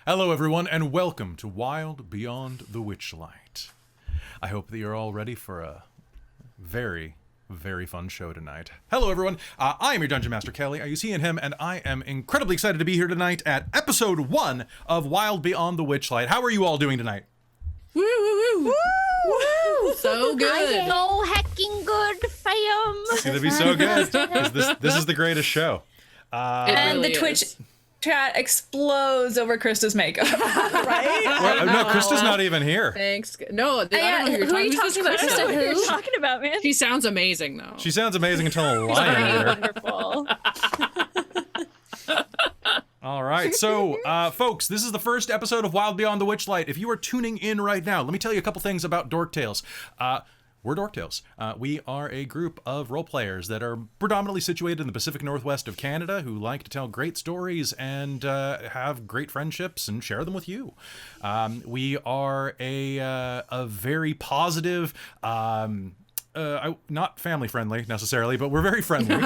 Hello everyone, and welcome to Wild Beyond the Witchlight. I hope that you're all ready for a very, very fun show tonight. Hello everyone, I am your Dungeon Master Kelly, I use he and him, and I am incredibly excited to be here tonight at episode 1 of Wild Beyond the Witchlight. How are you all doing tonight? Woo, woo, woo. Woo! So good. So hecking good, fam. It's going to be so good, 'cause this is the greatest show. And really the Twitch chat explodes over Krista's makeup, right? Well, no, Krista's not even here. Thanks. No, I don't know who are you talking about? I don't know what Who? you're talking about, man. She sounds amazing, though. She sounds amazing until a lion hit her. Wonderful. All right, so folks, this is the first episode of Wild Beyond the Witchlight. If you are tuning in right now, let me tell you a couple things about Dork Tales. We're Dork Tales. We are a group of role players that are predominantly situated in the Pacific Northwest of Canada who like to tell great stories and have great friendships and share them with you. We are a very positive, not family friendly necessarily, but we're very friendly.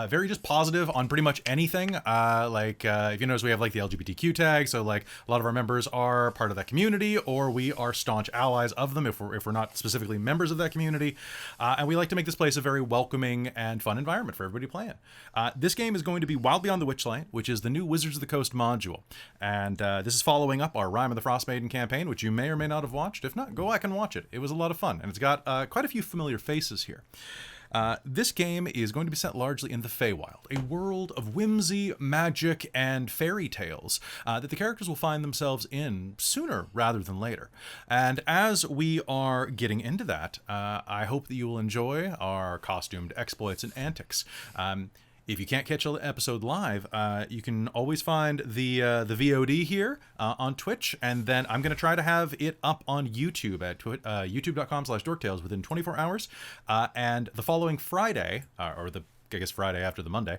Very just positive on pretty much anything. If you notice, we have like the LGBTQ tag, so like a lot of our members are part of that community, or we are staunch allies of them if we're not specifically members of that community. And we like to make this place a very welcoming and fun environment for everybody playing. This game is going to be Wild Beyond the Witchlight, which is the new Wizards of the Coast module, and this is following up our Rime of the Frost Maiden campaign, which you may or may not have watched. If not, go back and watch it. It was a lot of fun, and it's got quite a few familiar faces here. This game is going to be set largely in the Feywild, a world of whimsy, magic, and fairy tales that the characters will find themselves in sooner rather than later. And as we are getting into that, I hope that you will enjoy our costumed exploits and antics. If you can't catch an episode live, you can always find the VOD here on Twitch, and then I'm going to try to have it up on YouTube at youtube.com/dorktales within 24 hours. And the following Friday, Friday after the Monday,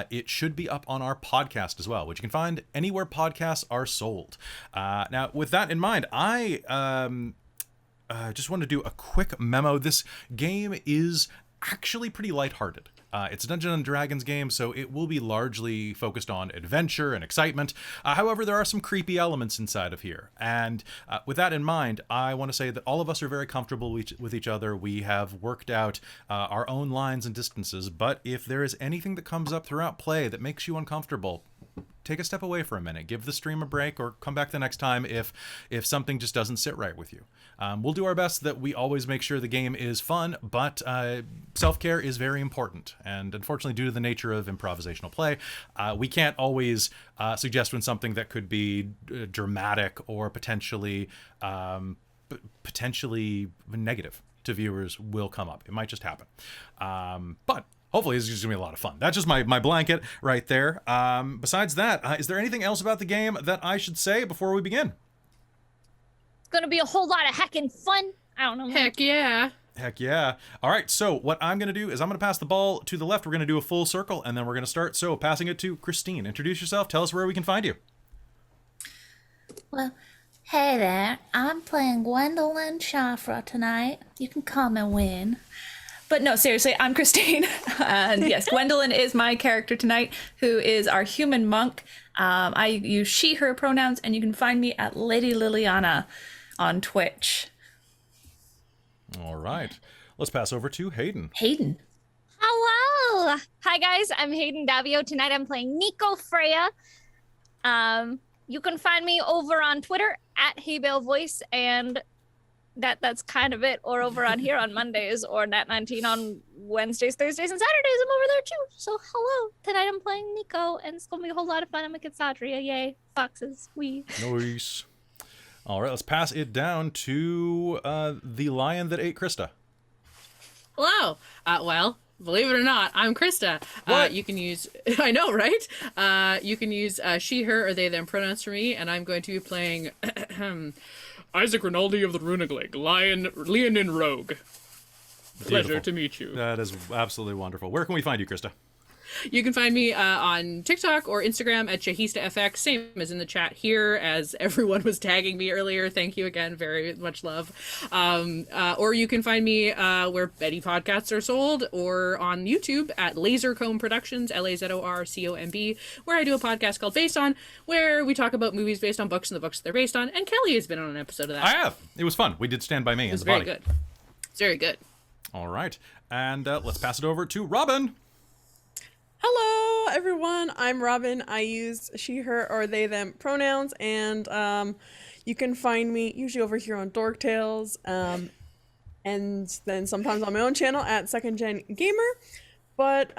it should be up on our podcast as well, which you can find anywhere podcasts are sold. Now, with that in mind, I just want to do a quick memo. This game is actually pretty lighthearted. It's a Dungeons & Dragons game, so it will be largely focused on adventure and excitement. However, there are some creepy elements inside of here. And with that in mind, I want to say that all of us are very comfortable with each other. We have worked out our own lines and distances, but if there is anything that comes up throughout play that makes you uncomfortable, take a step away for a minute, give the stream a break, or come back the next time if something just doesn't sit right with you. We'll do our best that we always make sure the game is fun, but self-care is very important. And unfortunately, due to the nature of improvisational play, we can't always suggest when something that could be dramatic or potentially negative to viewers will come up. It might just happen. But hopefully this is just gonna be a lot of fun. That's just my blanket right there. Besides that, is there anything else about the game that I should say before we begin? It's gonna be a whole lot of heckin' fun. I don't know. Heck yeah. Heck yeah. All right, so what I'm going to do is I'm going to pass the ball to the left. We're going to do a full circle, and then we're going to start. So passing it to Christine. Introduce yourself. Tell us where we can find you. Well, hey there. I'm playing Gwendolyn Shafra tonight. You can call me Win. But no, seriously, I'm Christine. And yes, Gwendolyn is my character tonight, who is our human monk. I use she, her pronouns, and you can find me at Lady Liliana on Twitch. All right. Let's pass over to Hayden. Hayden. Hello. Hi guys, I'm Hayden Davio. Tonight I'm playing Nico Freya. You can find me over on Twitter at HeyBaleVoice, and that's kind of it. Or over on here on Mondays, or Nat19 on Wednesdays, Thursdays, and Saturdays. I'm over there too. So hello. Tonight I'm playing Nico, and it's gonna be a whole lot of fun. I'm a Kitsadria. Yay. Foxes. Wee. Nice. All right, let's pass it down to the lion that ate Krista. Hello. Well, believe it or not, I'm Krista. You can use, I know, right? You can use she, her, or they, them pronouns for me, and I'm going to be playing Isaac Rinaldi of the Runaglig, Leonin Rogue. Pleasure to meet you. That is absolutely wonderful. Where can we find you, Krista? You can find me on TikTok or Instagram at JahistaFX, same as in the chat here, as everyone was tagging me earlier. Thank you again, very much love. Or you can find me where Betty podcasts are sold, or on YouTube at Lasercomb Productions, LAZORCOMB, where I do a podcast called Based On, where we talk about movies based on books and the books they're based on. And Kelly has been on an episode of that. I have. It was fun. We did Stand By Me. It was very good. It's very good. All right. And let's pass it over to Robin. Hello, everyone. I'm Robin. I use she, her, or they, them pronouns, and you can find me usually over here on Dork Tales, and then sometimes on my own channel at Second Gen Gamer. But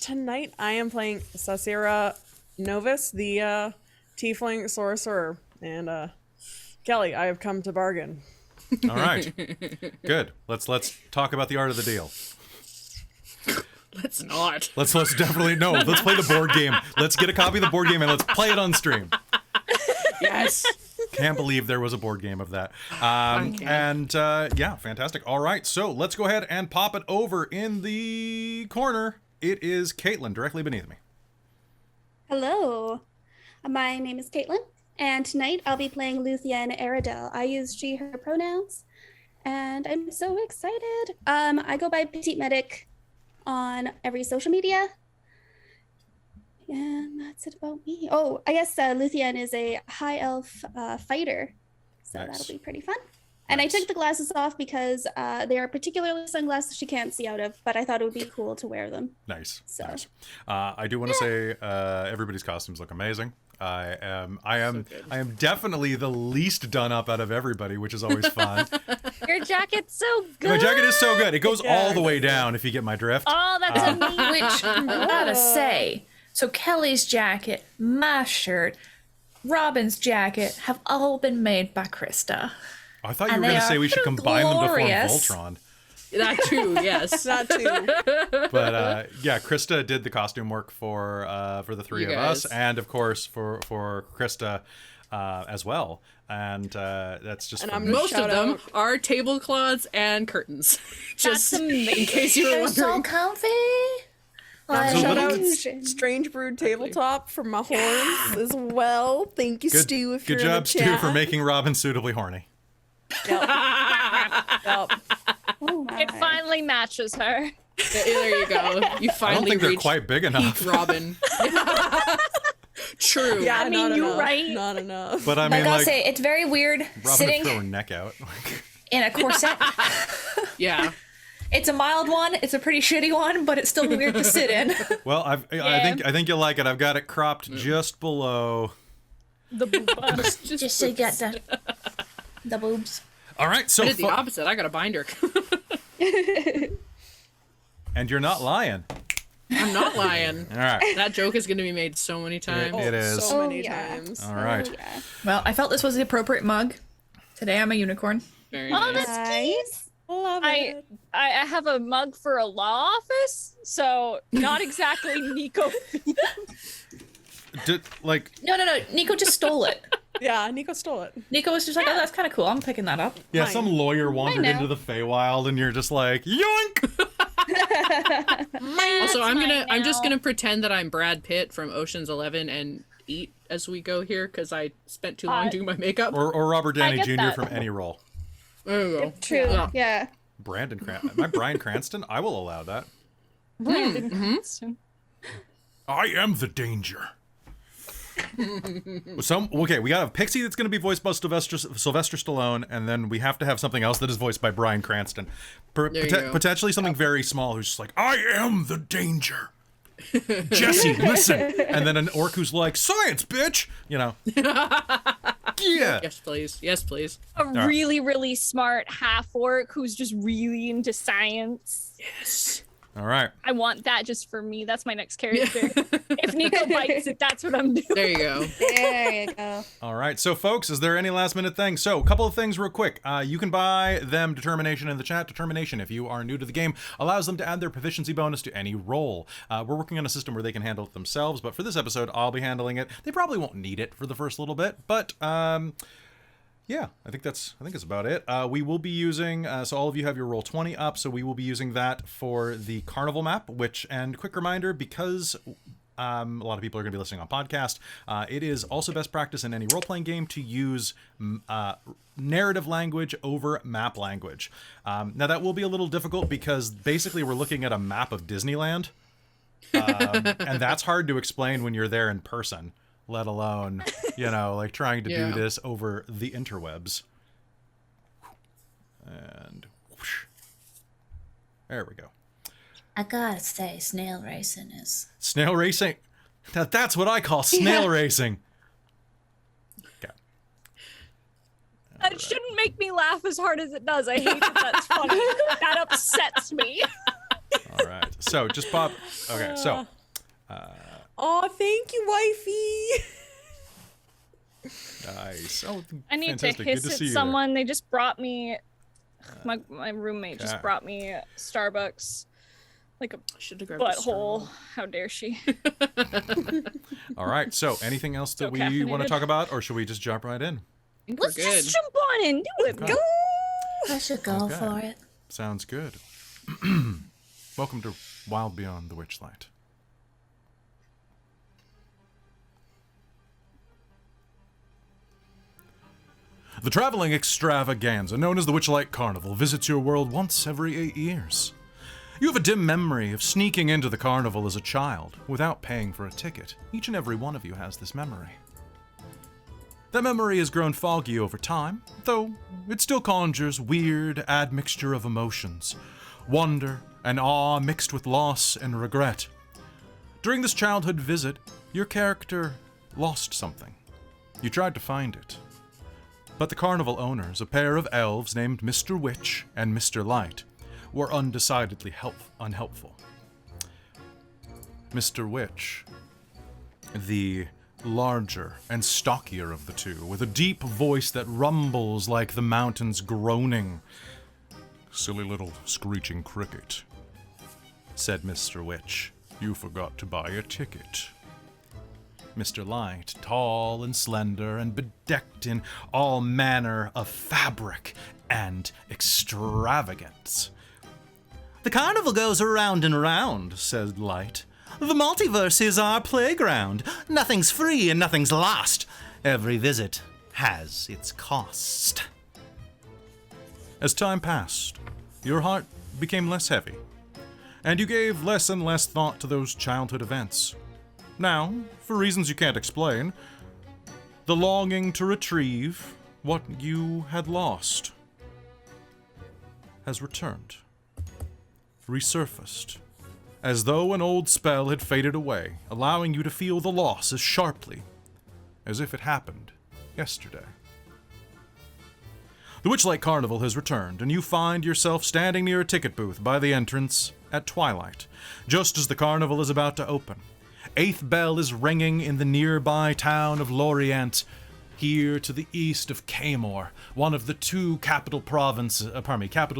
tonight I am playing Sasira Novus, the Tiefling Sorcerer, and Kelly, I have come to bargain. All right. Good. Let's talk about the art of the deal. Let's not. Let's definitely no. Let's play the board game. Let's get a copy of the board game and let's play it on stream. Yes. Can't believe there was a board game of that. Yeah, fantastic. All right, so let's go ahead and pop it over in the corner. It is Caitlin directly beneath me. Hello, my name is Caitlin, and tonight I'll be playing Luthien Aradel. I use she, her pronouns, and I'm so excited. I go by Petite Medic on every social media. And that's it about me. Oh, I guess Luthien is a high elf fighter, so Nice. that'll be pretty fun. And I took the glasses off because they are particularly sunglasses she can't see out of, but I thought it would be cool to wear them. Nice. So. Nice. I do want to say everybody's costumes look amazing. I am definitely the least done up out of everybody, which is always fun. Your jacket's so good. My jacket is so good. It goes all the way down, if you get my drift. Oh, that's amazing. Which I gotta say, so Kelly's jacket, my shirt, Robin's jacket have all been made by Krista. I thought you And were going they to say are we should combine them to form glorious. Voltron. That too, yes. That too. But yeah, Krista did the costume work for the three You of us, guys. and of course for Krista as well. And that's just And fun. I'm Most of Shout them out. are tablecloths and curtains. Just in amazing. case you were They're so wondering. comfy. So Shout what out is Strange Brewed Tabletop for my horns as well. Thank you, Stu, if good you're job, in the Stu, chat. for making Robin suitably horny. Yep. Oh my. It finally matches her. There you go. You I don't finally think they're reached quite big enough. peak Robin. True. Yeah, I mean, not you're enough. right. Not enough. But I I mean, gotta like, say, it's very weird Robin sitting would throw her neck out. in a corset. Yeah. It's a mild one. It's a pretty shitty one, but it's still weird to sit in. Well, I think you'll like it. I've got it cropped just below. The booba. Just so you got the boobs. All right, so I did the opposite. I got a binder. and you're not lying. I'm not lying. All right, That joke is going to be made so many times. it is. So Oh, many yeah. times. All right. Oh, yeah. Well, I felt this was the appropriate mug. Today I'm a unicorn. Very Oh, nice. that's Nice. Love I it. have a mug for a law office, so not exactly Nico. Like, No. Nico just stole it. Yeah, Nico stole it. Nico was just like, oh, that's kind of cool. I'm picking that up. yeah, Fine. some lawyer wandered know. into the Feywild, and you're just like, yoink! Also, I'm just now. gonna pretend that I'm Brad Pitt from Ocean's 11 and eat as we go here because I spent too long doing my makeup. Or Robert Downey get Jr. that. from any role. There you go. True. Yeah. Yeah. Brandon Cranston. Am I Bryan Cranston? I will allow that. I am the danger. Okay, we got a Pixie that's going to be voiced by Sylvester Stallone, and then we have to have something else that is voiced by Bryan Cranston. There you go. Potentially something very small who's just like, I am the danger. Jesse, listen. And then an orc who's like, science, bitch. You know. Yeah. Yes, please. Yes, please. A really, really smart half orc who's just really into science. Yes. All right. I want that just for me. That's my next character. If Nico bites it, that's what I'm doing. There you go. There you go. All right, so folks, is there any last minute things? So, a couple of things real quick. You can buy them Determination in the chat. Determination, if you are new to the game, allows them to add their proficiency bonus to any roll. We're working on a system where they can handle it themselves, but for this episode, I'll be handling it. They probably won't need it for the first little bit, but Yeah, I think that's about it. We will be using so all of you have your roll 20 up, so we will be using that for the carnival map. And quick reminder, because a lot of people are going to be listening on podcast, it is also best practice in any role-playing game to use narrative language over map language. Now that will be a little difficult because basically we're looking at a map of Disneyland, and that's hard to explain when you're there in person, let alone, like trying to do this over the interwebs. And whoosh. There we go. I gotta say, snail racing is... Snail racing? Now that's what I call snail racing. Okay. That shouldn't make me laugh as hard as it does. I hate that that's funny. That upsets me. All right. So just pop. Okay. So. Oh, thank you, wifey. Nice. Oh, I need fantastic. to Good hiss to at see you someone. They just brought me. My roommate just brought me Starbucks. Like a Should have grabbed a butthole. straw. How dare she? All right. So anything else that So we want to caffeinated. talk about, or should we just jump right in? I think we're Let's good. just jump on in. Do it. Okay. Go. I should go Okay. for it. Sounds good. Welcome to Wild Beyond the Witchlight. The traveling extravaganza known as the Witchlight Carnival visits your world once every 8 years. You have a dim memory of sneaking into the carnival as a child without paying for a ticket. Each and every one of you has this memory. That memory has grown foggy over time, though it still conjures weird admixture of emotions, wonder and awe mixed with loss and regret. During this childhood visit, your character lost something. You tried to find it. But the carnival owners, a pair of elves named Mr. Witch and Mr. Light, were undecidedly unhelpful. Mr. Witch, the larger and stockier of the two, with a deep voice that rumbles like the mountains groaning. "Silly little screeching cricket," said Mr. Witch. "You forgot to buy a ticket." Mr. Light, tall and slender and bedecked in all manner of fabric and extravagance. "The carnival goes around and around," said Light. "The multiverse is our playground. Nothing's free and nothing's lost. Every visit has its cost." As time passed, your heart became less heavy, and you gave less and less thought to those childhood events. Now, for reasons you can't explain, the longing to retrieve what you had lost has returned, resurfaced, as though an old spell had faded away, allowing you to feel the loss as sharply as if it happened yesterday. The Witchlight Carnival has returned, and you find yourself standing near a ticket booth by the entrance at twilight, just as the carnival is about to open. Eighth bell is ringing in the nearby town of Lorient, here to the east of Caymore, one of the two capital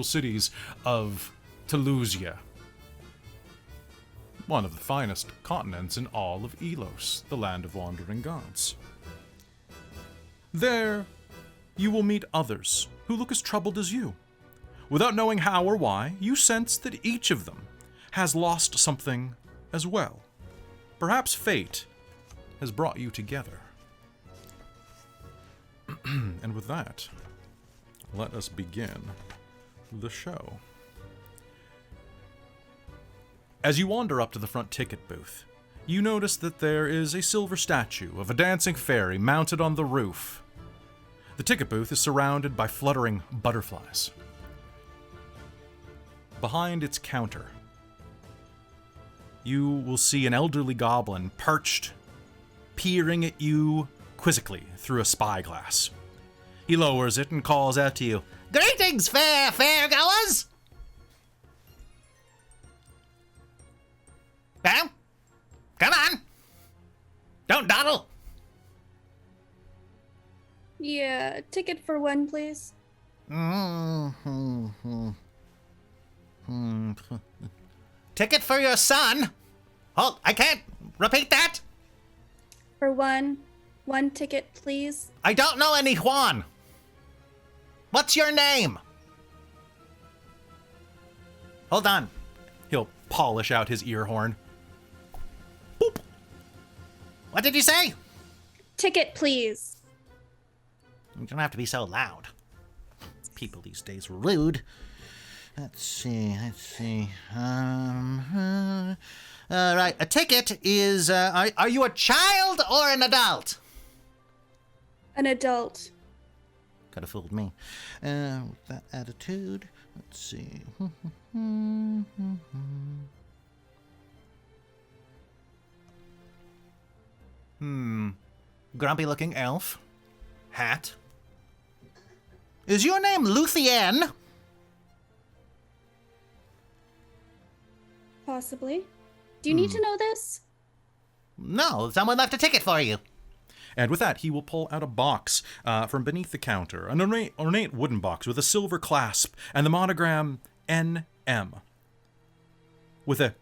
cities of Toulouse, one of the finest continents in all of Elos, the land of wandering gods. There, you will meet others who look as troubled as you. Without knowing how or why, you sense that each of them has lost something as well. Perhaps fate has brought you together. And with that, let us begin the show. As you wander up to the front ticket booth, you notice that there is a silver statue of a dancing fairy mounted on the roof. The ticket booth is surrounded by fluttering butterflies. Behind its counter, you will see an elderly goblin perched, peering at you quizzically through a spyglass. He lowers it and calls out to you, "Greetings, fairgoers! Well, come on! Don't dawdle!" Yeah, ticket for one, please. Ticket for your son? Hold, I can't repeat that. For one ticket, please. I don't know any Juan. What's your name? Hold on. He'll polish out his ear horn. Boop. What did you say? Ticket, please. You don't have to be so loud. People these days are rude. Let's see. All right, a ticket is, are you a child or an adult? An adult. Could have fooled me. With that attitude, let's see. Grumpy looking elf. Hat. Is your name Luthien? Possibly. Do you need to know this? No, someone left a ticket for you. And with that, he will pull out a box from beneath the counter, an ornate wooden box with a silver clasp and the monogram NM. With a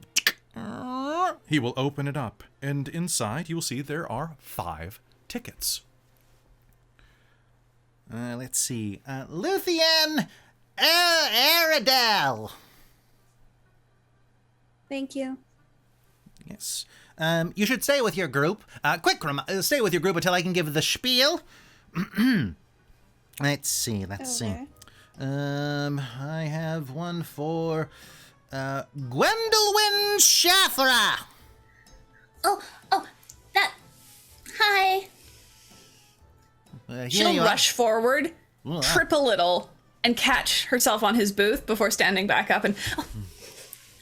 he will open it up, and inside you will see there are 5 tickets. Let's see. Luthien Aradel. Thank you. Yes. You should stay with your group. Stay with your group until I can give the spiel. Let's see. Okay. I have one for Gwendolyn Shafra. Oh, that. Hi. Here She'll you are. rush forward, trip a little, and catch herself on his booth before standing back up and...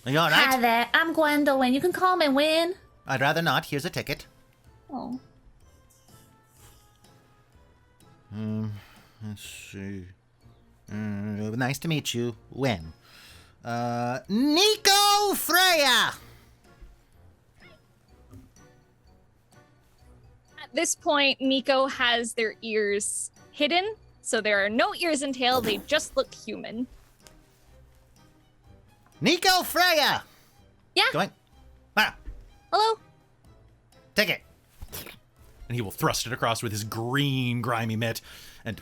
Are you all Hi right? there. I'm Gwendolyn. You can call me Win. I'd rather not. Here's a ticket. Oh. Let's see. Nice to meet you. When? Nico Freya. At this point, Nico has their ears hidden, so there are no ears and tail. They just look human. Nico Freya. Yeah. Going. Ah, Hello. ticket. And he will thrust it across with his green, grimy mitt and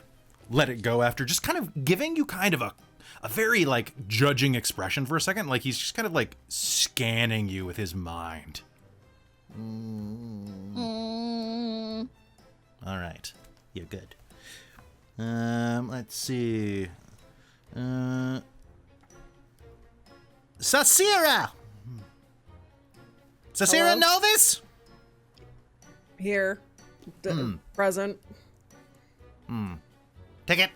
let it go after just kind of giving you kind of a very, like, judging expression for a second. Like, he's just kind of, like, scanning you with his mind. All right. You're good. Let's see. Sasira. Sasira, Hello? know this? Here. Present. Ticket.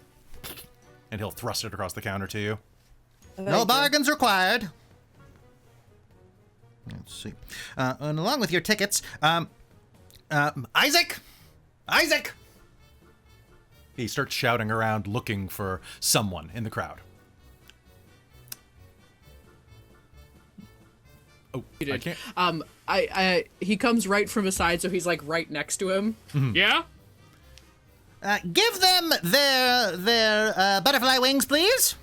And he'll thrust it across the counter to you. No Thank you. bargains required. Let's see. And along with your tickets, Isaac! Isaac! He starts shouting around looking for someone in the crowd. Oh, He I did. can't. He comes right from his side, so he's like right next to him. Yeah. Give them their butterfly wings, please.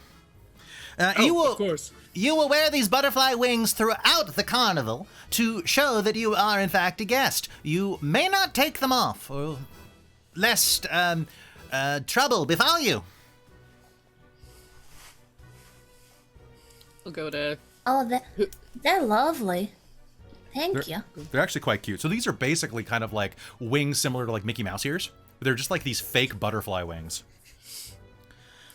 Of course. You will wear these butterfly wings throughout the carnival to show that you are, in fact, a guest. You may not take them off, or lest trouble befall you. We'll go to. Oh, they're lovely. Thank you. They're actually quite cute. So these are basically kind of like wings similar to like Mickey Mouse ears. They're just like these fake butterfly wings.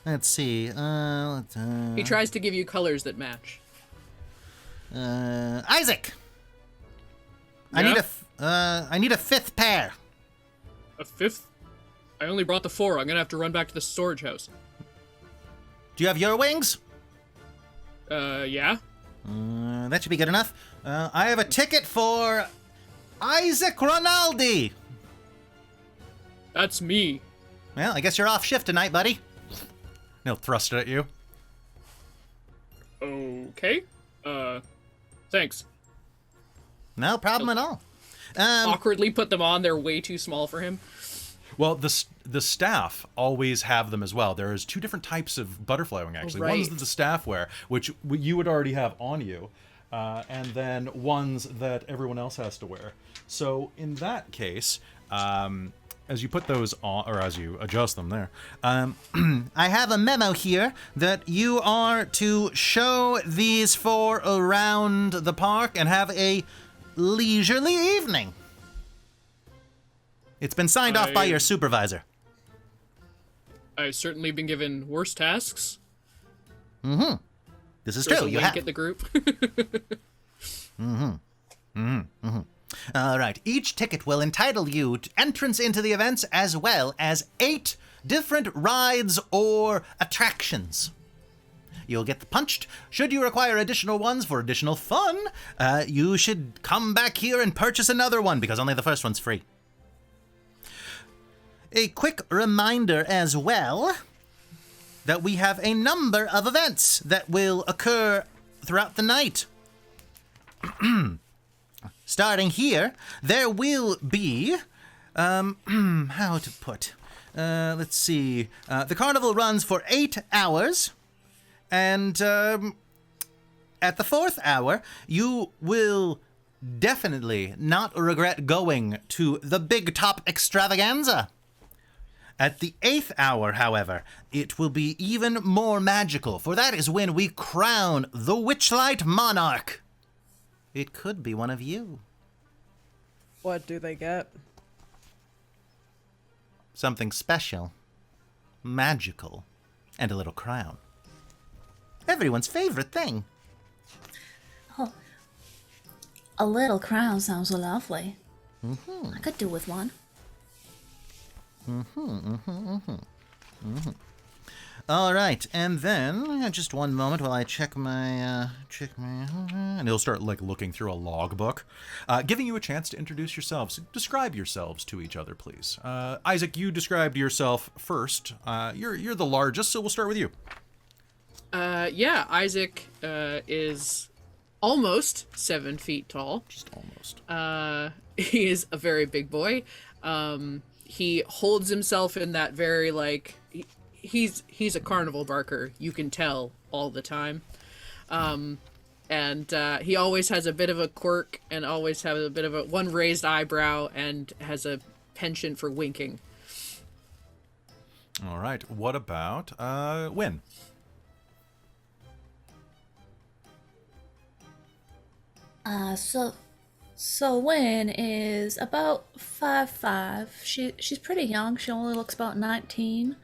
Let's see. He tries to give you colors that match. Isaac. Yeah? I need a 5th pair. A 5th? I only brought the 4. I'm gonna have to run back to the storage house. Do you have your wings? Yeah. That should be good enough. I have a ticket for Isaac Ronaldi. That's me. Well, I guess you're off shift tonight, buddy. He'll thrust it at you. Okay. Thanks. No problem at all. Awkwardly put them on. They're way too small for him. Well, the staff always have them as well. There's 2 different types of butterfly wing, actually. right. One's the staff wear, which you would already have on you, and then ones that everyone else has to wear. So in that case, as you put those on, or as you adjust them there, I have a memo here that you are to show these four around the park and have a leisurely evening. It's been signed off by your supervisor. I've certainly been given worse tasks. This is There's true. a You wink have. at the group. All right. Each ticket will entitle you to entrance into the events as well as 8 different rides or attractions. You'll get punched. Should you require additional ones for additional fun, you should come back here and purchase another one because only the first one's free. A quick reminder as well that we have a number of events that will occur throughout the night. Starting here, there will be, how to put, let's see, the carnival runs for 8 hours, and at the 4th hour, you will definitely not regret going to the Big Top Extravaganza. At the 8th hour, however, it will be even more magical, for that is when we crown the Witchlight Monarch. It could be one of you. What do they get? Something special, magical, and a little crown. Everyone's favorite thing. A little crown sounds lovely. I could do with one. All right, and then just one moment while I check my and he'll start like looking through a logbook, giving you a chance to introduce yourselves. Describe yourselves to each other, please. Isaac, you described yourself first. You're the largest, so we'll start with you. Yeah, Isaac is almost 7 feet tall. Just almost. He is a very big boy. He holds himself in that very like he's a carnival barker. You can tell all the time. And he always has a bit of a quirk and always has a bit of one raised eyebrow and has a penchant for winking. All right. What about Win? So Win is about 5'5". She's pretty young. She only looks about 19.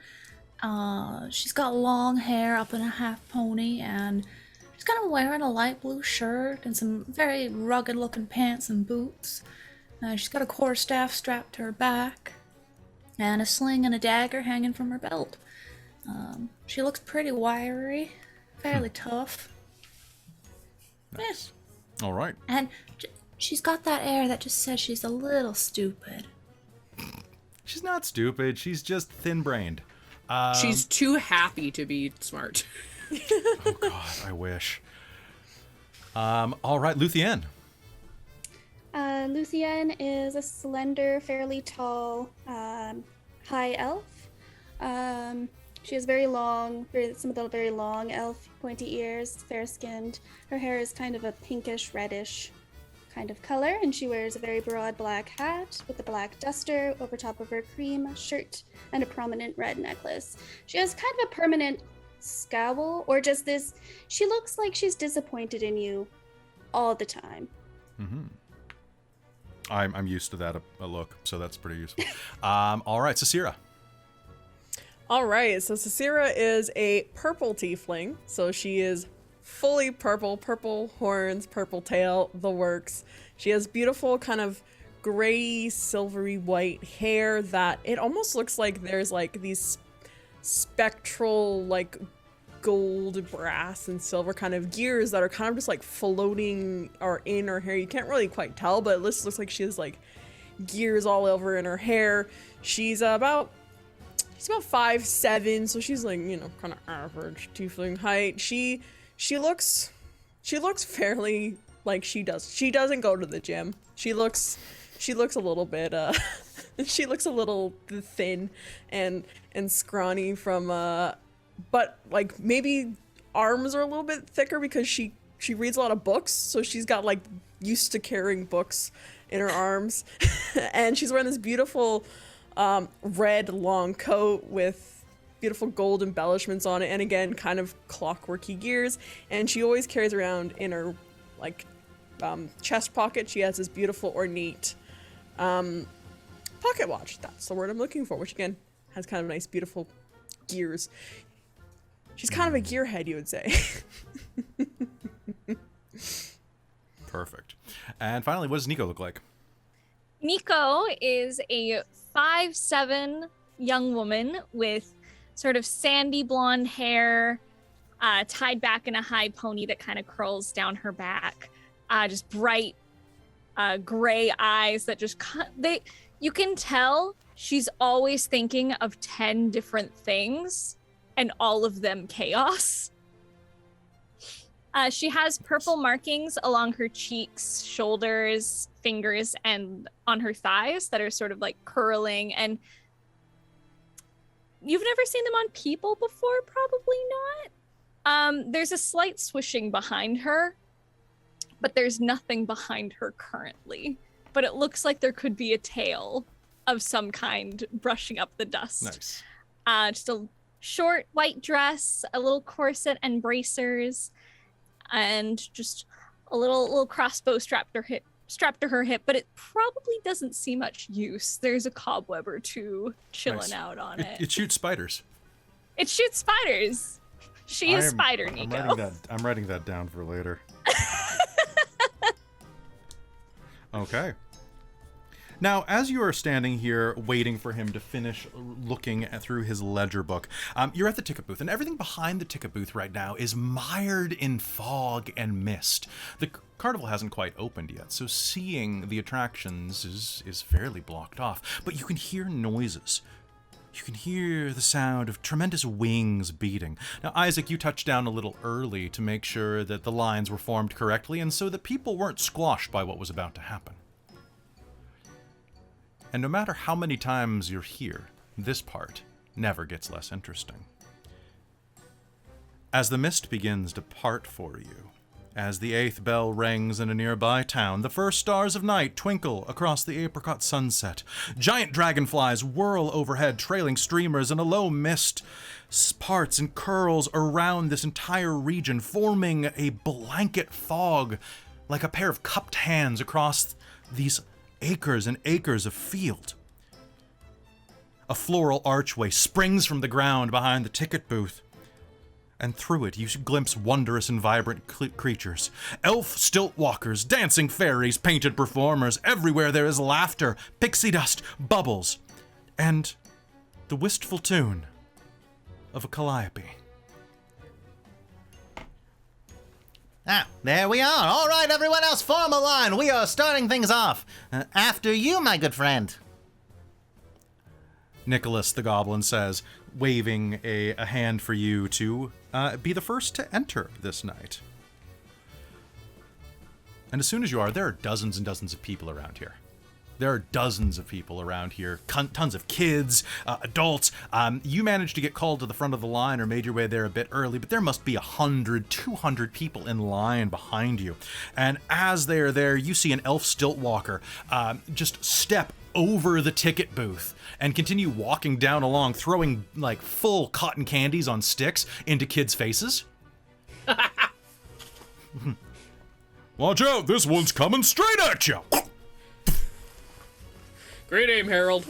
She's got long hair up in a half pony, and she's kind of wearing a light blue shirt and some very rugged looking pants and boots. She's got a quarterstaff strapped to her back, and a sling and a dagger hanging from her belt. She looks pretty wiry, fairly tough. Nice. All right. And she's got that air that just says she's a little stupid. She's not stupid. She's just thin-brained. She's too happy to be smart. Oh God, I wish. All right, Luthien. Luthien is a slender, fairly tall, high elf. She has very long, very long elf pointy ears, fair-skinned. Her hair is kind of a pinkish, reddish kind of color, and she wears a very broad black hat with a black duster over top of her cream shirt and a prominent red necklace. She has kind of a permanent scowl, or just this, she looks like she's disappointed in you all the time. Mm-hmm. I'm used to that a look, so that's pretty useful. All right, Sasira. All right, so Sasira is a purple tiefling. So she is fully purple, purple horns, purple tail, the works. She has beautiful kind of gray, silvery white hair that it almost looks like there's like these spectral like gold, brass, and silver kind of gears that are kind of just like floating or in her hair. You can't really quite tell, but it looks like she has like gears all over in her hair. She's about 5'7", so she's like, you know, kind of average tiefling height. She looks fairly like she doesn't go to the gym. She looks a little bit she looks a little thin and scrawny from but like maybe arms are a little bit thicker because she reads a lot of books, so she's got like used to carrying books in her arms. And she's wearing this beautiful red long coat with beautiful gold embellishments on it, and again, kind of clockworky gears. And she always carries around in her like chest pocket. She has this beautiful ornate pocket watch. That's the word I'm looking for, which again has kind of nice, beautiful gears. She's kind of a gearhead, you would say. Perfect. And finally, what does Nico look like? Nico is a 5'7" young woman with sort of sandy blonde hair, tied back in a high pony that kind of curls down her back. Just bright gray eyes that just you can tell she's always thinking of 10 different things and all of them chaos. She has purple markings along her cheeks, shoulders, fingers, and on her thighs that are sort of like curling. And you've never seen them on people before, probably not. There's a slight swishing behind her, but there's nothing behind her currently. But it looks like there could be a tail of some kind brushing up the dust. Nice. Just a short white dress, a little corset and bracers, and just a little crossbow strapped to her hip, but it probably doesn't see much use. There's a cobweb or two chilling out on it. It shoots spiders. It shoots spiders. She is Spider Nico. I'm writing that down for later. Okay. Now, as you are standing here waiting for him to finish looking through his ledger book, you're at the ticket booth, and everything behind the ticket booth right now is mired in fog and mist. The carnival hasn't quite opened yet, so seeing the attractions is fairly blocked off, but you can hear noises. You can hear the sound of tremendous wings beating. Now, Isaac, you touched down a little early to make sure that the lines were formed correctly, and so that people weren't squashed by what was about to happen. And no matter how many times you're here, this part never gets less interesting. As the mist begins to part for you, as the 8th bell rings in a nearby town, the first stars of night twinkle across the apricot sunset. Giant dragonflies whirl overhead, trailing streamers, and a low mist parts and curls around this entire region, forming a blanket fog like a pair of cupped hands across these acres and acres of field. A floral archway springs from the ground behind the ticket booth, and through it you glimpse wondrous and vibrant creatures. Elf stilt walkers, dancing fairies, painted performers. Everywhere there is laughter, pixie dust, bubbles, and the wistful tune of a calliope. Ah, there we are. All right, everyone else, form a line. We are starting things off. After you, my good friend. Nicholas the Goblin says, waving a hand for you to be the first to enter this night. And as soon as you are, there are dozens and dozens of people around here. There are dozens of people around here, tons of kids, adults. You managed to get called to the front of the line or made your way there a bit early, but there must be 100, 200 people in line behind you. And as they are there, you see an elf stilt walker just step over the ticket booth and continue walking down along, throwing like full cotton candies on sticks into kids' faces. Watch out, this one's coming straight at you. Great aim, Harold.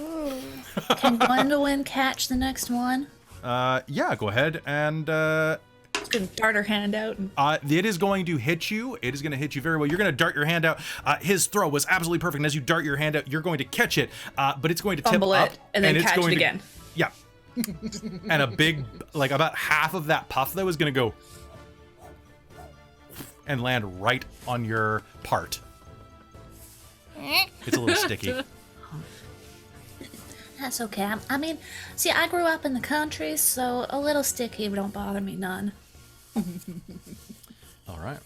Can Gwendolyn catch the next one? Yeah, go ahead and Just gonna dart her hand out. And... it is going to hit you. It is going to hit you very well. You're going to dart your hand out. His throw was absolutely perfect. And as you dart your hand out, you're going to catch it, but it's going to fumble tip up. it and then it's catch going it again. Yeah. And a big, like about half of that puff though is going to go and land right on your part. It's a little sticky. That's okay. I mean, see, I grew up in the country, so a little sticky don't bother me none. All right.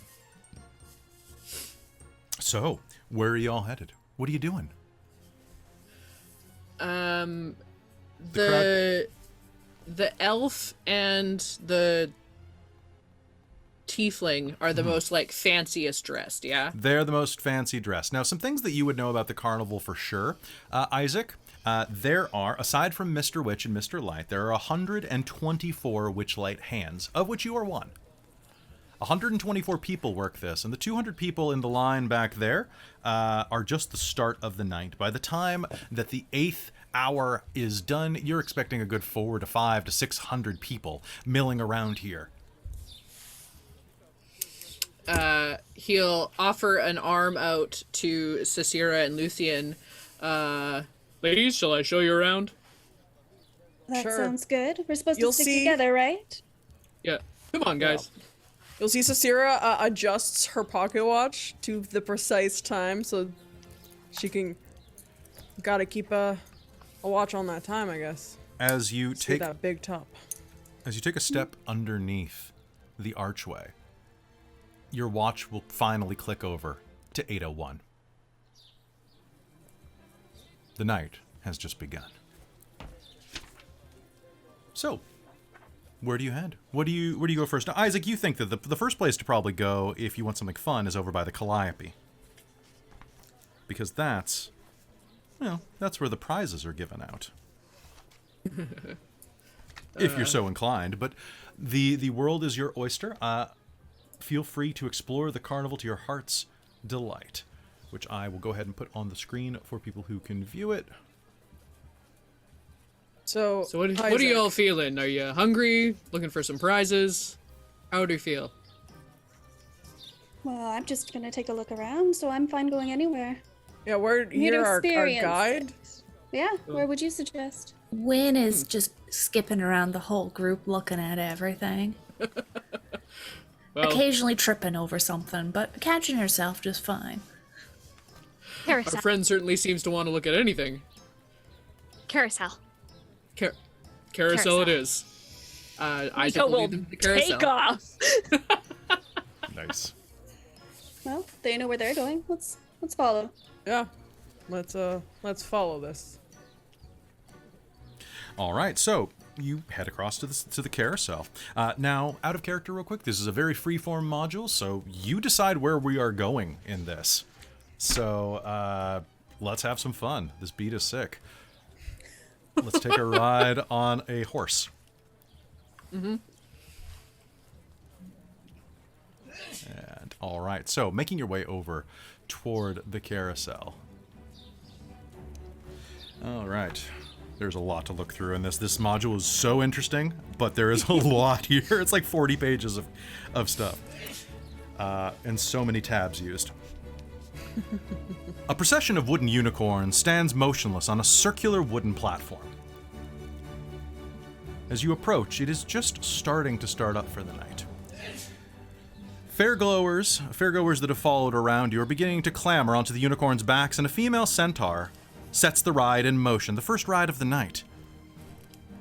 So, where are you all headed? What are you doing? The elf and the tiefling are the most like fanciest dressed, yeah? They're the most fancy dressed. Now, some things that you would know about the carnival for sure, Isaac. There are, aside from Mr. Witch and Mr. Light, there are 124 Witchlight hands, of which you are one. 124 people work this, and the 200 people in the line back there are just the start of the night. By the time that the 8th hour is done, you're expecting a good 400 to 500 to 600 people milling around here. He'll offer an arm out to Cicera and Luthien. Ladies, shall I show you around? That Sure. sounds good. We're supposed You'll to stick see- together, right? Yeah. Come on, guys. You'll see Cicera adjusts her pocket watch to the precise time, so she can. Gotta keep a watch on that time, I guess. As you See take that big top. As you take a step underneath the archway, your watch will finally click over to 8:01. The night has just begun. So, where do you head? Where do you go first? Now, Isaac, you think that the first place to probably go if you want something fun is over by the Calliope. Because that's where the prizes are given out. If you're so inclined. But the world is your oyster. Feel free to explore the carnival to your heart's delight, which I will go ahead and put on the screen for people who can view it. So So what are Isaac, you all feeling? Are you hungry? Looking for some prizes? How do you feel? Well, I'm just gonna take a look around, so I'm fine going anywhere. Yeah, you're our guide. Yeah, where would you suggest? Win is just skipping around the whole group looking at everything. Well, Occasionally tripping over something, but catching herself just fine. our Carousel. friend certainly seems to want to look at anything. Carousel. Carousel it is. I So we'll lead them to the carousel. take off. Nice. Well, they know where they're going. Let's follow. Yeah. Let's follow this. All right, so you head across to the carousel. Now, out of character real quick, this is a very freeform module, so you decide where we are going in this. So let's have some fun. This beat is sick. Let's take a ride on a horse. Mm-hmm. And all right, so making your way over toward the carousel. All right. There's a lot to look through in this. This module is so interesting, but there is a lot here. It's like 40 pages of stuff. And so many tabs used. A procession of wooden unicorns stands motionless on a circular wooden platform. As you approach, it is just starting to start up for the night. Fairgoers that have followed around you are beginning to clamber onto the unicorns' backs, and a female centaur sets the ride in motion, the first ride of the night.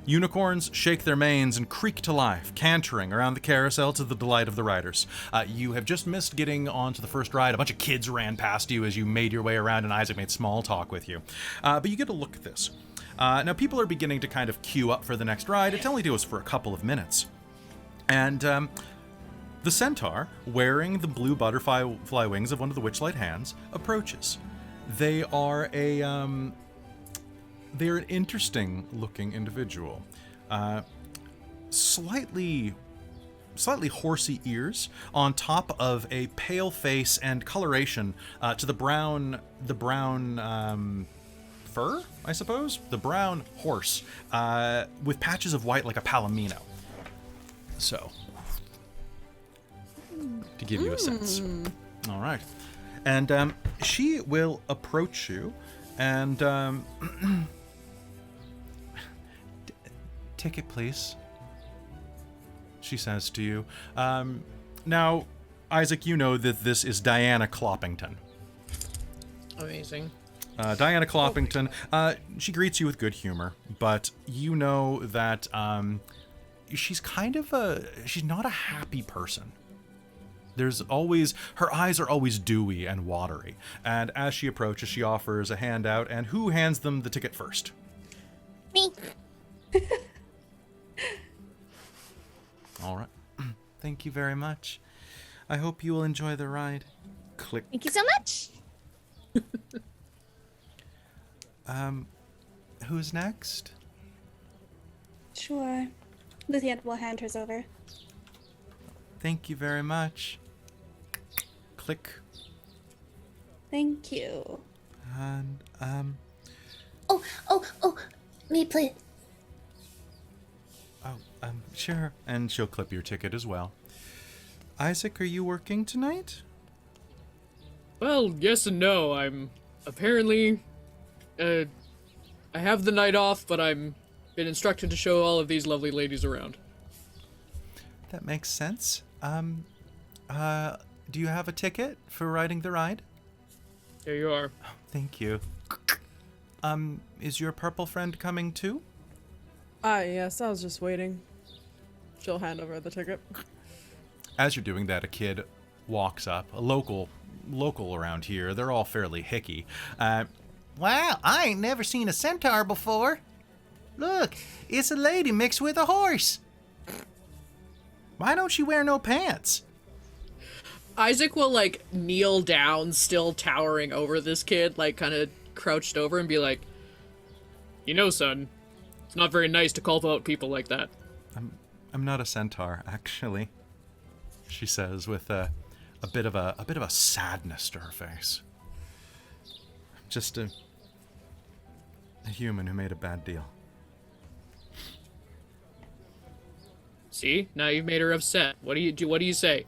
Unicorns shake their manes and creak to life, cantering around the carousel to the delight of the riders. You have just missed getting onto the first ride. A bunch of kids ran past you as you made your way around, and Isaac made small talk with you. But you get a look at this. Now, people are beginning to kind of queue up for the next ride. It only goes for a couple of minutes. And the centaur, wearing the blue butterfly wings of one of the Witchlight hands, approaches. They are they're an interesting looking individual. Slightly horsey ears on top of a pale face and coloration to the brown fur, I suppose? The brown horse with patches of white like a palomino. So, to give you a sense. All right. And she will approach you and ticket, please, she says to you. Now, Isaac, you know that this is Diana Cloppington. Amazing. Diana Cloppington, she greets you with good humor, but you know that she's she's not a happy person. There's always, her eyes are always dewy and watery, and as she approaches, she offers a handout, and who hands them the ticket first? Me. All right. Thank you very much. I hope you will enjoy the ride. Click. Thank you so much. who's next? Sure. Luthien will hand hers over. Thank you very much. Click. Thank you. And, Oh, me please. sure. And she'll clip your ticket as well. Isaac, are you working tonight? Well, yes and no. I'm apparently, I have the night off, but I'm been instructed to show all of these lovely ladies around. That makes sense. Do you have a ticket for riding the ride? There you are. Thank you. Is your purple friend coming too? Yes, I was just waiting. She'll hand over the ticket. As you're doing that, a kid walks up, a local around here. They're all fairly hicky. Wow, I ain't never seen a centaur before. Look, it's a lady mixed with a horse. Why don't she wear no pants? Isaac will, like, kneel down, still towering over this kid, like, kind of crouched over, and be like, You know, son, it's not very nice to call out people like that. I'm not a centaur, actually, she says with a bit of a sadness to her face. Just a human who made a bad deal. See? Now you've made her upset. What do you say?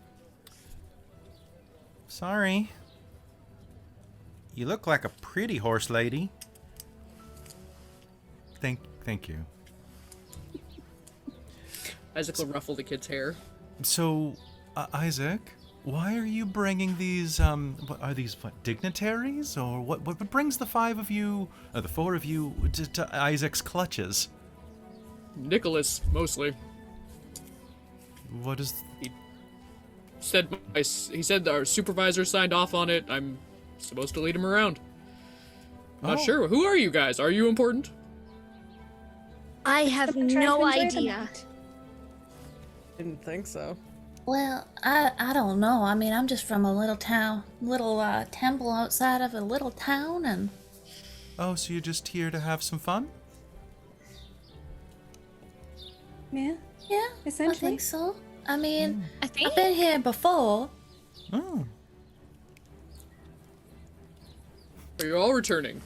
Sorry. You look like a pretty horse lady. Thank you. Isaac will ruffle the kid's hair. So, Isaac, why are you bringing these, are these dignitaries? Or what brings the the four of you to Isaac's clutches? Nicholas, mostly. What is... He said our supervisor signed off on it. I'm supposed to lead him around. Not sure. Who are you guys? Are you important? I have Trying to no enjoy the idea. night. Didn't think so. Well, I don't know. I mean, I'm just from a little temple outside of a little town, and Oh, so you're just here to have some fun? Yeah. yeah, I Essentially. think so. I mean, I think. I've been here before. Oh. Are you all returning?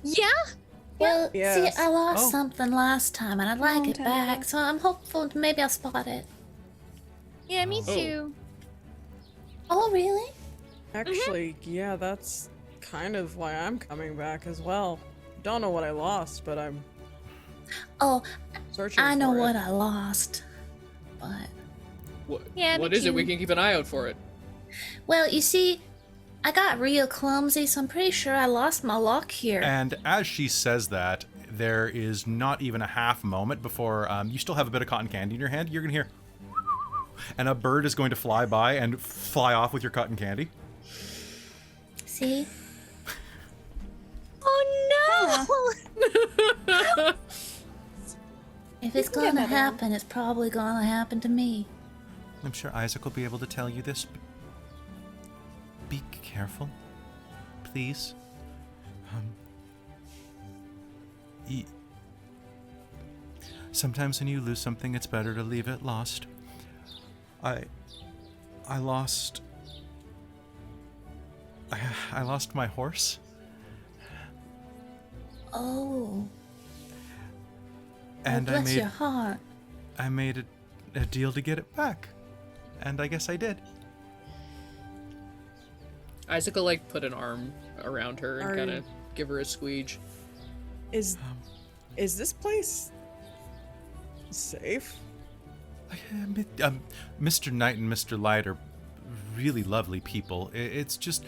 Yeah. Well, Yes. see, I lost Oh. something last time, and I'd like Long it time back, ago. so I'm hopeful maybe I'll spot it. Yeah, me Oh. too. Oh, really? Actually, yeah, that's kind of why I'm coming back as well. Don't know what I lost, but I'm Oh, searching I know for what it. I lost, but Yeah, What me is it? We too. can keep an eye out for it. well, you see, I got real clumsy, so I'm pretty sure I lost my lock here. And as she says that, there is not even a half moment before you still have a bit of cotton candy in your hand. You're going to hear... And a bird is going to fly by and fly off with your cotton candy. See? Oh no! If it's can get gonna another one. happen, it's probably gonna happen to me. I'm sure Isaac will be able to tell you this. Be careful, please. Sometimes when you lose something, it's better to leave it lost. I lost my horse. Oh, And oh, bless your heart. I made a deal to get it back. And I guess I did. Isaac will, like, put an arm around her and Are kind you- of give her a squeege. Is this place safe? Mr. Knight and Mr. Light are really lovely people. It's just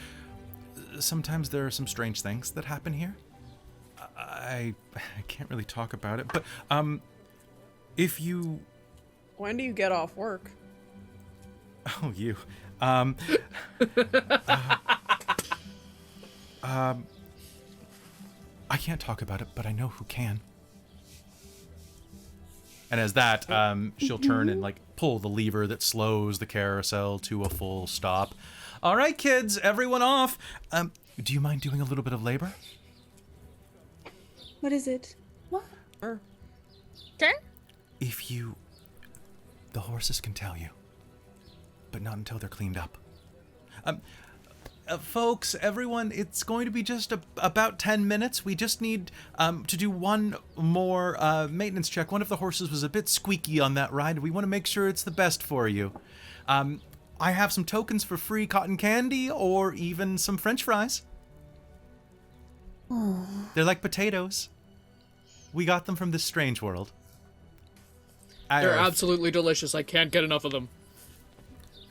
sometimes there are some strange things that happen here. I can't really talk about it, but if you When do you get off work? you I can't talk about it, but I know who can. And as that, she'll turn and like pull the lever that slows the carousel to a full stop. All right, kids, everyone off. Do you mind doing a little bit of labor? What is it? Okay. If you... The horses can tell you. But not until they're cleaned up. Folks, everyone, it's going to be just about 10 minutes. We just need to do one more maintenance check. One of the horses was a bit squeaky on that ride. We want to make sure it's the best for you. I have some tokens for free cotton candy or even some French fries. They're like potatoes. We got them from this strange world. They're absolutely delicious. I can't get enough of them.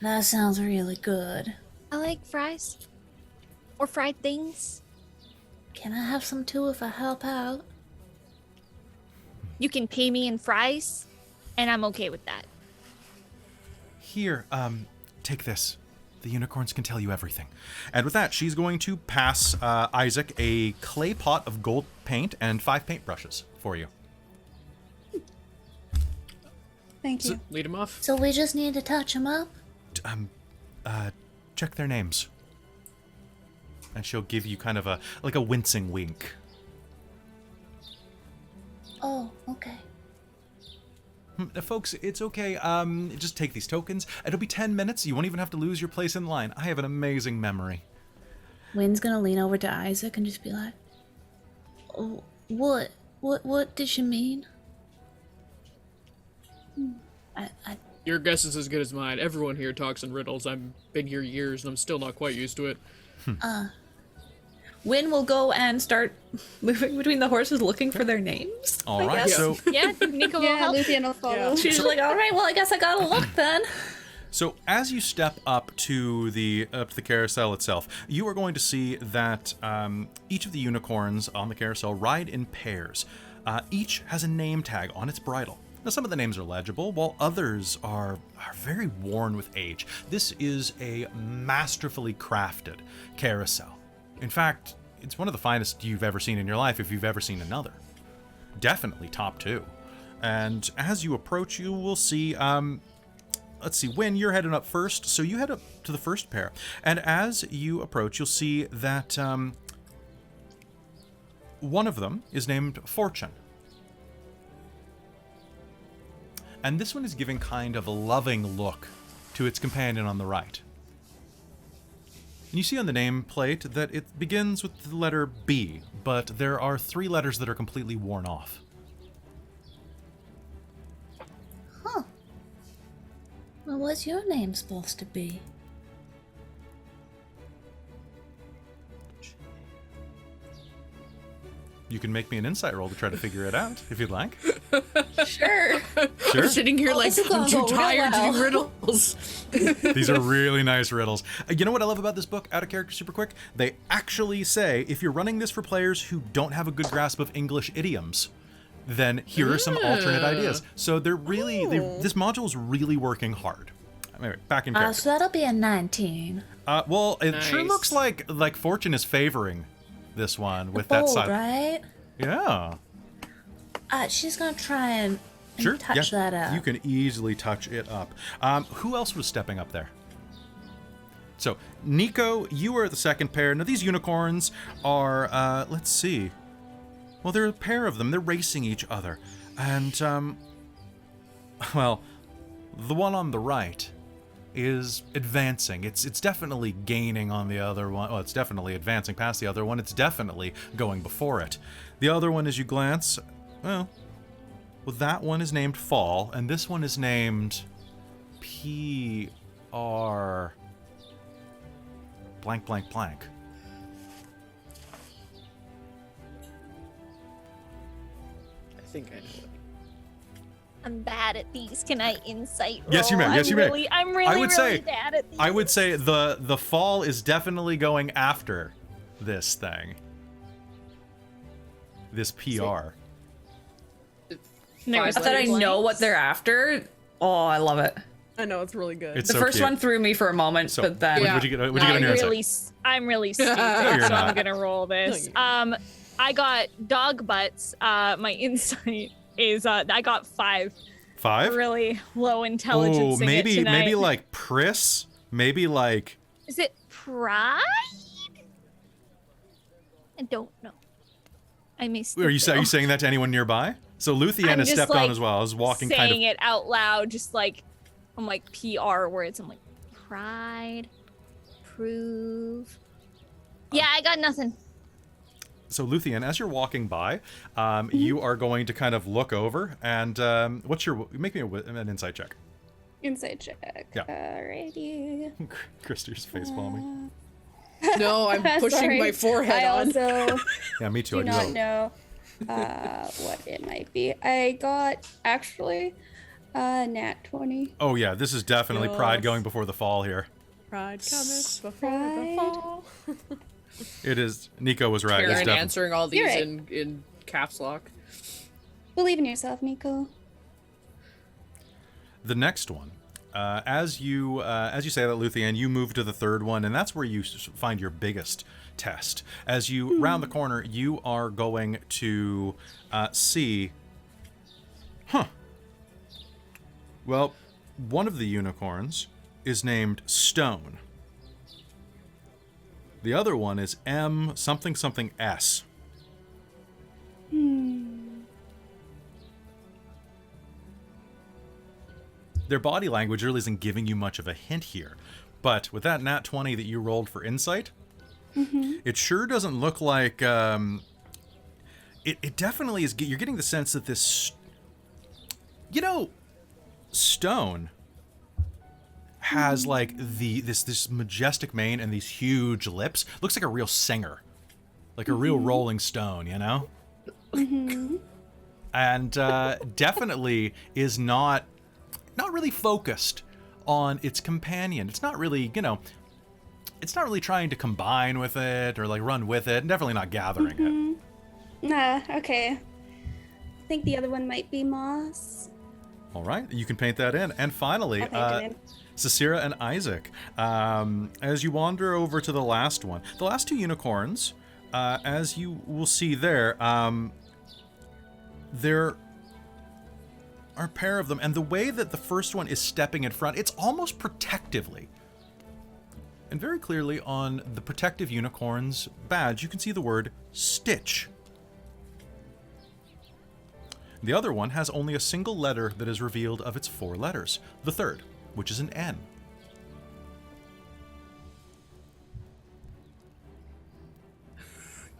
That sounds really good. I like fries. Or fried things. Can I have some too if I help out? You can pay me in fries, and I'm okay with that. Here, take this. The unicorns can tell you everything. And with that, she's going to pass Isaac a clay pot of gold paint and 5 paintbrushes for you. Thank you. Lead him off. So we just need to touch him up? Check their names. And she'll give you kind of a wincing wink. Oh, okay. Folks, it's okay. Just take these tokens. It'll be 10 minutes. You won't even have to lose your place in line. I have an amazing memory. Wynn's gonna lean over to Isaac and just be like, oh, what did she mean? Your guess is as good as mine. Everyone here talks in riddles. I've been here years and I'm still not quite used to it. Wynn will go and start moving between the horses looking for their names. All right, guess. so Yeah, Nico will Yeah, help. Luthien will follow. She's like, all right, well, I guess I gotta look then. So as you step up to the carousel itself, you are going to see that each of the unicorns on the carousel ride in pairs. Each has a name tag on its bridle. Now, some of the names are legible, while others are very worn with age. This is a masterfully crafted carousel. In fact, it's one of the finest you've ever seen in your life, if you've ever seen another. Definitely top 2. And as you approach, you will see... let's see, Wynn, you're heading up first, so you head up to the first pair. And as you approach, you'll see that one of them is named Fortune. And this one is giving kind of a loving look to its companion on the right. And you see on the nameplate that it begins with the letter B, but there are 3 letters that are completely worn off. Huh. Well, what's your name supposed to be? You can make me an insight roll to try to figure it out, if you'd like. Sure. Sure. I'm sitting here like, this is I'm gonna too go real tired to well. do riddles. These are really nice riddles. You know what I love about this book, out of character super quick? They actually say, if you're running this for players who don't have a good grasp of English idioms, then here are some alternate ideas. So they're really, this module is really working hard. Anyway, back in character. So that'll be a 19. Well, it sure Nice. looks like Fortune is favoring this one with that Bold, side. right? Yeah. She's gonna try and Sure. touch yeah. that up. You can easily touch it up. Who else was stepping up there? So, Nico, you are the second pair. Now, these unicorns are, let's see. Well, there are a pair of them. They're racing each other. And, well, the one on the right is advancing. It's definitely gaining on the other one. Well, it's definitely advancing past the other one. It's definitely going before it. The other one, as you glance, well, that one is named Fall, and this one is named P.R. blank, blank, blank. I think I know it. I'm bad at these. Can I insight roll? Yes, you may. Yes, you may. I'm really, I would say- bad at these. I would say the Fall is definitely going after this thing. This PR. There's Not that I blanks. know what they're after. Oh, I love it. I know, it's really good. It's The so first cute. one threw me for a moment, So, but then Yeah. What'd you get on your insight? I'm really stupid, You're so not. I'm gonna roll this. I got dog butts. My insight is I got 5. 5? Really low intelligence. Oh, in it tonight. maybe like Pris? Maybe like... Is it pride? I don't know. I may Are you saying that to anyone nearby? So Luthien has stepped on as well. I was walking saying kind of. it out loud, just like I'm like PR words. I'm like pride, prove. Yeah, I got nothing. So Luthien, as you're walking by, you are going to kind of look over and make me an insight check. Insight check. Yeah. Alrighty. Krister's face palming. No, I'm pushing Sorry. my forehead I on. also Yeah, me too. do not know what it might be. I got actually nat 20. Oh yeah, this is definitely pride Yes. going before the fall here. Pride cometh before Pride. the fall. It is. Nico was right. It's Karen definitely. answering all these You're right. in caps lock. Believe in yourself, Nico. The next one, as you say that, Luthien, you move to the third one, and that's where you find your biggest test. As you round the corner, you are going to see. Well, one of the unicorns is named Stone. The other one is M something something S. Their body language really isn't giving you much of a hint here. But with that nat 20 that you rolled for insight, it sure doesn't look like... It definitely is... You're getting the sense that this... Stone has like this majestic mane and these huge lips. Looks like a real singer. Like a real Rolling Stone, you know? And definitely is not really focused on its companion. It's not really, it's not really trying to combine with it or like run with it, and definitely not gathering it. Okay. I think the other one might be moss. All right, you can paint that in. And finally, I'll paint it in. Cicera and Isaac, as you wander over to the last one, the last two unicorns, as you will see there, there are a pair of them, and the way that the first one is stepping in front, it's almost protectively. And very clearly on the protective unicorn's badge, you can see the word Stitch. The other one has only a single letter that is revealed of its 4 letters, the third, which is an N.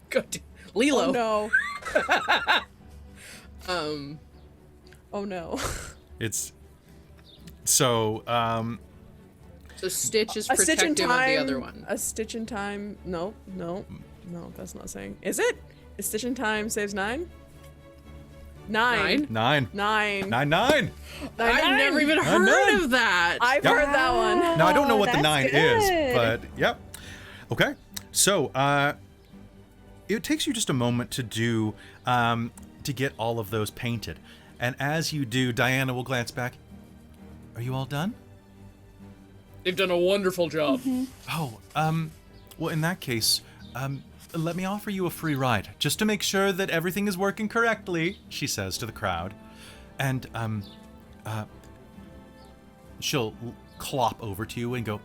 God, Lilo. Oh no. Oh no. It's so So Stitch is A stitch in protective of time. the other one. A stitch in time. No, that's not saying. Is it? A stitch in time saves 9? 9. 9. 9. 9. I've never even Nine, heard nine. of that. I've heard that one. Now I don't know what the that's 9 good. is, but yep. Okay. So it takes you just a moment to do to get all of those painted. And as you do, Diana will glance back. Are you all done? They've done a wonderful job. Oh, well, in that case, let me offer you a free ride, just to make sure that everything is working correctly, she says to the crowd. And, she'll clop over to you and go,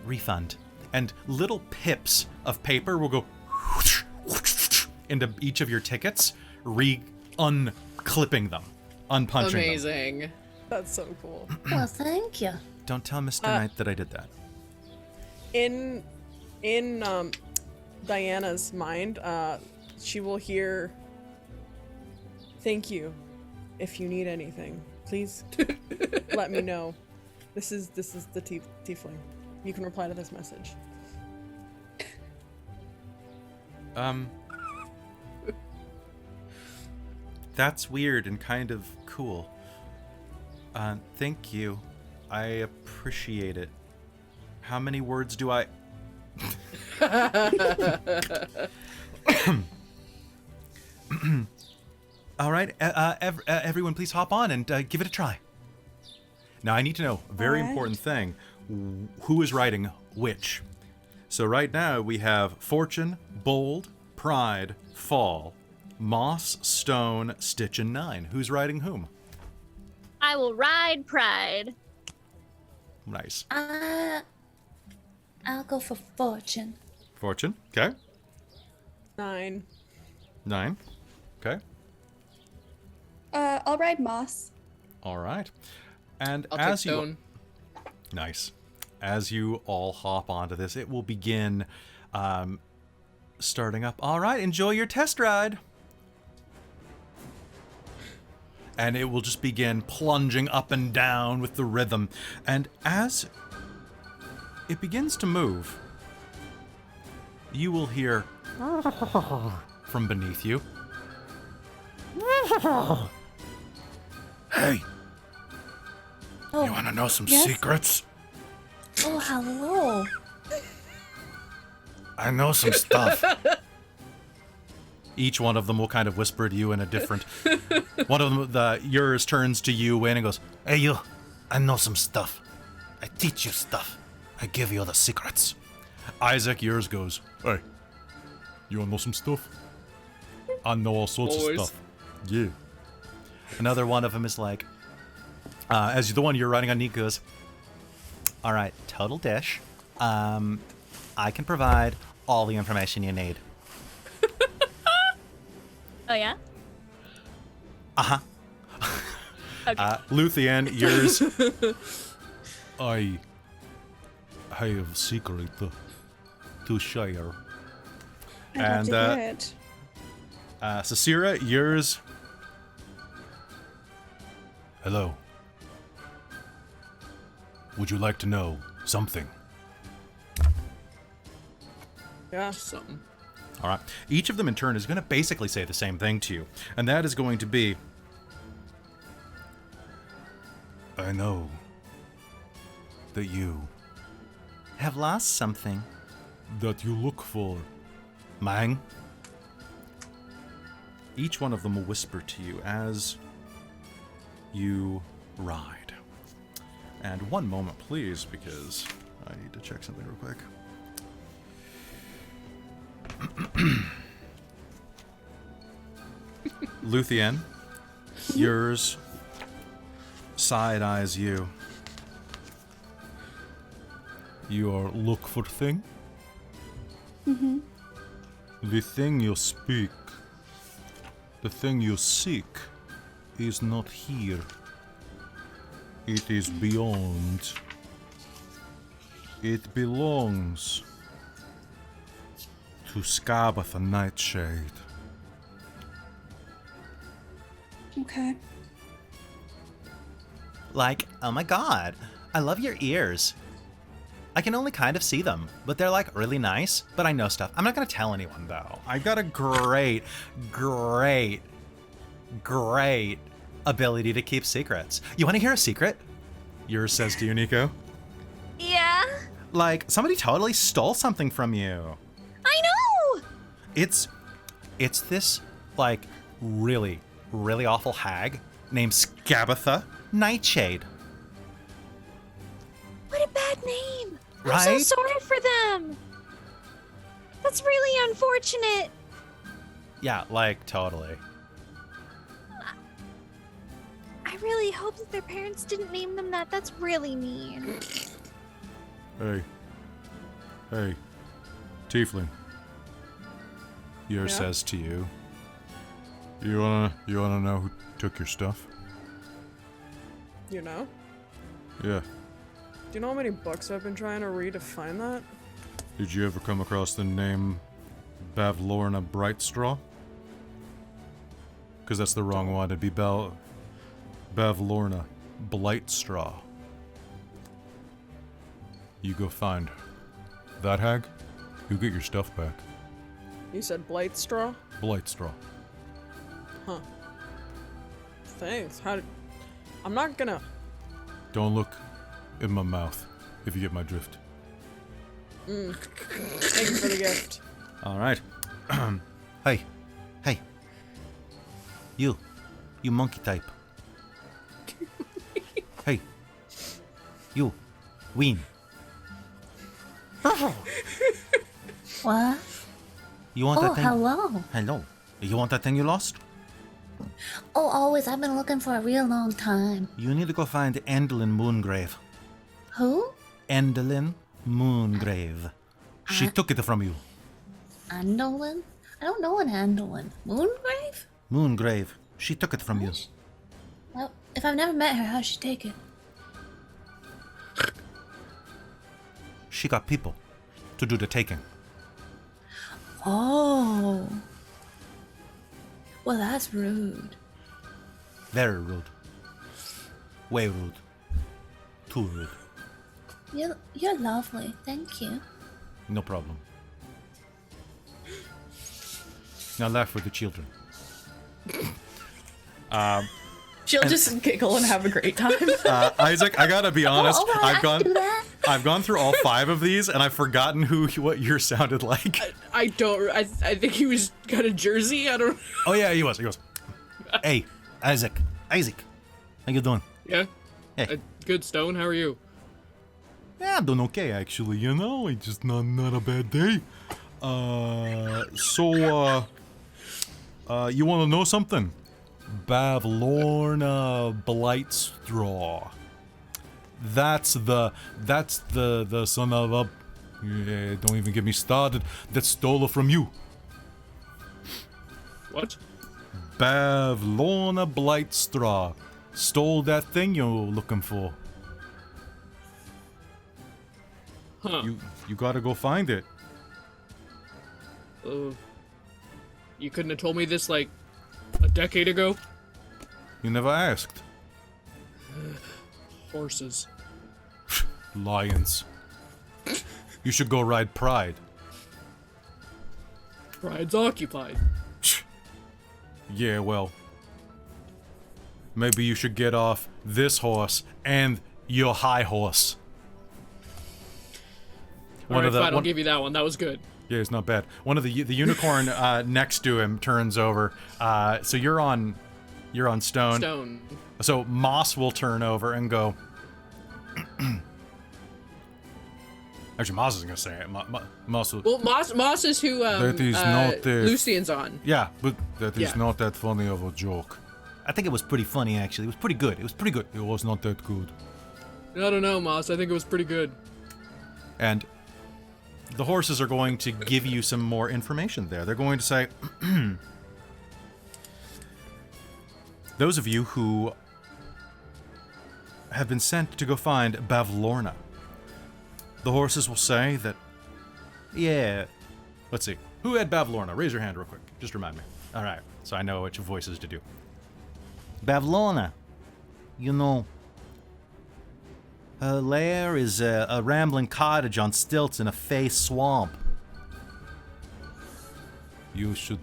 refund. And little pips of paper will go into each of your tickets, unclipping them, unpunching them. Amazing. That's so cool. Well, thank you. Don't tell Mr. Knight that I did that. In Diana's mind, she will hear, "Thank you. If you need anything, please let me know." This is the tiefling. You can reply to this message. That's weird and kind of cool. Thank you. I appreciate it. How many words do I... All right, everyone please hop on and give it a try. Now I need to know, a very important thing, who is writing which. So right now we have Fortune, Bold, Pride, Fall, Moss, Stone, Stitch, and 9. Who's writing whom? I will ride pride. Nice. I'll go for fortune. Fortune, okay. 9. 9. Okay. I'll ride Moss. All right. And I'll as take you Stone. Nice. As you all hop onto this, it will begin starting up. All right, enjoy your test ride. And it will just begin plunging up and down with the rhythm. And as it begins to move, you will hear from beneath you. Hey, you want to know some secrets? Oh, hello. I know some stuff. Each one of them will kind of whisper to you in a different. One of them, yours turns to you, Wayne, and goes, "Hey, you! I know some stuff. I teach you stuff. I give you the secrets." Isaac, yours goes, "Hey, you wanna know some stuff? I know all sorts Always. of stuff." Yeah. Another one of them is like, as the one you're riding on, Nick goes, "All right, total dish. I can provide all the information you need." Oh yeah. Uh-huh. Okay. Luthien, yours. I have secret to share. I'd love to hear it. Sasira, yours. Hello. Would you like to know something? Yeah. Something. All right. Each of them in turn is going to basically say the same thing to you. And that is going to be, I know that you have lost something that you look for, Mang. Each one of them will whisper to you as you ride. And one moment, please, because I need to check something real quick. Luthien, yours side eyes you. Your look for thing? Mm-hmm. The thing you speak, the thing you seek, is not here. It is beyond. It belongs to Scabatha Nightshade. Okay. Like, oh my god, I love your ears. I can only kind of see them, but they're like really nice, but I know stuff. I'm not gonna tell anyone though. I got a great ability to keep secrets. You wanna hear a secret? Yours says to you, Nico. Yeah. Like, somebody totally stole something from you. I know. It's this, like, really awful hag named Scabatha Nightshade. What a bad name. I'm Right? so sorry for them. That's really unfortunate. Yeah, like, totally. I really hope that their parents didn't name them that. That's really mean. Hey, Tiefling. Yours Yeah? says to you. You wanna know who took your stuff? You know? Yeah. Do you know how many books I've been trying to read to find that? Did you ever come across the name Bavlorna Brightstraw? Because that's the wrong one. It'd be Bavlorna Blightstraw. You go find that hag. You get your stuff back. You said blight straw? Blightstraw. Huh. Thanks. I'm not gonna... Don't look in my mouth, if you get my drift. Thank you for the gift. All right. Hey. You monkey type. Hey. You, Ween. What? You want that Oh, thing? hello. Hello. You want that thing you lost? Oh, always. I've been looking for a real long time. You need to go find Endelyn Moongrave. Who? Endelyn Moongrave. She took it from you. Andolin? I don't know an Andolin. Moongrave? Moongrave. She took it from you. Well, if I've never met her, how'd she take it? She got people to do the taking. Oh. Well, that's rude. Very rude. Way rude. Too rude. You're lovely. Thank you. No problem. Now laugh with the children. She'll just giggle and have a great time. Isaac, I gotta be honest. all right, I can do that. I've gone through all 5 of these, and I've forgotten what yours sounded like. I think he was kind of Jersey. I don't. Oh yeah, he was. Hey, Isaac. How you doing? Yeah. Hey. Good, Stone. How are you? Yeah, I'm doing okay, actually, you know? It's just not a bad day. You want to know something? Bavlorna Blightstraw. That's the son of a... Yeah, don't even get me started. That stole it from you. What? Bavlorna Blightstraw. Stole that thing you're looking for. Huh. You gotta go find it. You couldn't have told me this like a decade ago? You never asked. Horses. Lions. You should go ride Pride. Pride's occupied. Yeah, well. Maybe you should get off this horse and your high horse. Alright, fine, I'll give you that one. That was good. Yeah, it's not bad. One of the unicorn next to him turns over. So you're on Stone. Stone. So Moss will turn over and go. Actually, Moss isn't gonna say it. Moss will. Well, Moss is who That is not Lucian's on. Yeah, but that is Yeah. not that funny of a joke. I think it was pretty funny, actually. It was pretty good. It was not that good. I don't know, Moss. I think it was pretty good. And the horses are going to give you some more information there. They're going to say, those of you who have been sent to go find Bavlorna, the horses will say that, yeah, let's see. Who had Bavlorna? Raise your hand real quick. Just remind me. All right, so I know which voices to do. Bavlorna. You know, her lair is a rambling cottage on stilts in a fey swamp. You should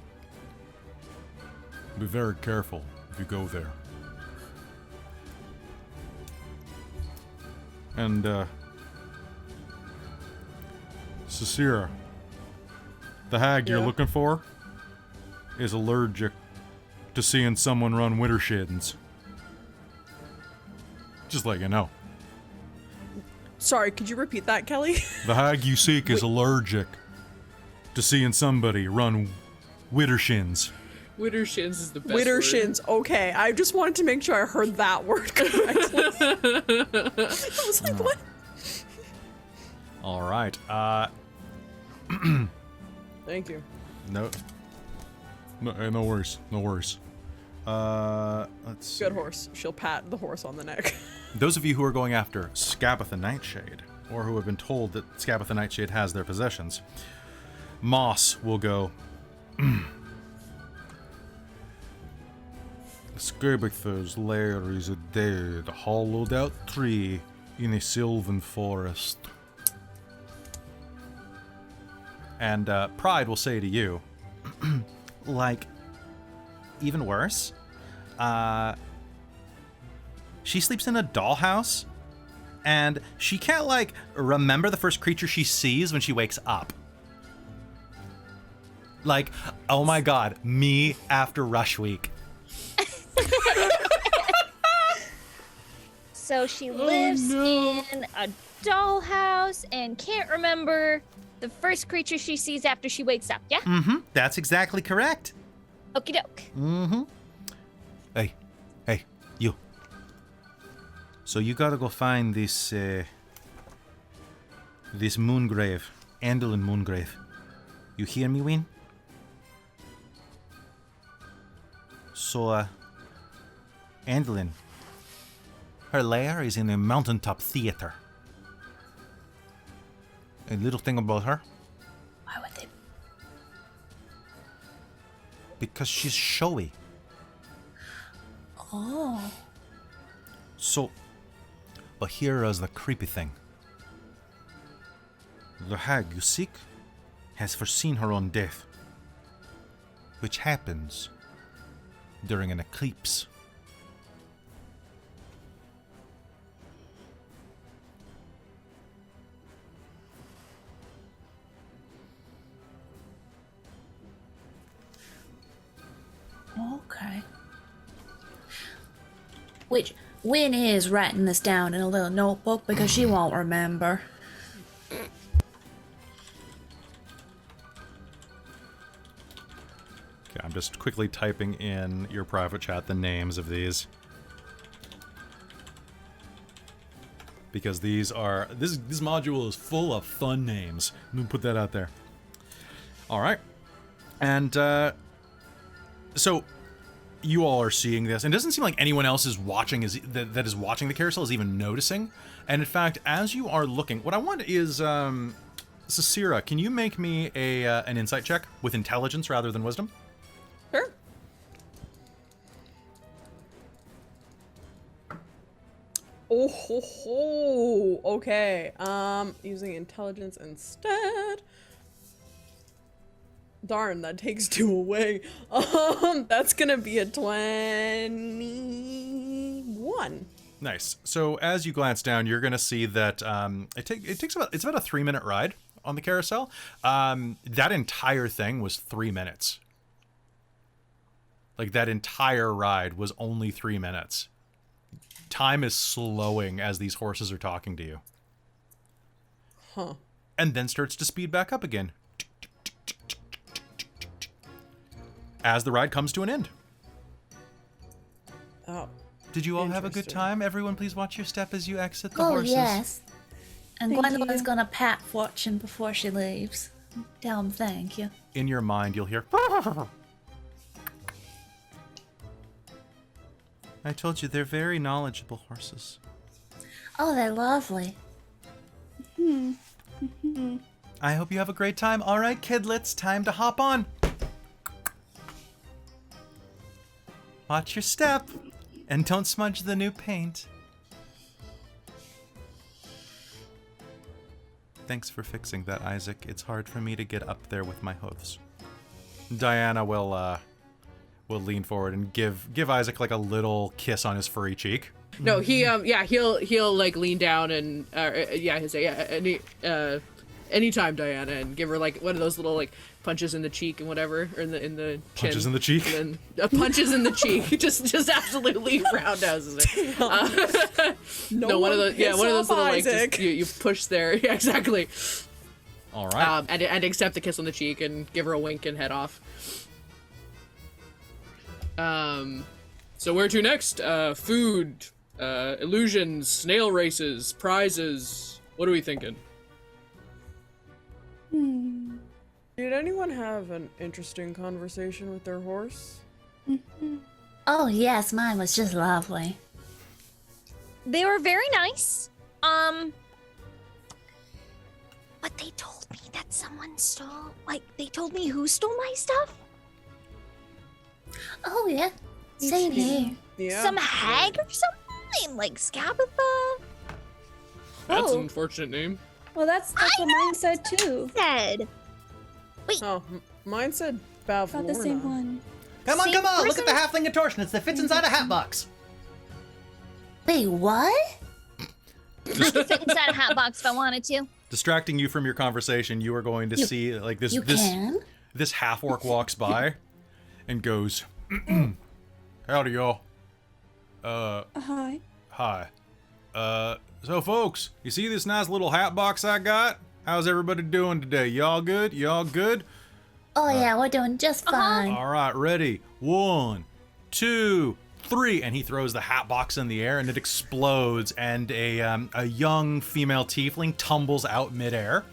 be very careful if you go there. And, Cecira, the hag you're looking for is allergic to seeing someone run wintershins. Just let you know. Sorry, could you repeat that, Kelly? The hag you seek is allergic to seeing somebody run wintershins. Wintershins is the best Wintershins. Okay, I just wanted to make sure I heard that word correctly. I was like, what? All right. Thank you. No, no worries. No worries. Let's see. Good horse. She'll pat the horse on the neck. Those of you who are going after Scabatha Nightshade, or who have been told that Scabatha Nightshade has their possessions, Moss will go. Scabatha's lair is a dead, hollowed-out tree in a sylvan forest. And Pride will say to you, Like, even worse? She sleeps in a dollhouse, and she can't, like, remember the first creature she sees when she wakes up. Like, oh my god, me after Rush Week. So she lives in a dollhouse and can't remember the first creature she sees after she wakes up, yeah? Mm-hmm, that's exactly correct. Okie doke. Mm-hmm. Hey, you. So you gotta go find this, this Moongrave, Andolin Moongrave. You hear me, Win? So, Andlin, her lair is in a mountaintop theater. A little thing about her, Why would they? because she's showy. Oh. So, but here is the creepy thing. The hag you seek has foreseen her own death, which happens during an eclipse. Okay. Which Win is writing this down in a little notebook because she won't remember. Okay, I'm just quickly typing in your private chat the names of these. Because these are... This module is full of fun names. I'm gonna put that out there. Alright. And, so... You all are seeing this, and it doesn't seem like anyone else is watching that is watching the carousel is even noticing. And in fact, as you are looking, what I want is, Cicera, can you make me an insight check with intelligence rather than wisdom? Sure. Oh ho ho. Okay. Using intelligence instead. Darn, that takes 2 away. That's gonna be a 21. Nice. So as you glance down, you're gonna see that it's about a 3-minute ride on the carousel. That entire thing was 3 minutes. Like that entire ride was only 3 minutes. Time is slowing as these horses are talking to you. Huh. And then starts to speed back up again. As the ride comes to an end. Oh. Did you all have a good Interesting. time? Everyone please watch your step as you exit the Oh, horses. yes. And Thank Gwendolyn's you. gonna pat Fortune before she leaves. Tell him thank you. In your mind, you'll hear... I told you, they're very knowledgeable horses. Oh, they're lovely. I hope you have a great time. All right, kidlets, time to hop on. Watch your step, and don't smudge the new paint. Thanks for fixing that, Isaac. It's hard for me to get up there with my hooves. Diana will lean forward and give Isaac like a little kiss on his furry cheek. No, he'll like lean down and he'll say anytime, Diana, and give her like one of those little like punches in the cheek and whatever, or in the chin. Punches in the cheek? And then punches in the cheek. just absolutely roundhouses it. No, one of those little like just, you push there. Yeah, exactly. All right. And accept the kiss on the cheek and give her a wink and head off. So where to next? Food, illusions, snail races, prizes. What are we thinking? Did anyone have an interesting conversation with their horse? Oh, yes, mine was just lovely. They were very nice. But they told me that someone stole, they told me who stole my stuff. Oh, yeah. Same here. Yeah. Some hag or something, like Scabatha. That's an Oh. unfortunate name. Well, that's what mine said too. Said. Oh, mine said Bavlorna. About the same one. Come on, Same come on, look person? at the halfling contortionist that fits inside a hat box. Wait, what? I could fit inside a hat box if I wanted to. Distracting you from your conversation, you are going to see like this You can? this half orc walks by and goes, "Howdy, y'all. Hi. Hi. So folks, you see this nice little hat box I got? How's everybody doing today? Y'all good? Y'all good? Oh, yeah, we're doing just fine. All right, ready? 1, 2, 3, and he throws the hat box in the air, and it explodes, and a young female tiefling tumbles out midair,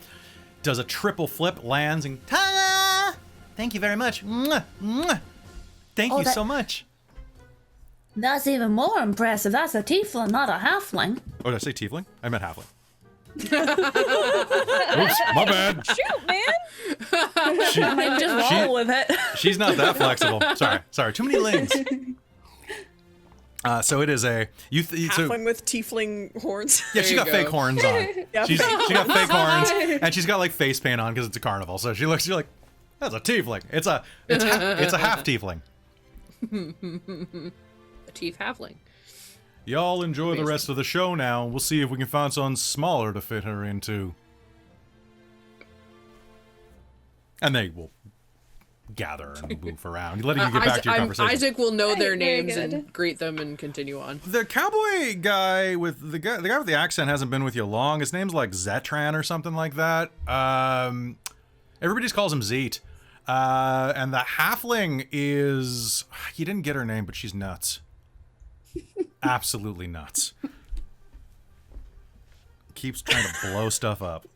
does a triple flip, lands, and Ta-da! Thank you very much. Mwah, mwah. Thank Oh, you that- so much. That's even more impressive. That's a tiefling, not a halfling. Oh, did I say tiefling? I meant halfling. Oops, my bad. Shoot, man. I might just roll with it. She's not that flexible. Sorry. Too many lings. So it is a Halfling with tiefling horns. Yeah, she got fake horns on. Yeah. She got fake horns, and she's got like face paint on because it's a carnival. So she's like, that's a tiefling. It's a half tiefling. A teeth halfling. Y'all enjoy the rest of the show now. We'll see if we can find something smaller to fit her into. And they will gather and move around, letting you get back to your conversation. Isaac will know their Very names good. and greet them and continue on. The cowboy guy with the guy with the accent hasn't been with you long. His name's like Zetran or something like that. Everybody just calls him Zeet. And the halfling is, you didn't get her name, but she's nuts. Absolutely nuts. Keeps trying to blow stuff up.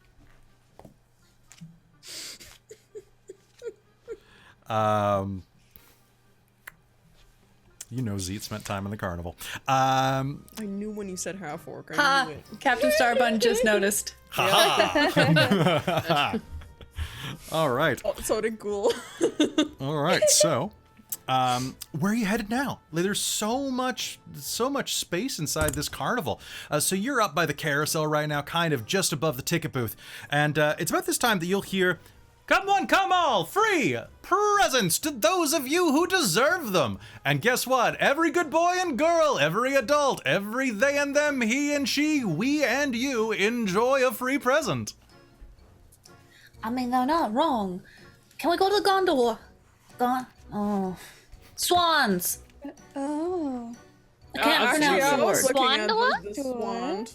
You know Zeet spent time in the carnival. I knew when you said half orc. I knew it. Captain Starbun just noticed. All right. Oh, so did Ghoul. All right. So, where are you headed now? Like, there's so much space inside this carnival. So you're up by the carousel right now, kind of just above the ticket booth. And it's about this time that you'll hear, "Come one, come all, free presents to those of you who deserve them." And guess what? Every good boy and girl, every adult, every they and them, he and she, we and you enjoy a free present. I mean, they're not wrong. Can we go to the gondola? Swans. Oh. I can't Actually, pronounce I the was word. looking at Swandola? the swand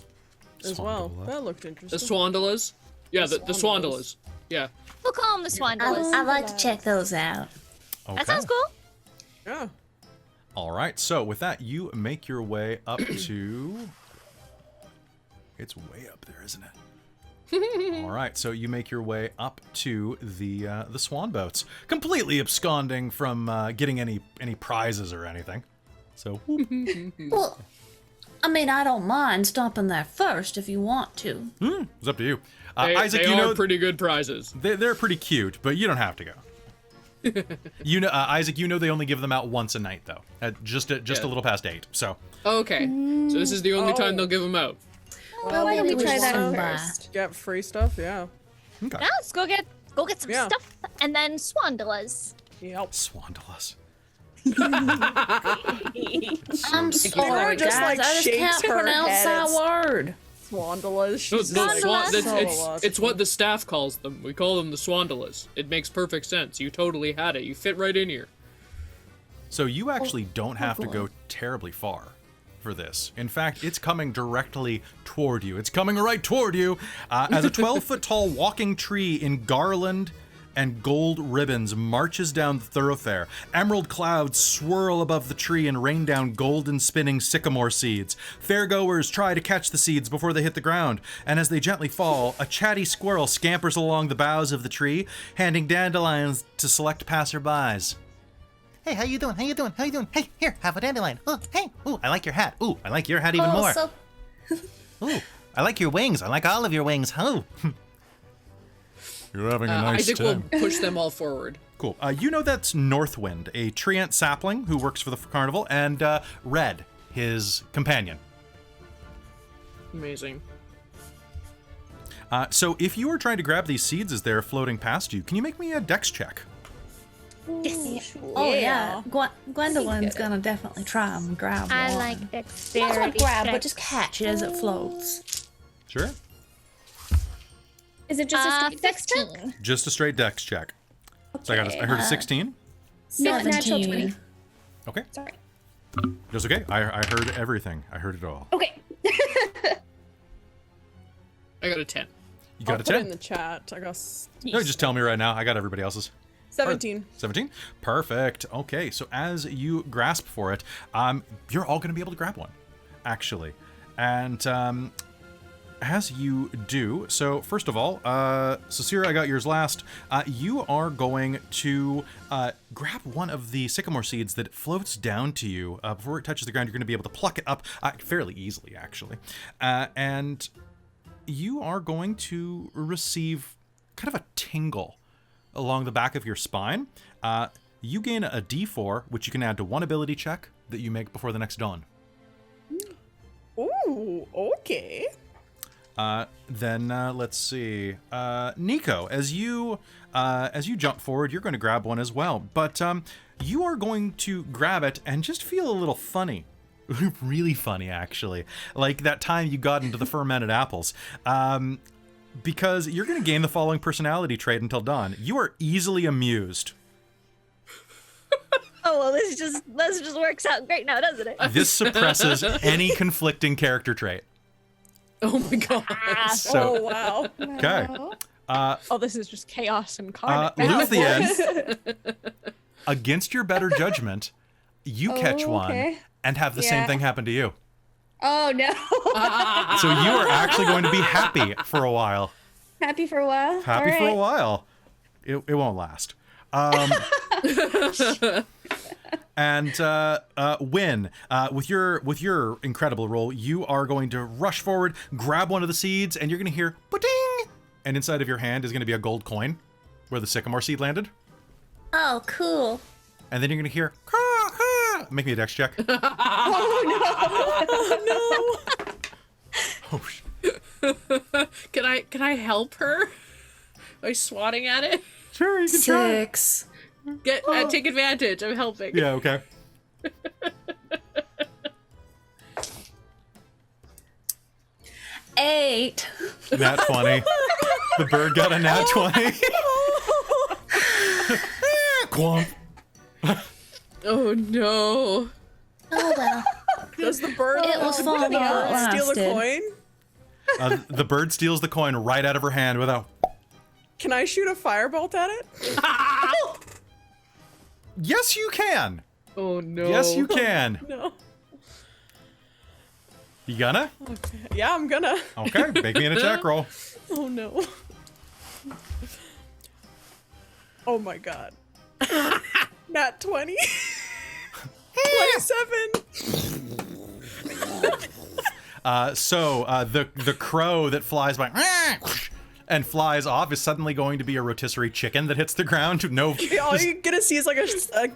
as well. Swandola. That looked The interesting. Swandalas? Yeah, the Swandalas. Swandalas. Yeah. We'll call them the Swandalas. I'd like to check those out. Okay. That sounds cool. Yeah. All right, so with that, you make your way up to... It's way up there, isn't it? All right, so you make your way up to the swan boats, completely absconding from getting any prizes or anything. So, Well, I mean, I don't mind stopping there first if you want to. it's up to you. Isaac, you are know pretty good prizes. they're pretty cute, but you don't have to go. You know, Isaac, you know they only give them out once a night though, at just a little past 8. So, Okay. So this is the only time Oh. they'll give them out. Well, why don't we try that swing first? Get free stuff, yeah. okay. Now let's go get some Yeah. stuff and then Swandalas. Yep. Swandalas. I'm sorry, just, guys. like, I just shakes can't her pronounce head. that It's- word. Swandalas. No, She's no, like, Swandalas. it's what the staff calls them. We call them the Swandalas. It makes perfect sense. You totally had it. You fit right in here. So you actually don't have to go terribly far for this. In fact, it's coming directly toward you. It's coming right toward you as a 12-foot tall walking tree in garland and gold ribbons marches down the thoroughfare. Emerald clouds swirl above the tree and rain down golden spinning sycamore seeds. Fairgoers try to catch the seeds before they hit the ground, and as they gently fall, a chatty squirrel scampers along the boughs of the tree, handing dandelions to select passerbys. Hey, how you doing? How you doing? How you doing? Hey, here, have a dandelion. Oh, hey. Ooh, I like your hat. Ooh, I like your hat even more. So, Ooh, I like your wings. I like all of your wings. Oh. You're having a nice Isaac will push them all forward. Cool. You know that's Northwind, a treant sapling who works for the carnival, and Red, his companion. Amazing. So if you are trying to grab these seeds as they're floating past you, can you make me a dex check? oh yeah, Gwendolyn's gonna definitely try and grab one. I like Not dexterity. grab, but checks. just catch it as it floats. Sure. Is it just a straight dex check? 15. Just a straight dex check. So I heard a 16. Natural 17. 20. Okay. Sorry. That's okay. I heard everything. I heard it all. Okay. I got a 10. You got I'll a put it in 10? the chat. I got No, just tell me right now. I got everybody else's. 17. 17? Perfect. Okay, so as you grasp for it, you're all going to be able to grab one, actually. And as you do, so first of all, Cecilia, I got yours last. You are going to grab one of the sycamore seeds that floats down to you. Before it touches the ground, you're going to be able to pluck it up fairly easily, actually. And you are going to receive kind of a tingle along the back of your spine. You gain a D4, which you can add to one ability check that you make before the next dawn. Ooh, okay. Then let's see. Nico, as you jump forward, you're going to grab one as well. But you are going to grab it and just feel a little funny. Really funny, actually. Like that time you got into the fermented apples. Because you're going to gain the following personality trait until dawn. You are easily amused. Oh, well, this just works out great now, doesn't it? This suppresses any conflicting character trait. Oh my god. So, Oh, wow. okay. Oh, this is just chaos incarnate. Luthien, against your better judgment, you catch one okay. and have the same thing happen to you. Oh no. So you are actually going to be happy for a while. Happy for a while. Happy All for a right. while. It won't last. And Win, with your incredible roll, you are going to rush forward, grab one of the seeds, and you're going to hear "ba-ding," and inside of your hand is going to be a gold coin, where the sycamore seed landed. Oh, cool. And then you're going to hear "caw, caw." Make me a dex check. Oh, Oh, sh- Can I help her by swatting at it? sure, you can try. 6. Take advantage. I'm helping. Yeah, okay. 8. Nat 20. The bird got a nat 20. Quomp. Oh no. Oh, well. Does the bird It was fun while it steal the lasted. coin? The bird steals the coin right out of her hand with a... Can I shoot a firebolt at it? Yes, you can. Oh no. Yes, you can. No. You gonna? Yeah, I'm gonna. Okay, make me an attack roll. Oh no. Oh my god. Nat 20. 27. So the crow that flies by and flies off is suddenly going to be a rotisserie chicken that hits the ground. No, Yeah, all you're gonna see is like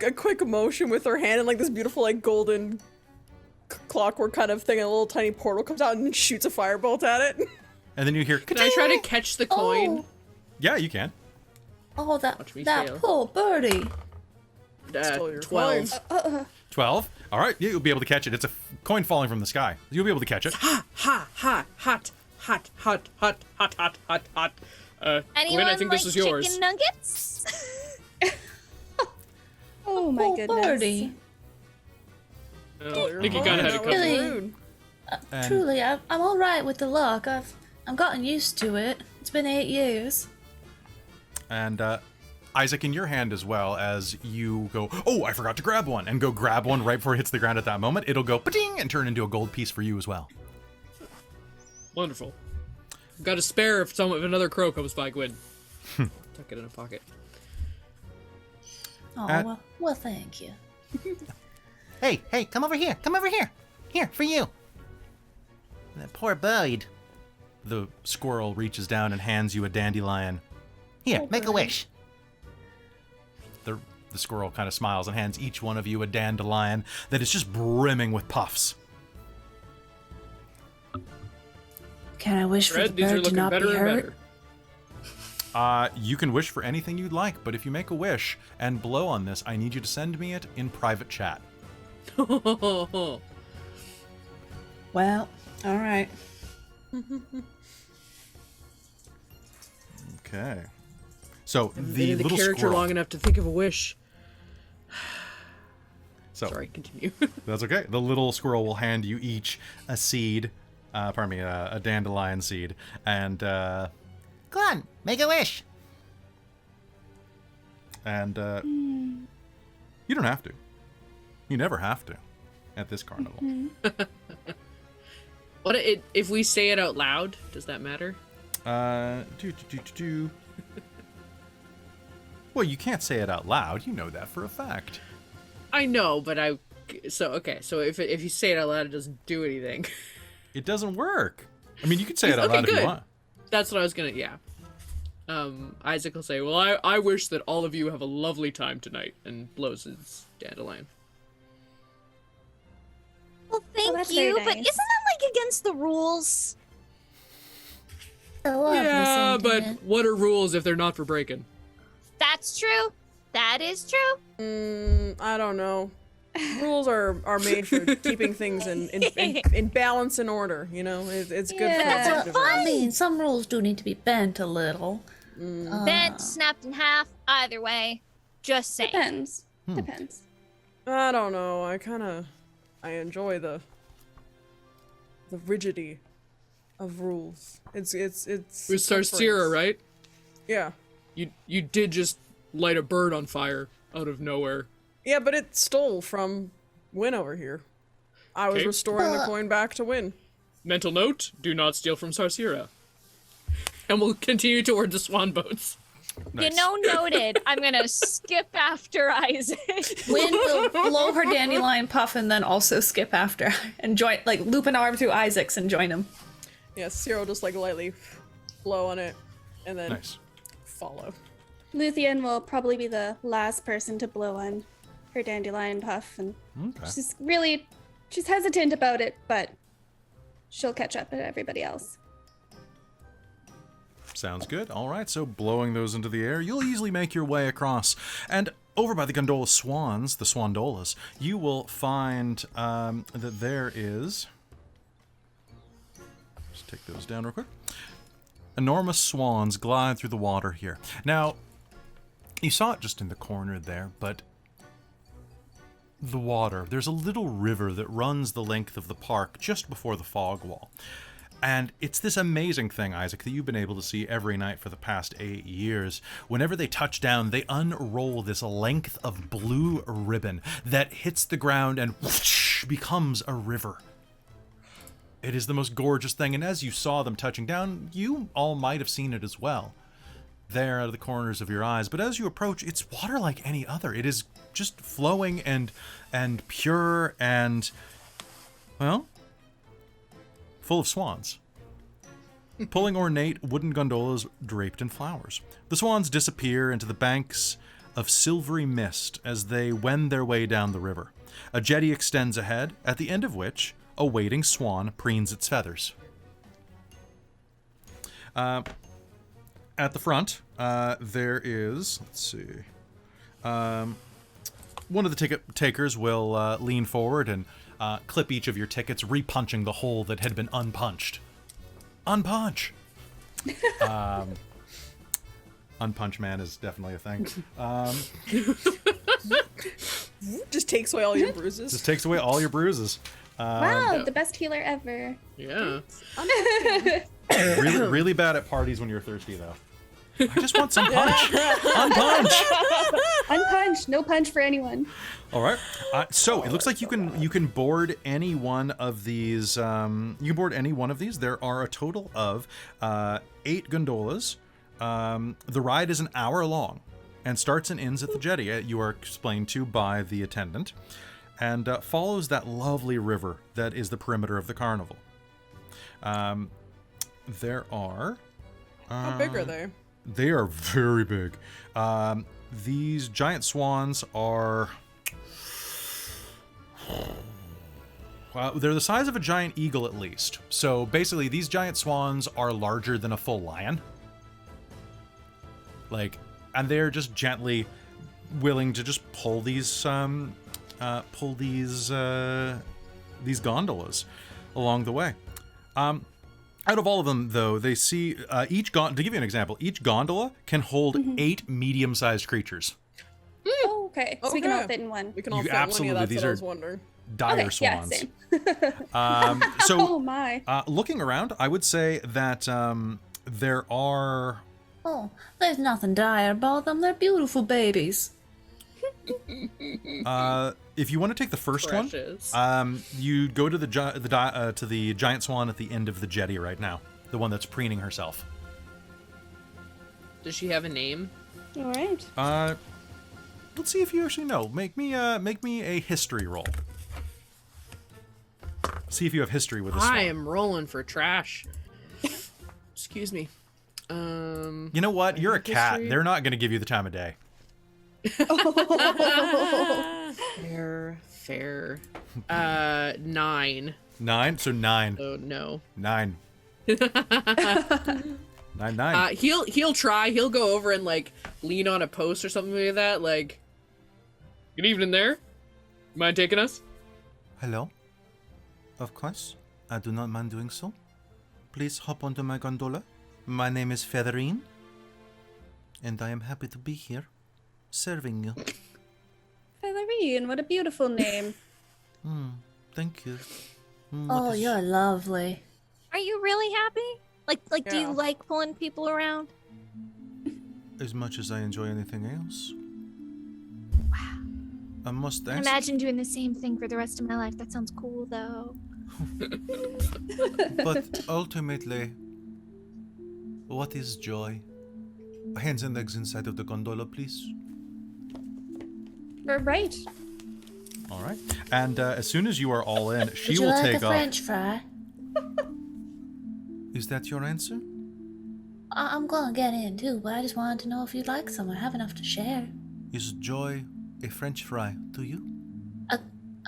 a quick motion with her hand and like this beautiful like golden clockwork kind of thing. And a little tiny portal comes out and shoots a firebolt at it. and then you hear. Can I try to catch the coin? Yeah, you can. Oh, Watch me that fail. poor birdie. Stole your 12. 12. All right, you'll be able to catch it. It's a coin falling from the sky. You'll be able to catch it. Ha, hot, hot, hot, hot, hot, hot, hot, hot, hot. Anyone Gwen, I think like this is yours. chicken nuggets? Oh my Poor goodness. birdie. I think you kind of had to That cut was it. Really? rude. And- Truly, I'm all right with the luck. I've gotten used to it. It's been 8 years. And Isaac, in your hand as well, as you go, oh, I forgot to grab one, and go grab one right before it hits the ground at that moment, it'll go pa-ding and turn into a gold piece for you as well. Wonderful. I've got a spare if another crow comes by, Gwen. Tuck it in a pocket. Oh, well, thank you. Hey, come over here. Come over here. Here, for you. That poor bird. The squirrel reaches down and hands you a dandelion. Here, make a wish. The squirrel kind of smiles and hands each one of you a dandelion that is just brimming with puffs. Can I wish for the Fred, these are bird to looking not better be and hurt? better. You can wish for anything you'd like, but if you make a wish and blow on this, I need you to send me it in private chat. Well, all right. Okay. So Been the in the little character squirrel. long enough to think of a wish. So Sorry, continue. that's okay. The little squirrel will hand you each a seed. A dandelion seed, and Go on, make a wish. You don't have to. You never have to at this carnival. If we say it out loud, does that matter? Well, you can't say it out loud. You know that for a fact. I know, but so if you say it out loud, it doesn't do anything. It doesn't work. I mean, you can say it out loud if you want. That's what I was gonna. Yeah. Isaac will say, "Well, I wish that all of you have a lovely time tonight," and blows his dandelion. Well, thank that's you, very but nice. isn't that like against the rules? Yeah, but what are rules if they're not for breaking? That's true. That is true. I don't know. Rules are made for keeping things in balance and order. You know, it's good. Yeah. For Well, I mean, some rules do need to be bent a little. Bent, snapped in half, either way. Just saying. Depends. Depends. I don't know. I enjoy the rigidity of rules. It's With Sarcera, right? Yeah. You did just light a bird on fire out of nowhere. Yeah, but it stole from Win over here. I was Okay. restoring the coin back to Win. Mental note: do not steal from Sarcera. And we'll continue toward the swan boats. Nice. You know, noted. I'm gonna skip after Isaac. Wynn will blow her dandelion puff and then also skip after and join, like, loop an arm through Isaac's and join him. Yeah, Ciro just like lightly blow on it and then Nice. follow. Luthien will probably be the last person to blow on her dandelion puff, and Okay. she's hesitant about it, but she'll catch up to everybody else. Sounds good. All right, so blowing those into the air, you'll easily make your way across. And over by the gondola swans, the swandolas, you will find that there is... Just take those down real quick. Enormous swans glide through the water here. Now, you saw it just in the corner there, but the water, there's a little river that runs the length of the park just before the fog wall. And it's this amazing thing, Isaac, that you've been able to see every night for the past 8 years. Whenever they touch down, they unroll this length of blue ribbon that hits the ground and whoosh, becomes a river. It is the most gorgeous thing, and as you saw them touching down, you all might have seen it as well, there out of the corners of your eyes. But as you approach, it's water like any other. It is just flowing and pure and, well, full of swans, pulling ornate wooden gondolas draped in flowers. The swans disappear into the banks of silvery mist as they wend their way down the river. A jetty extends ahead, at the end of which a waiting swan preens its feathers. At the front, there is, let's see, one of the ticket takers will lean forward and clip each of your tickets, repunching the hole that had been unpunched. Unpunch! Unpunch man is definitely a thing. Just takes away all your bruises. Just takes away all your bruises. Wow, the best healer ever. Yeah. Really, really bad at parties when you're thirsty, though. I just want some punch. Unpunch! Unpunch, no punch for anyone. All right. So it looks like you can board any one of these. You can board any one of these. There are a total of 8 gondolas. The ride is an hour long and starts and ends at the jetty. You are explained to by the attendant, and follows that lovely river that is the perimeter of the carnival. There are. How big are they? They are very big. These giant swans are... they're the size of a giant eagle at least. So basically, these giant swans are larger than a full lion. Like, and they're just gently willing to just pull these gondolas along the way. Out of all of them, though, they see to give you an example, each gondola can hold 8 medium-sized creatures. Oh, okay. So we can all fit in one. We can all You fit in one. absolutely- Yeah, that's these what I are- was wondering. Dire Okay, yeah, swans. same. So, Oh my. looking around, I would say that there are... Oh, there's nothing dire about them. They're beautiful babies. If you want to take the first Precious. one, you go to the giant swan at the end of the jetty right now, the one that's preening herself. Does she have a name? All right. Let's see if you actually know. Make me a history roll. See if you have history with this I swan. am rolling for trash. Excuse me. You know what? You're a cat. history? They're not going to give you the time of day. Fair. 9. 9? So 9. Oh no. 9. 9. He'll try. He'll go over and like lean on a post or something like that. Like, good evening there. Mind taking us? Hello? Of course. I do not mind doing so. Please hop onto my gondola. My name is Featherine. And I am happy to be here, serving you. Featherine, what a beautiful name. Thank you. Oh, you're lovely. Are you really happy? Like, do you like pulling people around? As much as I enjoy anything else. Wow. I must ask. Imagine doing the same thing for the rest of my life. That sounds cool, though. But ultimately, what is joy? Hands and legs inside of the gondola, please. Right. All right. And as soon as you are all in, she Would you will like take a off. French fry? Is that your answer? I'm gonna get in too, but I just wanted to know if you'd like some. I have enough to share. Is joy a French fry to you?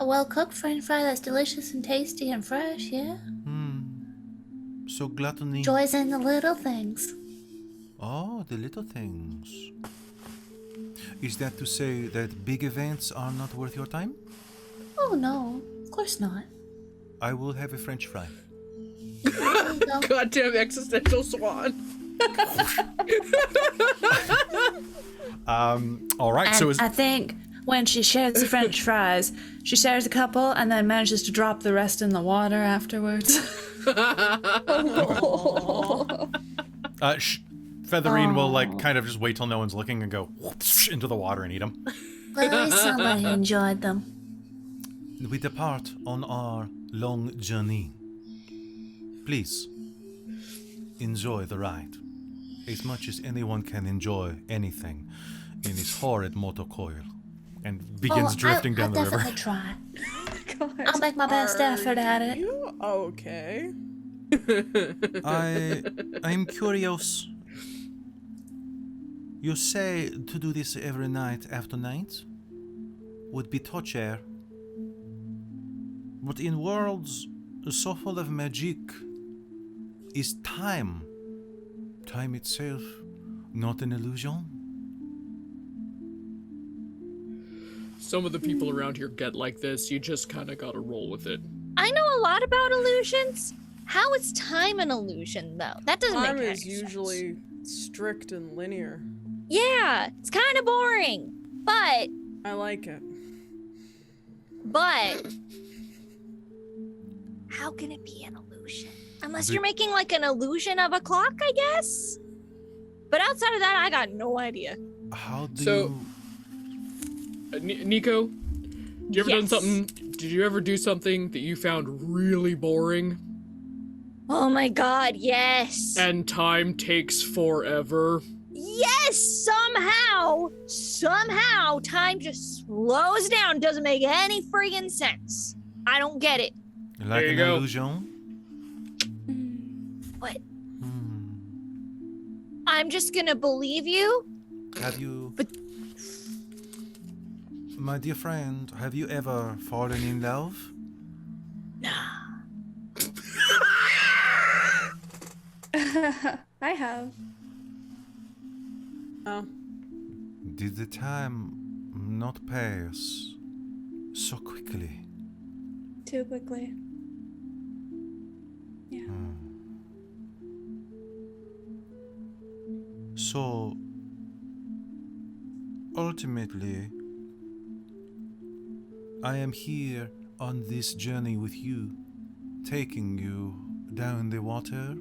A well-cooked French fry that's delicious and tasty and fresh, yeah? So gluttony. Joy's in the little things. Oh, the little things. Is that to say that big events are not worth your time? Oh no, of course not. I will have a French fry. There you go. Goddamn existential swan. All right. And So is I think when she shares the French fries, she shares a couple and then manages to drop the rest in the water afterwards. Featherine will like kind of just wait till no one's looking and go whoosh into the water and eat them. Well, at least somebody enjoyed them. We depart on our long journey. Please, enjoy the ride. As much as anyone can enjoy anything in this horrid motor coil. And begins drifting down the I'll river. definitely try. I'll make my best effort at it. You okay? I'm curious. You say to do this every night after night? Would be torture. But in worlds so full of magic, is time itself not an illusion? Some of the people around here get like this. You just kind of gotta roll with it. I know a lot about illusions. How is time an illusion, though? That doesn't Time make any is sense. usually strict and linear. Yeah, it's kind of boring. But I like it. how can it be an illusion? Unless you're making like an illusion of a clock, I guess. But outside of that, I got no idea. How do So- you... Nico, did you ever done Yes. something? Did you ever do something that you found really boring Oh my god, yes. and time takes forever? Yes, somehow, time just slows down. Doesn't make any friggin' sense. I don't get it. Like There you an go. illusion? What? Hmm. I'm just gonna believe you? Have you... But- My dear friend, have you ever fallen in love? I have. Oh. Did the time not pass so quickly? Too quickly. Yeah. So, ultimately, I am here on this journey with you, taking you down the water,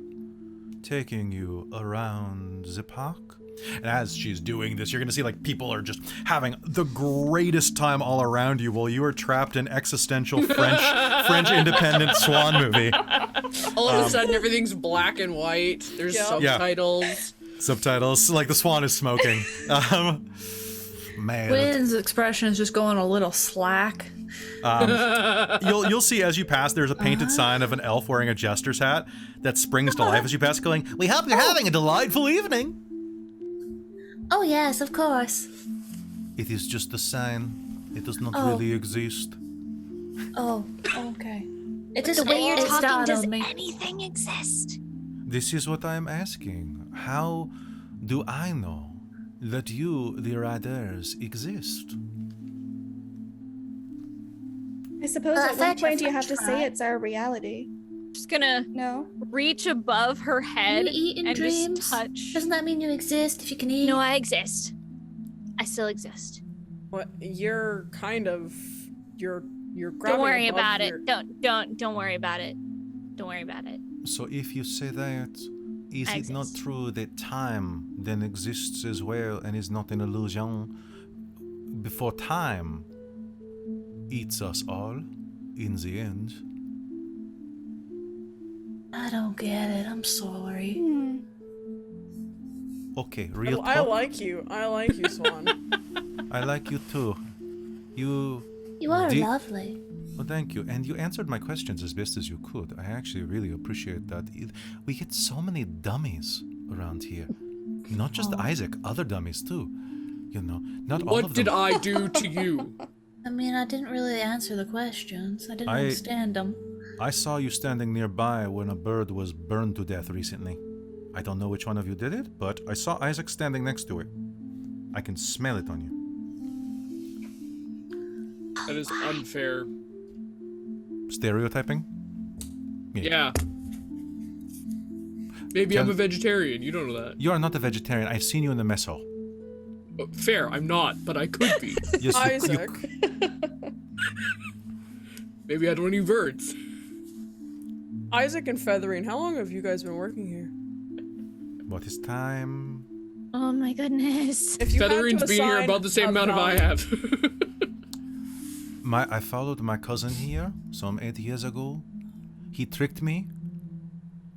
taking you around the park, And as she's doing this, you're going to see like people are just having the greatest time all around you while you are trapped in existential French independent swan movie. All of a sudden, everything's black and white. There's subtitles. Subtitles, like the swan is smoking. Man. Wynn's expression is just going a little slack. You'll see as you pass, there's a painted sign of an elf wearing a jester's hat that springs to life as you pass, going, We hope you're having a delightful evening. Oh, yes, of course. "It is just a sign. It does not really exist." Oh, okay. It The way you're talking, does startled me. anything exist? This is what I am asking. How do I know that you, the riders, exist? I suppose I at one thought your point you French have to say fry. it's our reality. Just gonna No? reach above her head You eat in and dreams? just touch. Doesn't that mean you exist if you can eat? No, I exist. I still exist. What you're kind of you're Don't grabbing worry above about your- it. Don't worry about it. Don't worry about it. So if you say that, is I it not exist. true that time then exists as well and is not an illusion? Before time eats us all in the end. I don't get it. I'm sorry. Okay, real I talk. like you. I like you, Swan. I like you too. You You are Di- lovely. Well, thank you. And you answered my questions as best as you could. I actually really appreciate that. We get so many dummies around here. Not just Isaac, other dummies too. You know, not all What of them. did I do to you? I mean, I didn't really answer the questions. I didn't understand them. I saw you standing nearby when a bird was burned to death recently. I don't know which one of you did it, but I saw Isaac standing next to it. I can smell it on you. That is unfair. Stereotyping? Yeah. Maybe I'm a vegetarian. You don't know that. You are not a vegetarian. I've seen you in the mess hall. Fair, I'm not, but I could be. Yes, Isaac. Maybe I don't eat birds. Isaac and Featherine, how long have you guys been working here? What is time? Oh my goodness. If you had to Featherine's been here assign about the same a amount of I value- have. I followed my cousin here some 8 years ago. He tricked me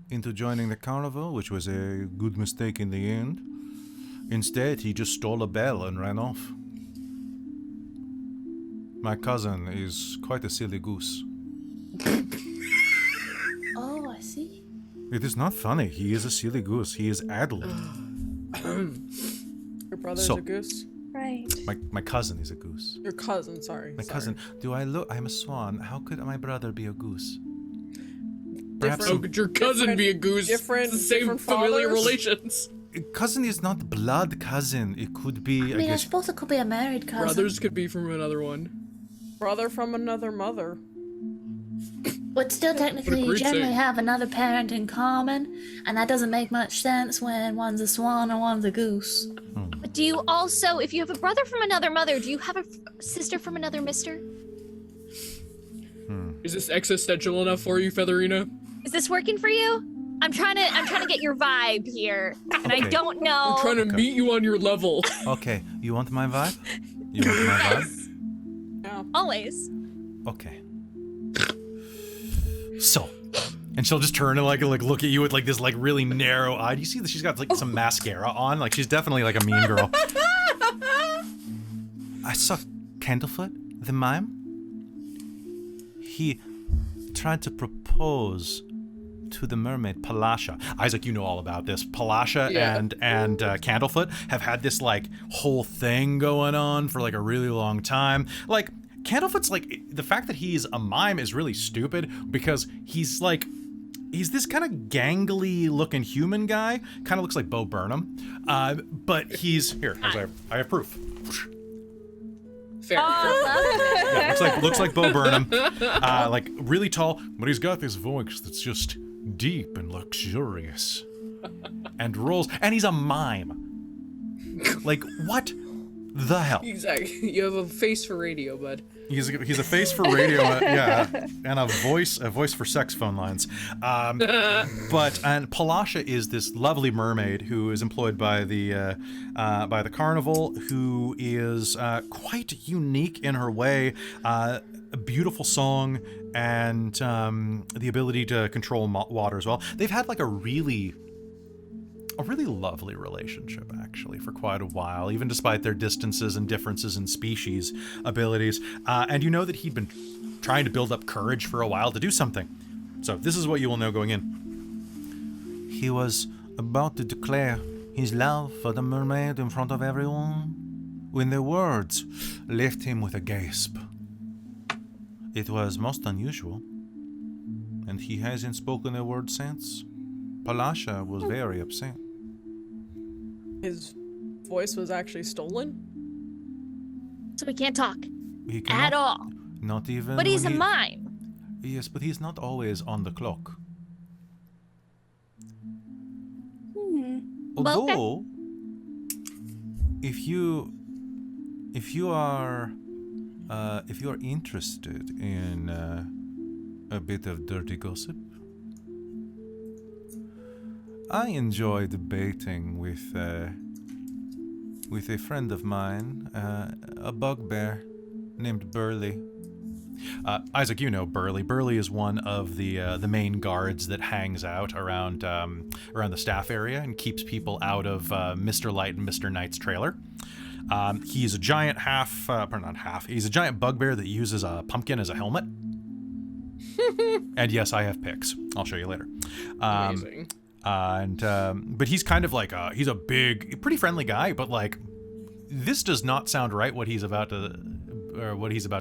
into joining the carnival, which was a good mistake in the end. Instead, he just stole a bell and ran off. My cousin is quite a silly goose. Oh, I see. It is not funny. He is a silly goose. He is addled. Your brother's So- a goose? Right. My cousin is a goose. Your cousin, sorry. My sorry. cousin. Do I look? I'm a swan. How could my brother be a goose? Perhaps How could your cousin be a goose? different- It's the same different familiar fathers? relations. cousin is not blood cousin. It could be. I mean, I guess. suppose it could be a married cousin. Brothers could be from another one. Brother from another mother. But still, technically, you great generally saying. have another parent in common, and that doesn't make much sense when one's a swan and one's a goose. But do you also, if you have a brother from another mother, do you have a sister from another mister? Is this existential enough for you, Featherina? Is this working for you? I'm trying to get your vibe here, and I Okay. don't know. I'm trying to meet you on your level. Okay, you want my vibe? You want my vibe? Yeah. Always. Okay. So, and she'll just turn and like look at you with like this like really narrow eye. You see that she's got like some mascara on. Like she's definitely like a mean girl. I saw Candlefoot, the mime. He tried to propose to the mermaid Palasha. Isaac, you know all about this. Palasha Yeah. and Candlefoot have had this like whole thing going on for like a really long time. Like Candlefoot's like the fact that he's a mime is really stupid because he's this kind of gangly looking human guy. Kind of looks like Bo Burnham, but he's here. I have proof. Fair. Yeah, looks like Bo Burnham, like really tall, but he's got this voice that's just deep and luxurious, and rolls. And he's a mime. Like what? the hell. Exactly. You have a face for radio, bud. He's a face for radio, yeah, and a voice for sex phone lines. And Palasha is this lovely mermaid who is employed by the carnival, who is quite unique in her way. A beautiful song and the ability to control water as well. They've had like a really lovely relationship, actually, for quite a while, even despite their distances and differences in species abilities. And you know that he'd been trying to build up courage for a while to do something. So this is what you will know going in. He was about to declare his love for the mermaid in front of everyone when the words left him with a gasp. It was most unusual, and he hasn't spoken a word since. Palasha was very upset. His voice was actually stolen? So he can't talk He at cannot, all. Not even. But he's a when mime. Yes, but he's not always on the clock. Well, okay. Although, if you are interested in a bit of dirty gossip, I enjoy debating with a friend of mine, a bugbear named Burley. Isaac, you know Burley. Burley is one of the main guards that hangs out around the staff area and keeps people out of Mr. Light and Mr. Knight's trailer. He's a giant he's a giant bugbear that uses a pumpkin as a helmet. And yes, I have pics. I'll show you later. Amazing. But he's kind of like he's a big, pretty friendly guy, but like this does not sound right what he's about to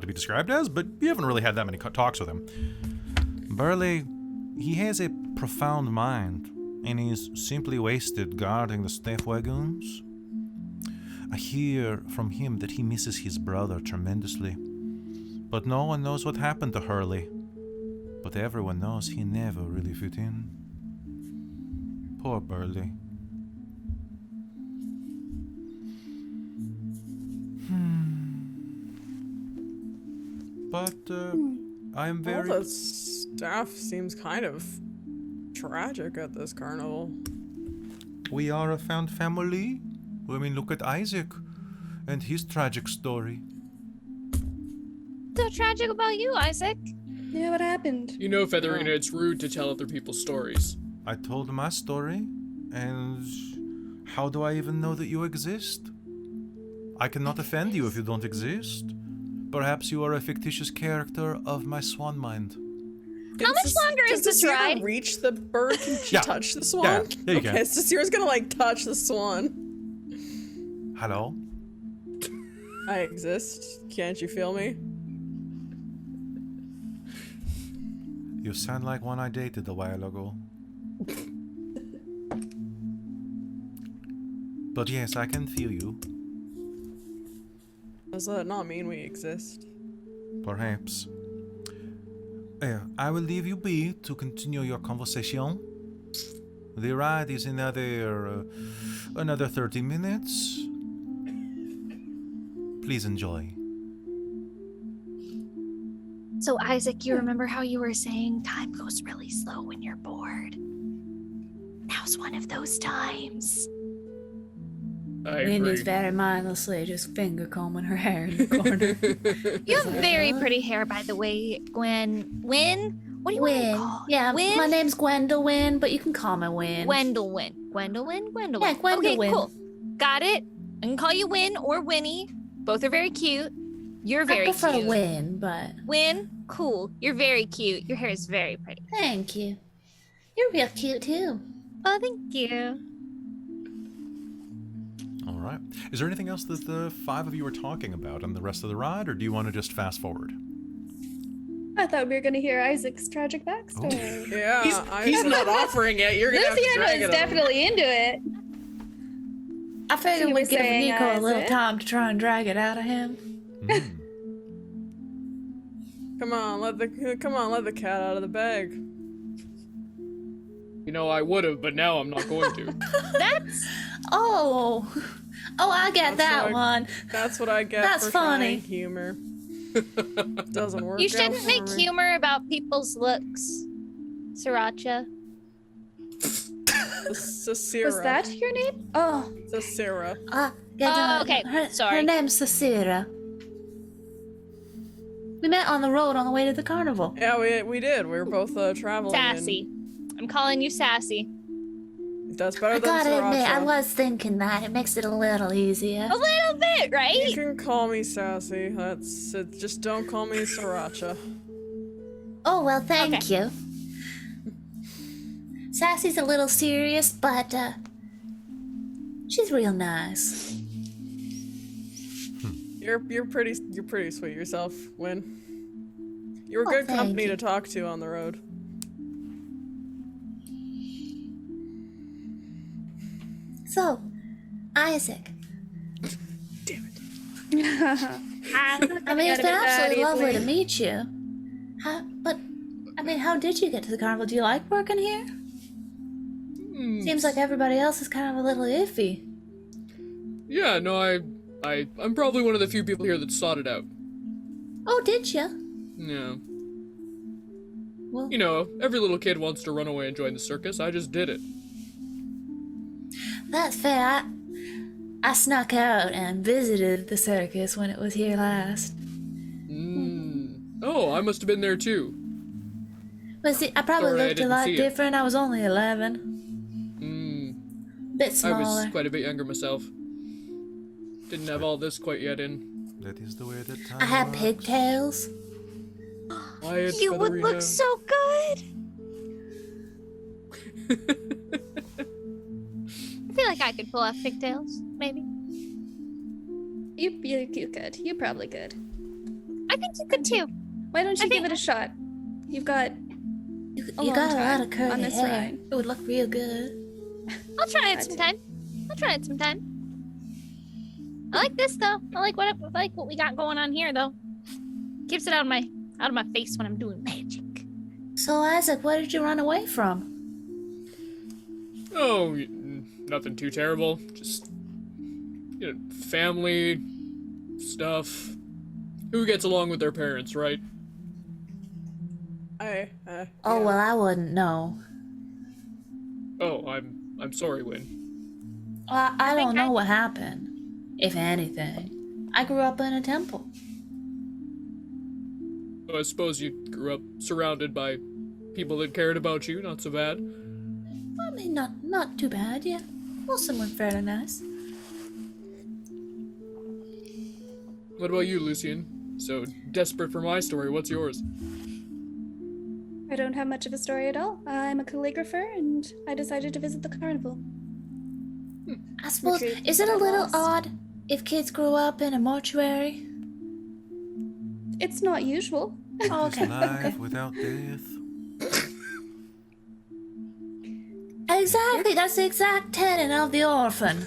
be described as, but you haven't really had that many talks with him. Burley, he has a profound mind, and he's simply wasted guarding the staff wagons. I hear from him that he misses his brother tremendously, but no one knows what happened to Hurley. But everyone knows he never really fit in. Poor Burley. But I am very... All the staff seems kind of tragic at this carnival. We are a found family. I mean, look at Isaac and his tragic story. So tragic about you, Isaac. Yeah, what happened? You know, Featherina, it's rude to tell other people's stories. I told my story, and how do I even know that you exist? I cannot offend you if you don't exist. Perhaps you are a fictitious character of my swan mind. How much longer is this ride? Does reach the bird? Can she Yeah. touch the swan? Yeah, you okay, can. so Sierra's gonna like touch the swan. Hello? I exist. Can't you feel me? You sound like one I dated a while ago. But yes, I can feel you. Does that not mean we exist? Perhaps. I will leave you be to continue your conversation. The ride is another 30 minutes. Please enjoy. So, Isaac, you remember how you were saying time goes really slow when you're bored? Now's one of those times. I Wind is agree. very mindlessly just finger combing her hair in the corner. You have very pretty hair, by the way, Gwen. Win? What do you want to call it? Yeah, Win? my name's Gwendolyn, but you can call me Win. Gwendolyn. Gwendolyn? Gwendolyn. Yeah, Gwendolyn. Okay, cool. Got it. I can call you Win or Winnie. Both are very cute. You're very I prefer cute. Win, but Win? Cool. You're very cute. Your hair is very pretty. thank you. You're real cute too. Oh, thank you. All right. Is there anything else that the five of you were talking about on the rest of the ride, or do you want to just fast forward? I thought we were going to hear Isaac's tragic backstory. Yeah, He's not offering it. You're gonna have to Lucian drag was it on. definitely into it. I figured You we'd were give saying, Nico a little Isaac? time to try and drag it out of him. Come on, let the cat out of the bag. You know, I would have, but now I'm not going to. That's Oh, Oh, I get that one. That's what I get That's for funny. trying humor. Doesn't work. You out shouldn't for make me. humor about people's looks, Sriracha. Sasira. Was that your name? Oh, Sasira. Okay, Her sorry. name's Sasira. We met on the road on the way to the carnival. Yeah, we did. We were both traveling. Sassy. I'm calling you Sassy. That's better I than gotta Sriracha. admit, I was thinking that. It makes it a little easier. A little bit, You right? can call me Sassy. That's it. Just don't call me Sriracha. Oh, well, thank you. Sassy's a little serious, but, she's real nice. You're pretty sweet yourself, Win. You're Oh, good thank company you. to talk to on the road. So, Isaac. I mean, it's been absolutely lovely to meet you. How did you get to the carnival? Do you like working here? Seems like everybody else is kind of a little iffy. Yeah, no, I'm probably one of the few people here that sought it out. Oh, did you? Yeah. Well, You know, every little kid wants to run away and join the circus. I just did it. that's fair. I snuck out and visited the circus when it was here last. Oh, I must have been there too. But see, I probably Sorry, I looked a didn't lot see it. different. I was only 11. Bit I smaller. was quite a bit younger myself. Didn't have all this quite yet in. That is the way that time I had works. pigtails. Quiet, You would feathery look hair. so good. I feel like I could pull off pigtails, maybe. you could. You probably could. I think you could too. Why don't you I give think- it a shot? You've got You long got a lot time of curly on this hair. ride. It would look real good. I'll try it Gotcha. sometime. I'll try it sometime. I like this though. I like what we got going on here though. Keeps it out of my face when I'm doing magic. So, Isaac, where did you run away from? Oh, nothing too terrible. Just, family stuff. Who gets along with their parents, right? Oh, well, I wouldn't know. Oh, I'm sorry, Win. Well, I don't think know I- what happened, if anything. I grew up in a temple. Oh, I suppose you grew up surrounded by people that cared about you. Not so bad. I mean, not too bad, yeah. Most of them were fairly nice. What about you, Lucian? So desperate for my story. What's yours? I don't have much of a story at all. I'm a calligrapher, and I decided to visit the carnival. I suppose, Retrieve is it a what I little lost. odd if kids grew up in a mortuary? It's not usual. Oh, Is okay. life without death? Exactly, that's the exact tenet of the orphan.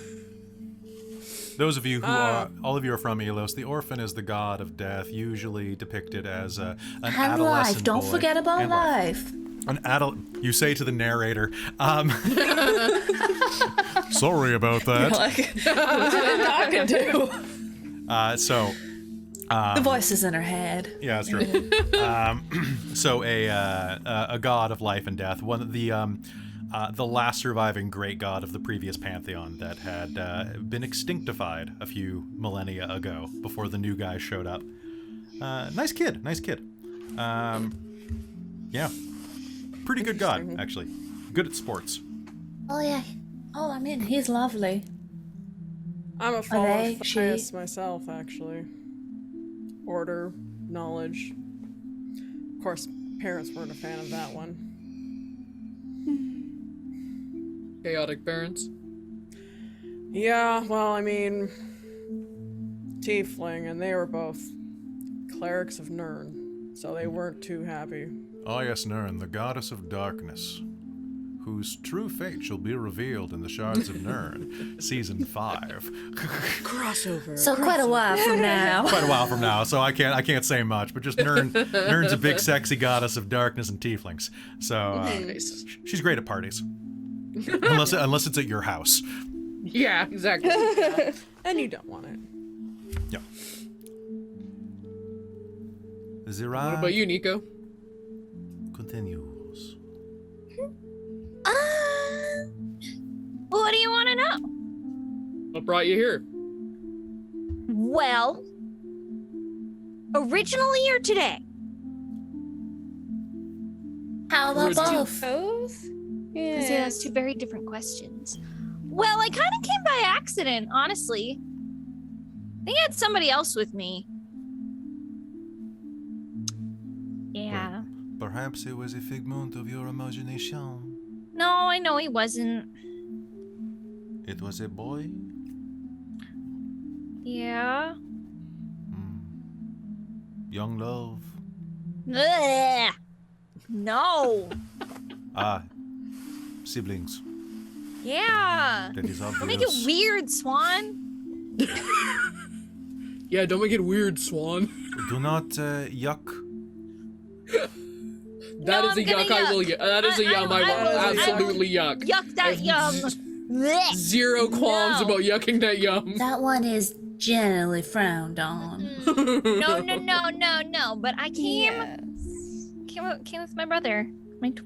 Those of you who are, all of you are from Elos, the orphan is the god of death, usually depicted as an And adolescent life, don't boy. forget about And life. An adult, you say to the narrator. Sorry about that. Like, who's it talking to? So, The voice is in her head. yeah, that's true. So a god of life and death, one of the last surviving great god of the previous pantheon that had been extinctified a few millennia ago before the new guy showed up. Nice kid. Yeah, pretty good god actually. Good at sports. Oh, yeah. Oh, I mean, he's lovely. I'm a follower they, of she? Thias myself, actually. Order, knowledge. Of course, parents weren't a fan of that one. Chaotic parents. Yeah, well, I mean, tiefling, and they were both clerics of Nirn, so they weren't too happy. Ah, yes, Nirn, the goddess of darkness, whose true fate shall be revealed in the Shards of Nirn, season 5. Crossover. So quite a while from now. Quite a while from now, so I can't say much. But just Nirn's a big, sexy goddess of darkness and tieflings. So Nice. she's great at parties, unless it's at your house. Yeah, exactly. And you don't want it. Yeah. The What ride about you, Nico? continues. What do you want to know? What brought you here? Well, originally or today? How about both? Both? Because yeah, that's two very different questions. Well, I kind of came by accident, honestly. I think I had somebody else with me. Yeah. Perhaps it was a figment of your imagination. No, I know he wasn't. It was a boy? Yeah. Young love. Ugh. No. Ah, siblings. Yeah. That is obvious. Don't make it weird, Swan. Yeah, don't make it weird, Swan. Do not yuck. That No, is a I'm gonna yuck. I will. That is a yum. I will absolutely yuck. Yuck that yum. Blech. Zero qualms No. about yucking that yum. That one is generally frowned on. No. But I came with my brother. And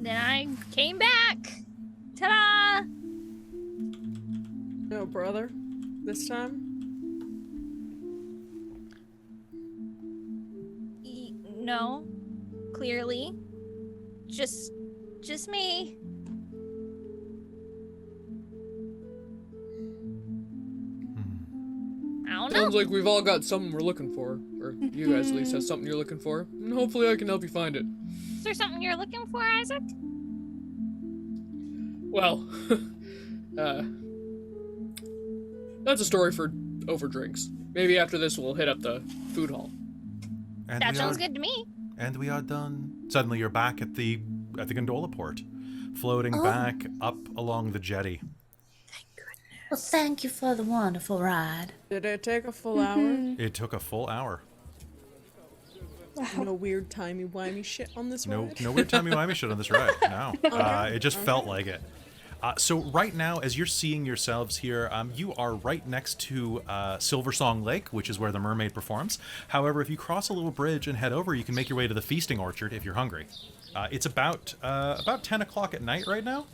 then I came back. Ta-da! No, brother. This time? No. Clearly. Just me. I don't know. Sounds like we've all got something we're looking for, or you guys at least have something you're looking for, and hopefully I can help you find it. Is there something you're looking for, Isaac? Well, that's a story for over drinks. Maybe after this we'll hit up the food hall. And That we sounds are, good to me. And we are done. Suddenly you're back at the gondola port, floating back up along the jetty. Well, thank you for the wonderful ride. Did it take a full hour? It took a full hour. No weird timey-wimey shit on this No, ride? no weird timey-wimey shit on this ride. No, it just felt like it. So right now, as you're seeing yourselves here, you are right next to Silversong Lake, which is where the mermaid performs. However, if you cross a little bridge and head over, you can make your way to the feasting orchard if you're hungry. It's about 10 o'clock at night right now.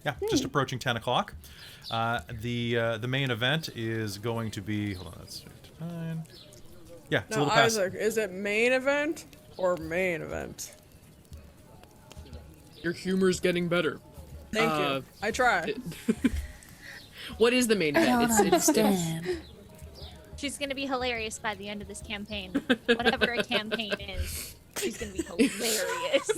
Yeah, just approaching 10 o'clock. The main event is going to be. Hold on, that's 9. Yeah, it's a Now, little past. Isaac, is it main event or main event? Your humor's getting better. Thank you. I try. What is the main I event? don't understand. She's gonna be hilarious by the end of this campaign. Whatever a campaign is, she's gonna be hilarious.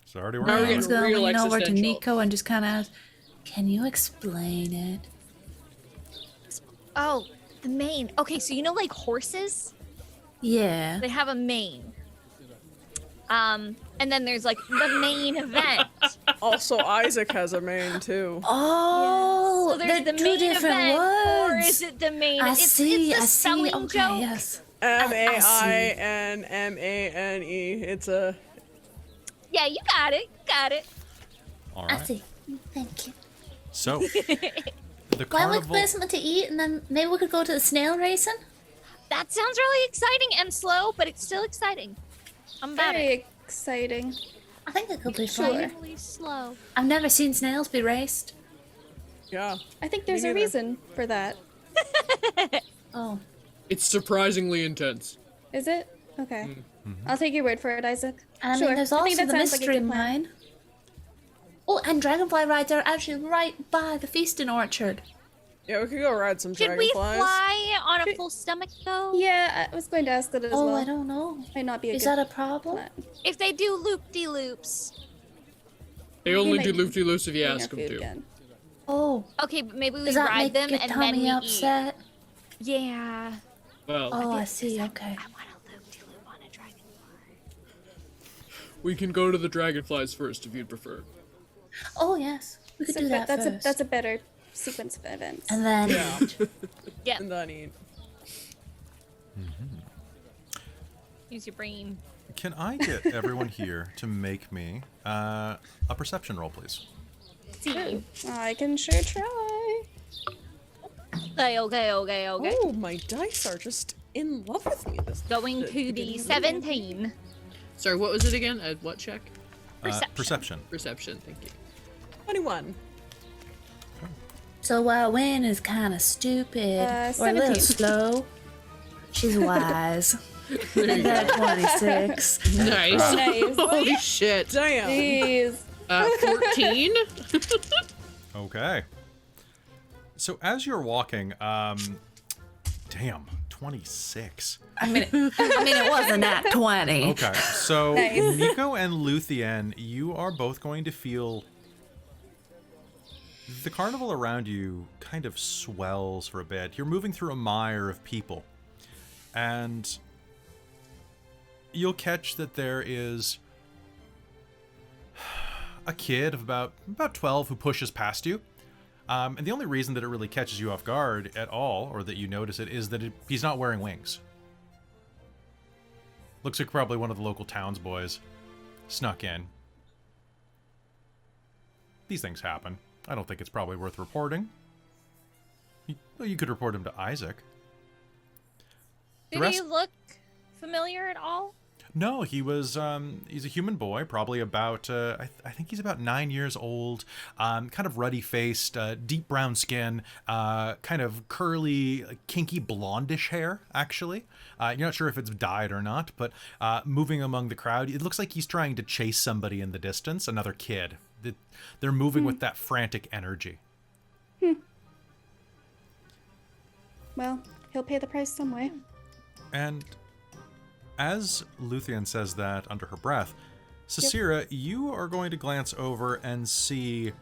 It's already Now we're working. getting It's gonna real lean over to existential. Nico and just kind of ask, "Can you explain it?" Oh, the mane. Okay, so you know like horses? Yeah. They have a mane. And then there's like the main event. Also, Isaac has a main too. Oh, So there's they're the two main different event, words. or is it the main? I it's, see. It's the I see. spelling Okay. joke. Yes. M-A-I-N-M-A-N-E. It's a... Yeah, you got it. You got it. All I right. see. Thank you. So, the Why don't we carnival. play something to eat and then maybe we could go to the snail racing? That sounds really exciting and slow, but it's still exciting. I'm about Very it. exciting. I think it could be Sure. fun. Really slow. I've never seen snails be raced. Yeah. I think there's a neither. reason for that. Oh. It's surprisingly intense. Is it? Okay. I'll take your word for it, Isaac. And I Sure. mean, there's I also think that the sounds like a mystery good plan. mine. Oh, and dragonfly rides are actually right by the feasting orchard. Yeah, we could go ride some Should we dragonflies. fly on a full stomach though? Yeah, I was going to ask that as Oh, well. I don't know. Might not be a Is good that a problem? plan. If they do loop-de-loops. They only might do loop-de-loops if you Bring ask our them food to. again. Oh, Okay, but maybe we does that ride make them your and then tummy we upset? eat. Yeah. Well, Oh, I see. Okay. I want a loop-de-loop on a dragonfly. we can go to the dragonflies first if you'd prefer. Oh yes, we could do that that's first. a better sequence of events. And then Yeah. And then eat. Use your brain. Can I get everyone here to make me a perception roll, please? See. I can sure try. Okay. Oh, my dice are just in love with me. Going to the 17. Sorry, what was it again? What check? Perception. Perception, thank you. 21. So while Wynn is kind of stupid or a 17. little slow, she's wise. And that 26. Nice. Nice. Holy shit. Damn. Jeez. 14? Okay. So as you're walking, damn, 26. I mean, it wasn't at 20. Okay, so Nice. Nico and Luthien, you are both going to feel the carnival around you kind of swells for a bit. You're moving through a mire of people, and you'll catch that there is a kid of about 12 who pushes past you. And the only reason that it really catches you off guard at all, or that you notice it, is that he's not wearing wings. Looks like probably one of the local townsboys snuck in. These things happen. I don't think it's probably worth reporting. You could report him to Isaac. Did he look familiar at all? No, he was, he's a human boy, probably about, I think he's about 9 years old, kind of ruddy-faced, deep brown skin, kind of curly, kinky blondish hair, actually. You're not sure if it's dyed or not, but moving among the crowd, it looks like he's trying to chase somebody in the distance, another kid. They're moving with that frantic energy. Well, he'll pay the price some way. And as Luthien says that under her breath, Cicera, you are going to glance over and see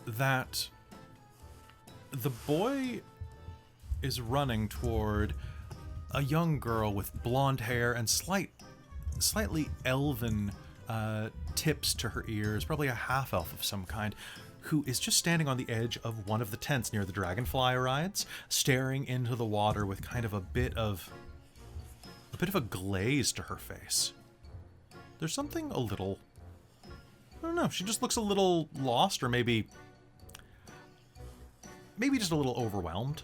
that the boy is running toward a young girl with blonde hair and slightly elven tips to her ears, probably a half-elf of some kind, who is just standing on the edge of one of the tents near the dragonfly rides, staring into the water with kind of a bit of a glaze to her face. There's something a little, I don't know, she just looks a little lost, or maybe just a little overwhelmed.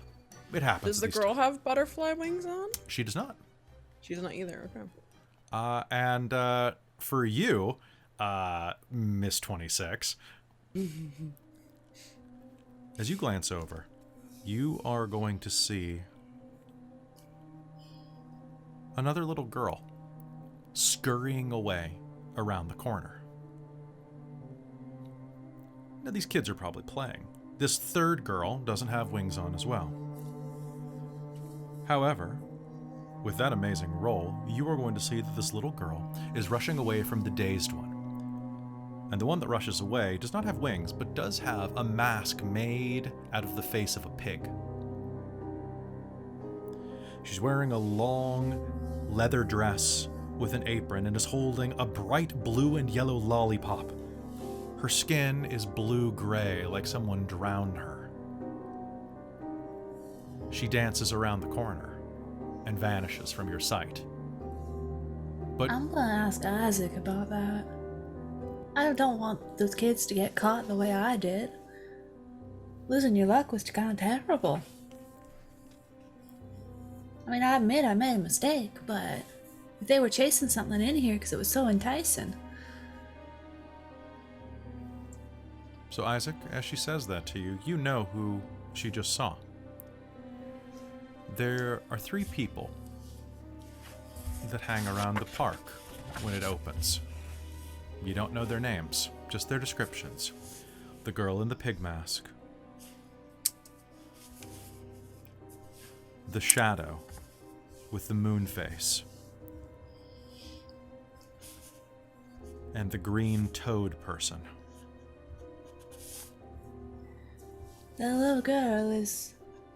It happens. Does the girl have butterfly wings on? She does not. She does not either, okay. And for you, Miss 26, as you glance over, you are going to see another little girl scurrying away around the corner. Now, these kids are probably playing. This third girl doesn't have wings on as well. However, with that amazing roll, you are going to see that this little girl is rushing away from the dazed one. And the one that rushes away does not have wings, but does have a mask made out of the face of a pig. She's wearing a long leather dress with an apron and is holding a bright blue and yellow lollipop. Her skin is blue-gray, like someone drowned her. She dances around the corner and vanishes from your sight. But I'm gonna ask Isaac about that. I don't want those kids to get caught the way I did. Losing your luck was kind of terrible. I mean, I admit I made a mistake, but if they were chasing something in here because it was so enticing. So Isaac, as she says that to you, you know who she just saw. There are 3 people that hang around the park when it opens. You don't know their names, just their descriptions. The girl in the pig mask. The shadow with the moon face. And the green toad person. That little girl is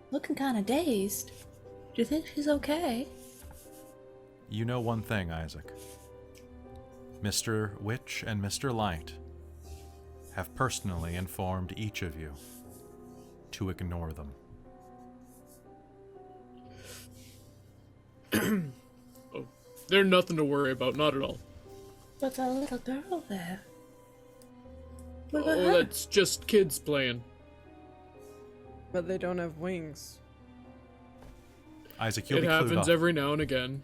looking kind of dazed. Do you think she's okay? You know one thing, Isaac. Mr. Witch and Mr. Light have personally informed each of you to ignore them. They're nothing to worry about, not at all. But the little girl there. What about Oh, her? that's just kids playing. But they don't have wings. Isaac, you'll It be clued happens off. every now and again.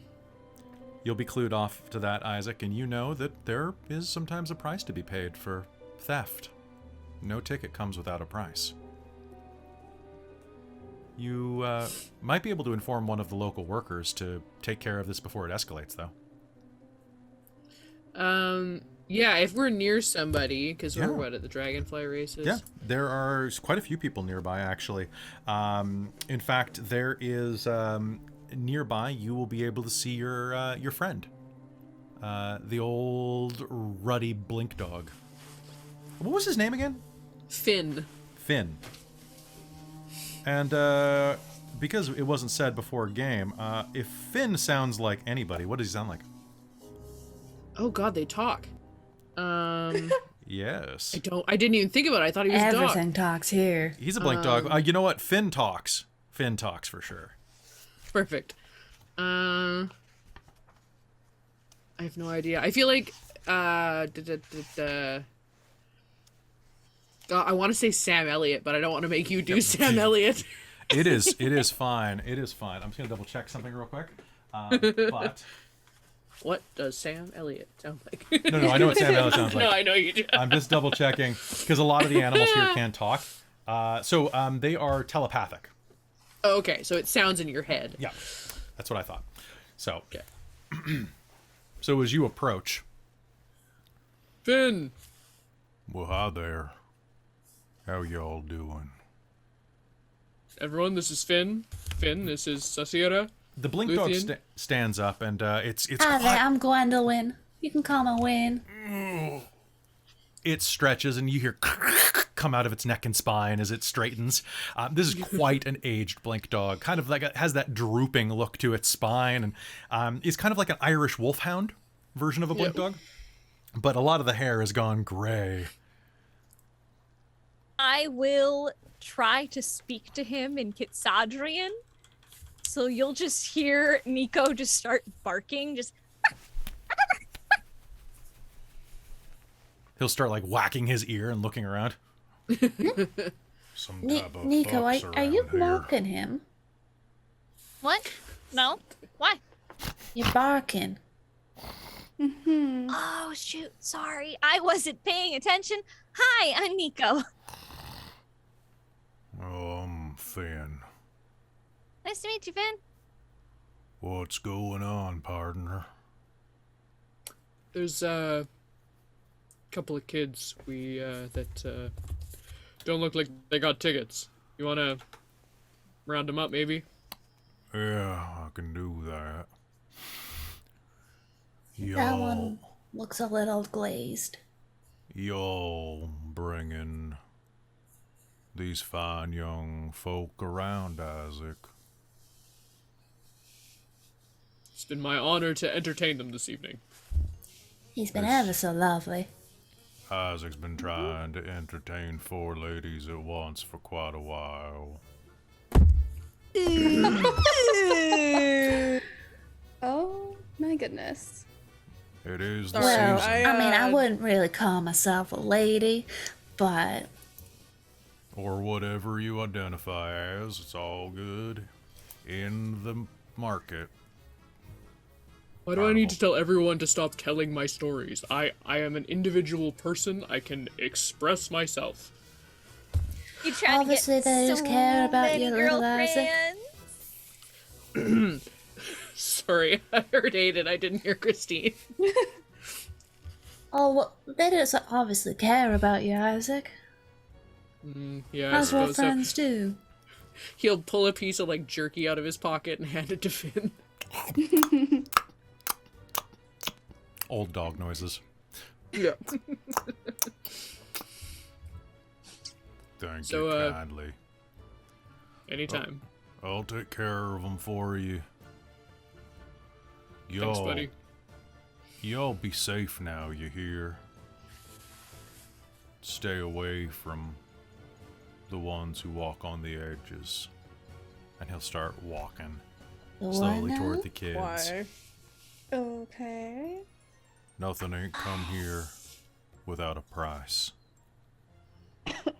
You'll be clued off to that, Isaac, and you know that there is sometimes a price to be paid for theft. No ticket comes without a price. You might be able to inform one of the local workers to take care of this before it escalates, though. Yeah, if we're near somebody, because Yeah. we're what, at the Dragonfly races? Yeah, there are quite a few people nearby, actually. In fact, there is nearby. You will be able to see your friend, the old ruddy blink dog. What was his name again? Finn. Finn. And because it wasn't said before game, if Finn sounds like anybody, what does he sound like? Oh God, they talk. Yes. I didn't even think about it. I thought he was a dog. Everything talks here. He's a blink dog. You know what? Finn talks. Finn talks for sure. Perfect. I have no idea. I feel like I want to say Sam Elliott, but I don't want to make you do Sam Elliott. It is fine. It is fine. I'm just gonna double check something real quick. But What does Sam Elliott sound like? no, I know what Sam Elliott sounds like. No, I know you do. I'm just double checking because a lot of the animals here can't talk. So they are telepathic. Oh, okay, so it sounds in your head. Yeah, that's what I thought. So, Okay. so as you approach, Finn! Well, hi there. How y'all doing? Everyone, this is Finn. Finn, this is Sasira. the blink dog Luthien? stands up, and it's Hi there, quite- I'm Gwendolyn. You can call me Win. it stretches, and you hear come out of its neck and spine as it straightens. This is quite an aged blink dog, kind of like has that drooping look to its spine, and is kind of like an Irish wolfhound version of a blink dog, but a lot of the hair has gone gray. I will try to speak to him in Kitsadrian. So you'll just hear Nico just start barking, just He'll start like whacking his ear and looking around. Some type of Nico, fucks are you around here. mocking him? what? No? Why? You're barking. Oh shoot, sorry. I wasn't paying attention. Hi, I'm Nico. Finn. Nice to meet you, Finn. What's going on, partner? There's a couple of kids that don't look like they got tickets. You wanna round them up, maybe? Yeah, I can do that. That one looks a little glazed. Y'all bringing these fine young folk around, Isaac. It's been my honor to entertain them this evening. He's been ever so lovely. Isaac's been trying to entertain 4 ladies at once for quite a while. Oh my goodness. It is the Well, season. I wouldn't really call myself a lady, but Or whatever you identify as, it's all good. In the market. Why do I need to tell everyone to stop telling my stories? I am an individual person. I can express myself. You trying Obviously to get they so just care about many you, little Isaac. girlfriends? Sorry, I heard Aiden. I didn't hear Christine. oh, well, they just obviously care about you, Isaac. Yeah, I That's what suppose so. friends do. He'll pull a piece of like jerky out of his pocket and hand it to Finn. Old dog noises. Yeah. Thank So, you kindly. Anytime. I'll take care of them for you. Thanks, buddy. Y'all be safe now, you hear? Stay away from the ones who walk on the edges. And he'll start walking The slowly what toward now? the kids. Why? Okay. Nothing ain't come here without a price.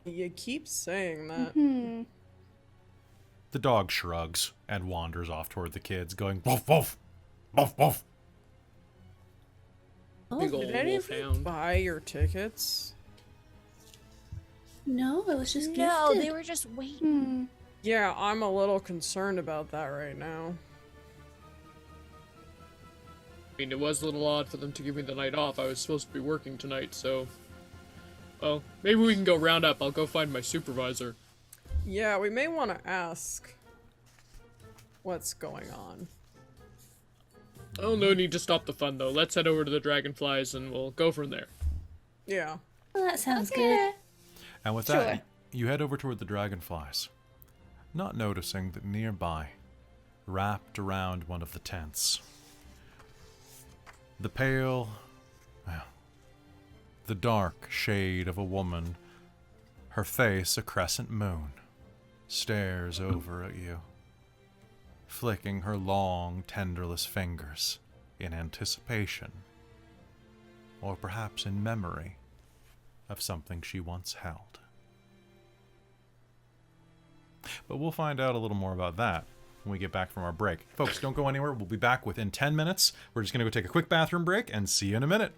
You keep saying that. The dog shrugs and wanders off toward the kids, going woof woof, woof woof. Big old Did any wolf of you hound. buy your tickets? No, it was just No, gifted. they were just waiting. Yeah, I'm a little concerned about that right now. I mean, it was a little odd for them to give me the night off. I was supposed to be working tonight, so... Well, maybe we can go round up. I'll go find my supervisor. Yeah, we may want to ask what's going on. Oh, no need to stop the fun, though. Let's head over to the dragonflies, and we'll go from there. Yeah. Well, that sounds good. And with that, you head over toward the dragonflies, not noticing that nearby, wrapped around one of the tents, the pale, well, the dark shade of a woman, her face a crescent moon, stares over at you, flicking her long, tenderless fingers in anticipation, or perhaps in memory of something she once held. But we'll find out a little more about that when we get back from our break. Folks, don't go anywhere. We'll be back within 10 minutes. We're just going to go take a quick bathroom break and see you in a minute.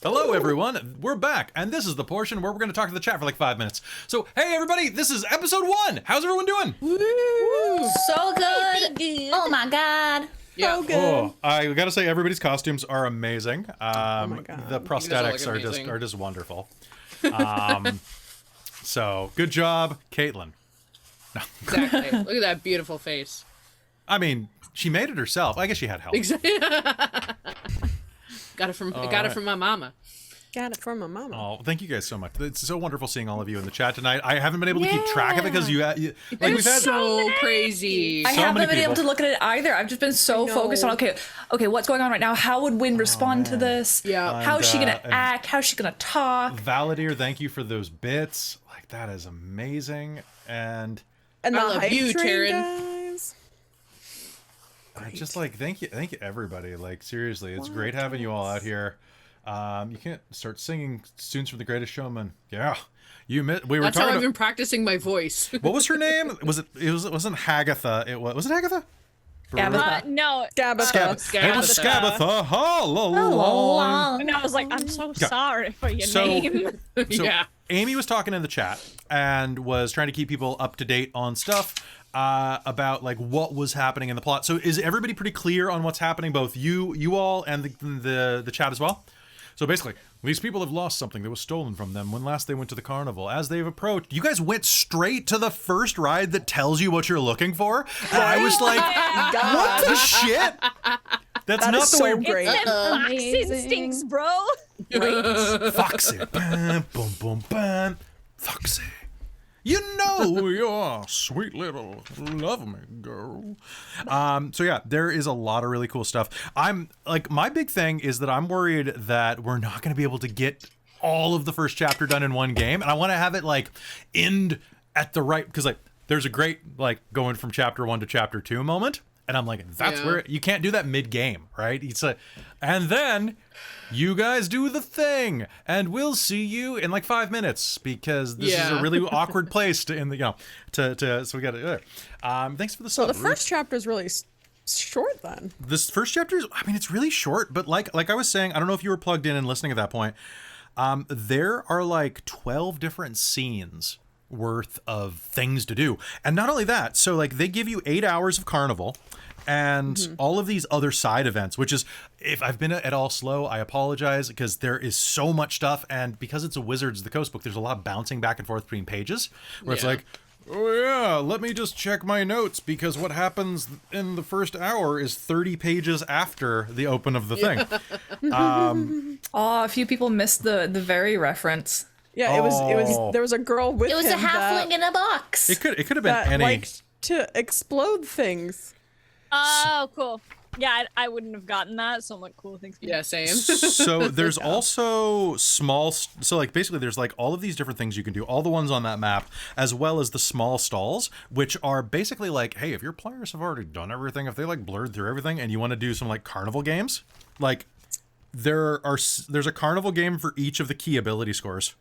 Hello, everyone. We're back, and this is the portion where we're going to talk to the chat for like 5 minutes. So, hey, everybody, this is episode 1. How's everyone doing? So good. Oh my god. Yeah. Oh, I gotta say, everybody's costumes are amazing. my God. The prosthetics look are just amazing. wonderful. So good job, Caitlin. Exactly. Look at that beautiful face. I mean, she made it herself. I guess she had help. Exactly. Got it from my mama. Got it from my mama. Oh, thank you guys so much. It's so wonderful seeing all of you in the chat tonight. I haven't been able to keep track of it because you like we've had So crazy. I So haven't many been able people. to look at it either. I've just been so focused on okay, what's going on right now? How would Wynn respond to this? Yeah. How is she gonna And, act? How's she gonna talk? Valadier, thank you for those bits. Like that is amazing. And And I the love hype you, train, Taryn. guys. I just like thank you everybody. Like seriously, it's great having you all out here. You can't start singing "Tunes from the Greatest Showman." Yeah, we were That's how talking. I've been practicing my voice. What was her name? It wasn't Hagatha. Was it Hagatha? No. Gabitha. It was Scabatha. Scabatha. Hello. And I was like, I'm so sorry for your name. So Yeah. Amy was talking in the chat and was trying to keep people up to date on stuff about like what was happening in the plot. So is everybody pretty clear on what's happening? Both you all and the chat as well. So basically, these people have lost something that was stolen from them when last they went to the carnival. As they've approached, you guys went straight to the first ride that tells you what you're looking for. And I was like, what the shit? That's That not is the so way. great. It's them fox Amazing. instincts, bro. Foxy. Bam, boom, boom, bam. Foxy. You know who you are, sweet little love me girl. So yeah, there is a lot of really cool stuff. I'm like, my big thing is that I'm worried that we're not going to be able to get all of the first chapter done in one game, and I want to have it like end at the right, because like there's a great like going from chapter 1 to chapter 2 moment, and I'm like, that's Yeah. where you can't do that mid game, right? It's a, and then you guys do the thing, and we'll see you in like 5 minutes, because this is a Yeah. really awkward place to in the so we got to. Thanks for the sub. The first chapter is really short then. This first chapter is, I mean, it's really short, but like I was saying, I don't know if you were plugged in and listening at that point. There are like 12 different scenes worth of things to do, and not only that, so like they give you 8 hours of carnival and all of these other side events, which is, if I've been at all slow, I apologize, because there is so much stuff, and because it's a Wizards of the Coast book, there's a lot of bouncing back and forth between pages where it's Yeah. like, oh yeah, let me just check my notes, because what happens in the first hour is 30 pages after the open of the thing. Oh, a few people missed the very reference. Yeah, it was Oh. there was a girl with It was him a halfling in a box. It could have been that any. liked to explode things. Oh, cool. Yeah, I wouldn't have gotten that. So I'm like, cool, thanks. Yeah, same. So there's also so like basically there's like all of these different things you can do, all the ones on that map, as well as the small stalls, which are basically like, hey, if your players have already done everything, if they like blurred through everything and you want to do some like carnival games, like there's a carnival game for each of the key ability scores.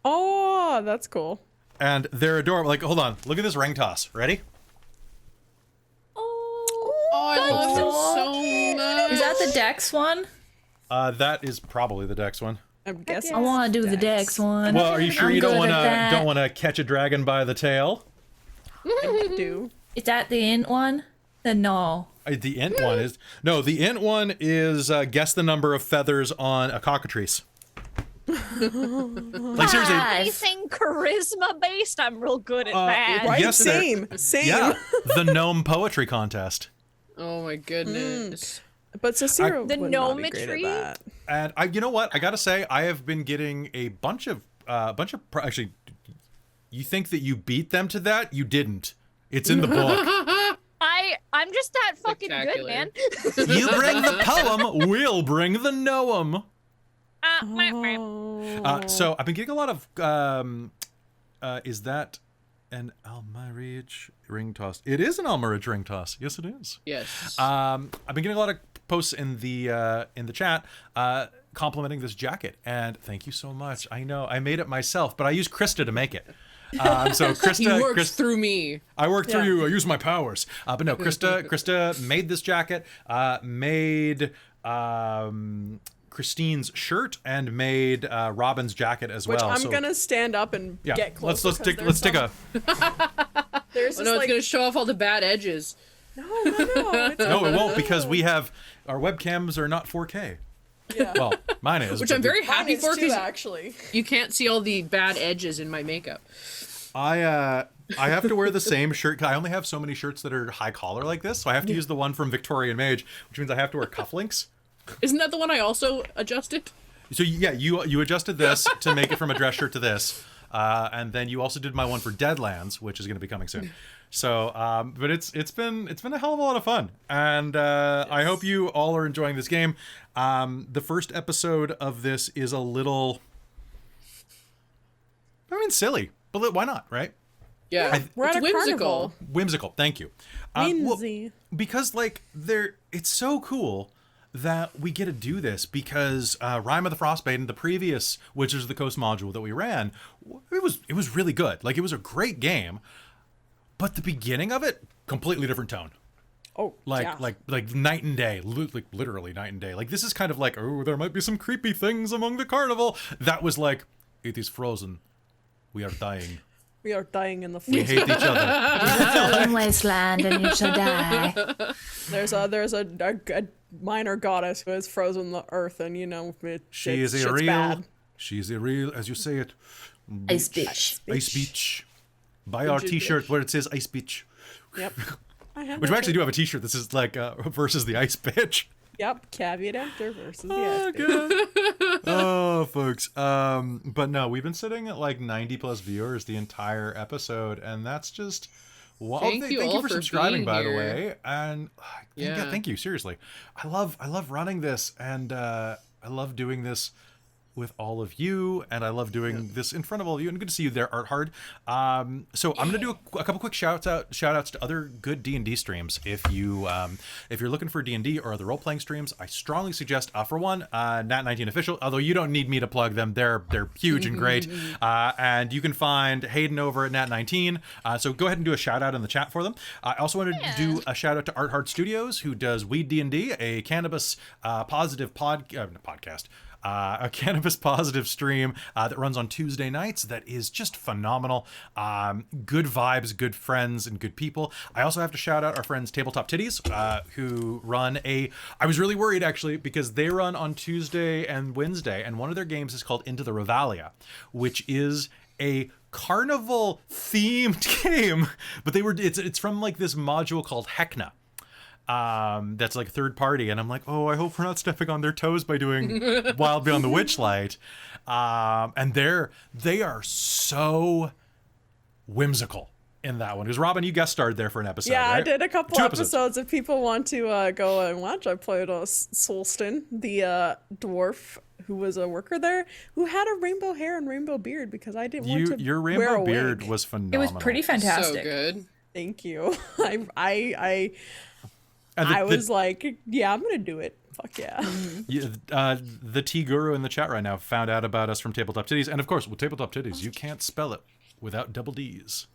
Oh, that's cool. And they're adorable. Like, hold on, look at this ring toss. Ready? Oh, I love it so much. Is that the Dex one? That is probably the Dex one. I'm guessing. I want to do the Dex one. Well, are you sure I'm you don't good want at to that. catch a dragon by the tail? I do. Is that the int one? Then no. The int one is the int one is guess the number of feathers on a cockatrice. Like seriously, Anything charisma based, I'm real good at that. Right? Yes, Same. yeah, the gnome poetry contest. Oh my goodness. But Cicero The would not be great gnometry? at that. And you know what? I gotta say, I have been getting a bunch of actually. You think that you beat them to that? You didn't. It's in the book. I'm just that fucking good, Spectacular. man. You bring the poem, we'll bring the Noam. So I've been getting a lot of. Is that an Almarich ring toss? It is an Almarich ring toss. Yes, it is. Yes. I've been getting a lot of posts in the chat complimenting this jacket, and thank you so much. I know I made it myself, but I used Krista to make it. So Krista, He works through me. I worked through you. I use my powers. But no, Krista made this jacket. Made Christine's shirt and made Robin's jacket as Which well. I'm gonna stand up and get close. Let's take a. There's Oh this, no, it's like, gonna show off all the bad edges. no. It's No, it won't because we have our webcams are not 4K. Yeah. Well, mine is. Which but I'm very Mine happy is for too, because actually. you can't see all the bad edges in my makeup. I have to wear the same shirt. I only have so many shirts that are high collar like this, so I have to use the one from Victorian Mage, which means I have to wear cufflinks. Isn't that the one I also adjusted? So yeah, you adjusted this to make it from a dress shirt to this, and then you also did my one for Deadlands, which is going to be coming soon. So, but it's been a hell of a lot of fun, and I hope you all are enjoying this game. The first episode of this is a little, silly, but why not, right? Yeah, We're it's at a whimsical. carnival. Whimsical. Thank you. Well, Whimsy. because it's so cool that we get to do this because Rime of the Frostmaiden, the previous Witches of the Coast module that we ran, it was really good. Like, it was a great game, but the beginning of it, completely different tone. Oh, Like yeah. like night and day, like literally night and day. Like, this is kind of like, oh, there might be some creepy things among the carnival. That was like, it is frozen. We are dying. We are dying in the We freeze. hate each other. Frozen wasteland and you shall die. There's a minor goddess who has frozen the earth, and She is a shit's real. bad. She is a real, as you say it, Ice bitch. Ice Beach. Buy our T-shirt where it says Ice Beach. Yep. I have Which we that actually too. do have a T-shirt that says like versus the Ice Bitch. Yep. Caveat emptor versus the Oh, ice bitch. Oh, folks. But no, we've been sitting at like 90 plus viewers the entire episode, and that's just. Wow. Thank you all for for subscribing, being by the here. way. And Yeah. thank you. Seriously, I love running this, and I love doing this with all of you, and I love doing this in front of all of you, and good to see you there, Art Hard. So I'm gonna do a couple quick shout outs to other good D&D streams. If you're looking for D&D or other role-playing streams, I strongly suggest for one, Nat19 Official, although you don't need me to plug them, they're huge and great. And you can find Hayden over at Nat19, so go ahead and do a shout out in the chat for them. I also wanted to do a shout out to Art Hard Studios, who does Weed D&D, a cannabis positive podcast. A cannabis positive stream that runs on Tuesday nights that is just phenomenal. Good vibes, good friends, and good people. I also have to shout out our friends Tabletop Titties, who run I was really worried actually because they run on Tuesday and Wednesday, and one of their games is called Into the Revalia, which is a carnival themed game, but it's from like this module called Hecna. That's like third party, and I'm like, oh, I hope we're not stepping on their toes by doing Wild Beyond the Witchlight. And they are so whimsical. in that one? Because Robin, you guest starred there for an episode, Yeah, right? I did a couple 2 episodes. If people want to go and watch, I played Solston, the dwarf who was a worker there, who had a rainbow hair and rainbow beard because I didn't want to Your wear rainbow a beard wig. was It phenomenal. was pretty fantastic. So good. Thank you. I And was like, yeah, I'm gonna do it. Fuck yeah. the Tea Guru in the chat right now found out about us from Tabletop Titties, and of course, with Tabletop Titties, you can't spell it without double D's.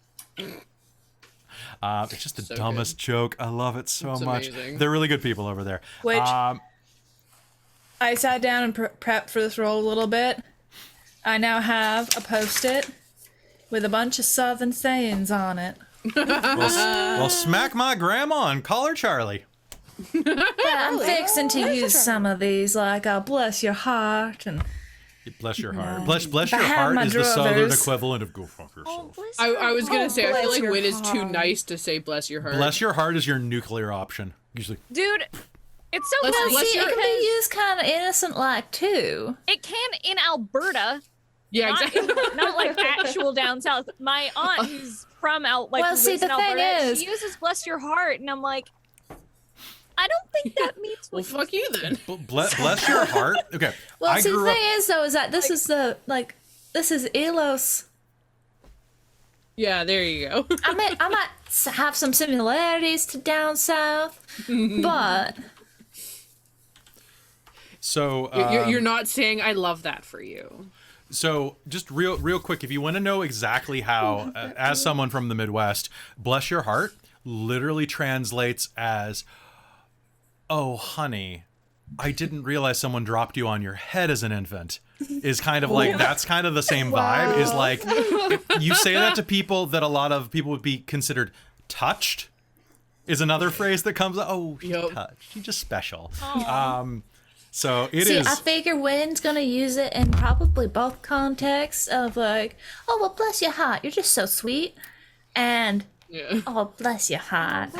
It's just the So dumbest joke. I love it so It's much. amazing. They're really good people over there. Which I sat down and prepped for this role a little bit. I now have a Post-it with a bunch of Southern sayings on it. Well, smack my grandma and call her Charlie. I'm fixing to use some of these, like bless your heart and Bless your heart. Bless If your I had heart my is the southern druthers. equivalent of go fuck yourself. I was gonna say, I feel bless like your Win is too heart. nice to say bless your heart. Bless your heart is your nuclear option. Usually. Dude, it's so Let's- funny let's see, it your- can be used kind of innocent like too. it can in Alberta. Yeah, Not, exactly. not like actual down south. My aunt, who's from Well, who see, lives the in thing Alberta, is- she uses "bless your heart," and I'm like, I don't think that means Well, what fuck you then. Bless your heart. Okay. Well, I see, the grew up. thing is though, is that this is this is Elos. Yeah, there you go. I might have some similarities to down south, but So You're not saying I love that for you. So just real quick, if you want to know exactly how, as someone from the Midwest, bless your heart literally translates as, oh, honey, I didn't realize someone dropped you on your head as an infant. Is kind of like, that's kind of the same vibe. Is like, you say that to people that a lot of people would be considered touched, is another phrase that comes, oh, she's Yep. touched. She's just special. So it see, is. I figure Wynn's gonna use it in probably both contexts of like, oh well, bless your heart, you're just so sweet, and Yeah. oh bless your heart.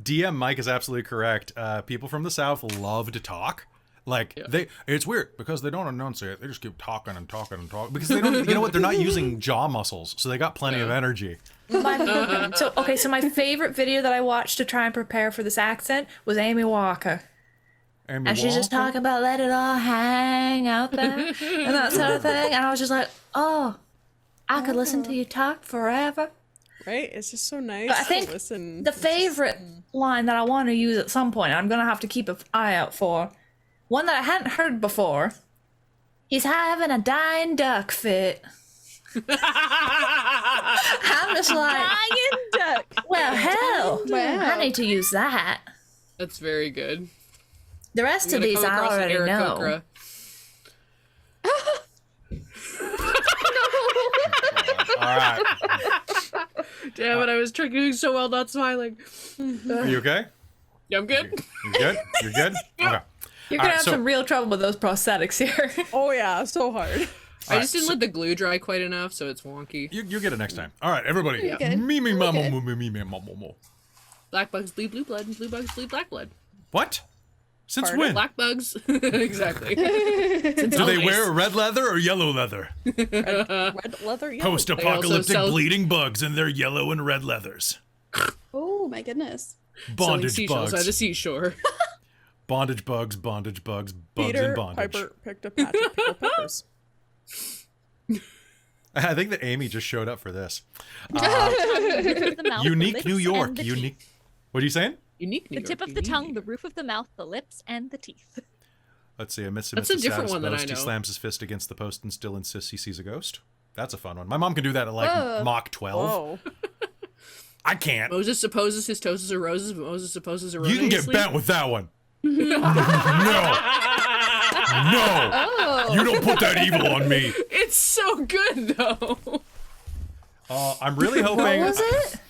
DM Mike is absolutely correct. People from the South love to talk. Like it's weird because they don't enunciate. They just keep talking and talking and talking because they don't. You know what? They're not using jaw muscles, so they got plenty of energy. So my favorite video that I watched to try and prepare for this accent was Amy Walker. Amy And she's just Walker? talking about let it all hang out there and that sort of thing. And I was just like, oh, I could listen to you talk forever. Right? It's just so nice But I think to listen. the favorite line that I want to use at some point, I'm going to have to keep an eye out for, one that I hadn't heard before. He's having a dying duck fit. I'm just like, Dying duck. well, hell, Wow. I need to use that. That's very good. The rest You're of gonna these come I across an already know. Aarakocra. All right. Damn it, I was doing so well not smiling. Are you okay? Yeah, I'm good. You good? You're good? Okay. You're All going to right, have so- some real trouble with those prosthetics here. Oh yeah, so hard. I just didn't let the glue dry quite enough, so it's wonky. You get it next time. All right, everybody. good. Me, You're mama, good. me, mama. Black bugs bleed blue blood, and blue bugs bleed black blood. What? Since Pardon? when? Black bugs. Exactly. Do they wear red leather or yellow leather? Red leather. Yellow. Post-apocalyptic sell- bleeding bugs in their yellow and red leathers. Oh my goodness. Selling Bondage seashells by the bugs. seashore. Bondage bugs, bugs Peter in bondage. Piper picked a patch of pickled peppers. I think that Amy just showed up for this. The mouth, the Unique lips, New York. and the Unique. teeth. What are you saying? Unique. New The tip York, of the tongue, the unique. roof of the mouth, the lips, and the teeth. Let's see. Amidst That's a different status one than I boast, he know. slams his fist against the post and still insists he sees a ghost. That's a fun one. My mom can do that at like Whoa. Mach 12. Whoa. I can't. Moses supposes his toes are roses, but Moses supposes You erroneously. can get bent with that one. No. No. You don't put that evil on me. It's so good though. I'm really hoping. What was it?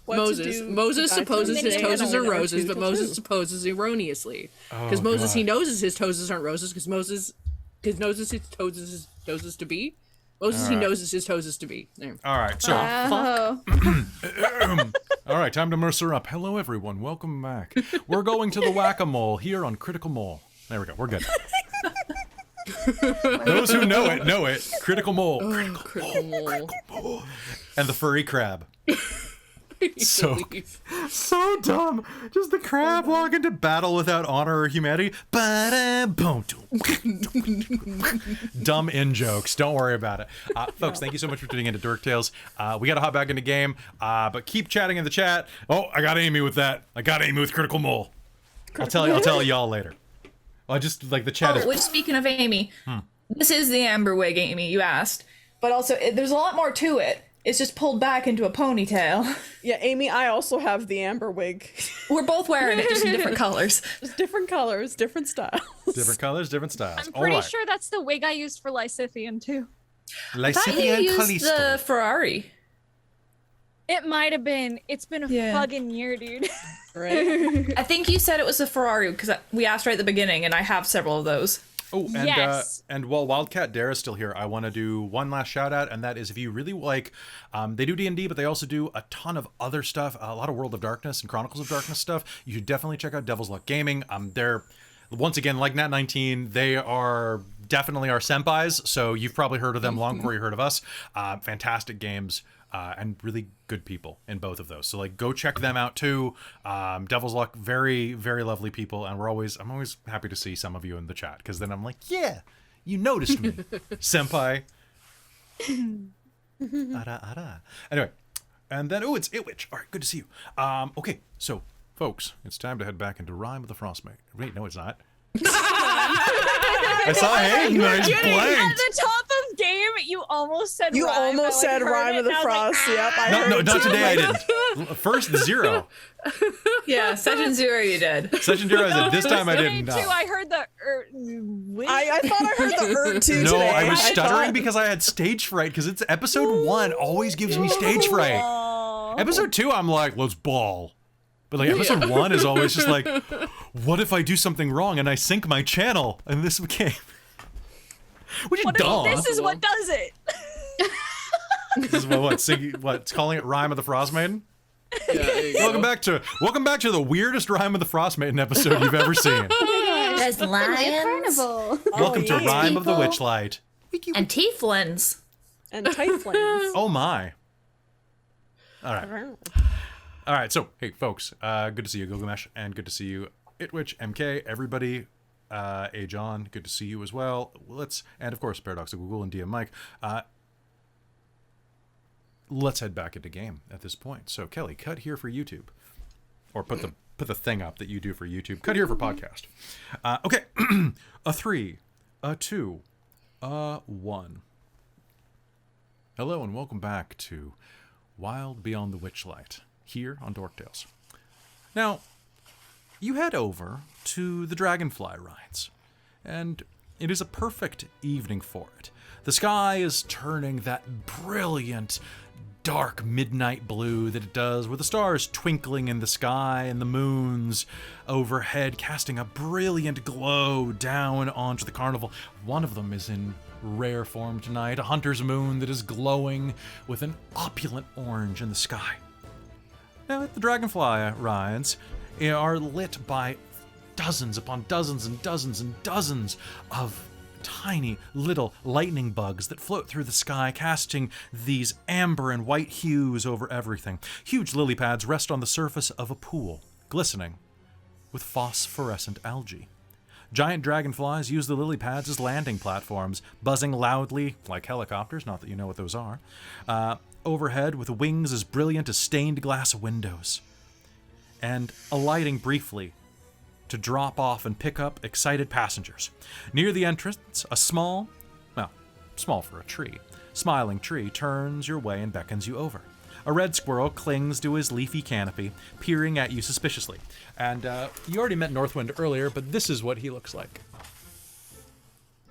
What to Moses. do Moses back supposes in the his day, toes and are I roses, but too. Moses supposes erroneously. Because Oh, Moses, he God. knows his toes aren't roses, because Moses his toes is to be. Moses, he knows his toes is to be. There. All right. So, Oh. all right. Time to Mercer up. Hello, everyone. Welcome back. We're going to the whack-a-mole here on Critical Mole. There we go. We're good. Those who know it. Critical mole. Critical mole. And the furry crab. So Leave. so dumb. Just the crab walk into battle without honor or humanity. Ba-da-boom. Dumb in jokes. Don't worry about it. Folks, thank you so much for tuning into Dork Tales. We got to hop back into game, but keep chatting in the chat. Oh, I got Amy with that. I got Amy with Critical Mole. I'll tell y'all later. I just like the chat is. Which, speaking of Amy, this is the amber wig, Amy, you asked. But also, there's a lot more to it. It's just pulled back into a ponytail. Yeah, Amy, I also have the amber wig. We're both wearing it, just in different colors. Just different colors, different styles. Different colors, different styles. I'm pretty sure that's the wig I used for Lysithian too. I thought you used the Ferrari. It might have been. It's been a fucking year, dude. Right? I think you said it was the Ferrari because we asked right at the beginning, and I have several of those. Oh, and Yes. And while Wildcat Dare is still here, I want to do one last shout out, and that is if you really like, they do D&D, but they also do a ton of other stuff, a lot of World of Darkness and Chronicles of Darkness stuff. You should definitely check out Devil's Luck Gaming. They're, once again, like Nat 19, they are definitely our senpais, so you've probably heard of them long before you heard of us. Fantastic games. And really good people in both of those. So like, go check them out too. Devil's Luck, very, very lovely people. And I'm always happy to see some of you in the chat. Cause then I'm like, yeah, you noticed me, senpai. Anyway, and then, it's Itwitch. All right, good to see you. Okay, so folks, it's time to head back into Rime of the Frostmate. Wait, no, it's not. I saw Hayden. I just blanked. At the top of game, you almost said You rhyme. almost said Rime of the Frost. Yep, I heard No, it not too. today. I didn't. First 0. Yeah, session 0 you did. Session 0 I did. This time I didn't. Too, I heard the I thought I heard the too No, today. I was stuttering thought- because I had stage fright, because it's episode 1 always gives me stage fright. Episode 2, I'm like, let's ball. But like episode 1 is always just like, what if I do something wrong and I sync my channel? And this became... Which is dumb. This is what does it. This is what's calling it Rime of the Frostmaiden? Yeah, there you go. Welcome back to the weirdest Rime of the Frostmaiden episode you've ever seen. There's lions Carnival. Welcome to yeah. Rime of the People. Witchlight. and tieflins. And tieflings. Oh my. All right, so, hey, folks, good to see you, Gilgamesh, and good to see you, Itwitch, MK, everybody, John, good to see you as well. And of course, Paradoxical Google and DM Mike. Let's head back into game at this point. So, Kelly, cut here for YouTube. Or put the thing up that you do for YouTube. Cut here for podcast. Okay, a 3, a 2, a 1. Hello, and welcome back to Wild Beyond the Witchlight, here on Dork Tales. Now, you head over to the Dragonfly rides, and it is a perfect evening for it. The sky is turning that brilliant, dark midnight blue that it does, with the stars twinkling in the sky and the moons overhead casting a brilliant glow down onto the carnival. One of them is in rare form tonight, a hunter's moon that is glowing with an opulent orange in the sky. Now, the Dragonfly rides are lit by dozens upon dozens and dozens and dozens of tiny little lightning bugs that float through the sky, casting these amber and white hues over everything. Huge lily pads rest on the surface of a pool, glistening with phosphorescent algae. Giant dragonflies use the lily pads as landing platforms, buzzing loudly like helicopters, not that you know what those are, overhead with wings as brilliant as stained glass windows, and alighting briefly to drop off and pick up excited passengers. Near the entrance, a small for a tree, smiling tree turns your way and beckons you over. A red squirrel clings to his leafy canopy, peering at you suspiciously. And you already met Northwind earlier, but this is what he looks like.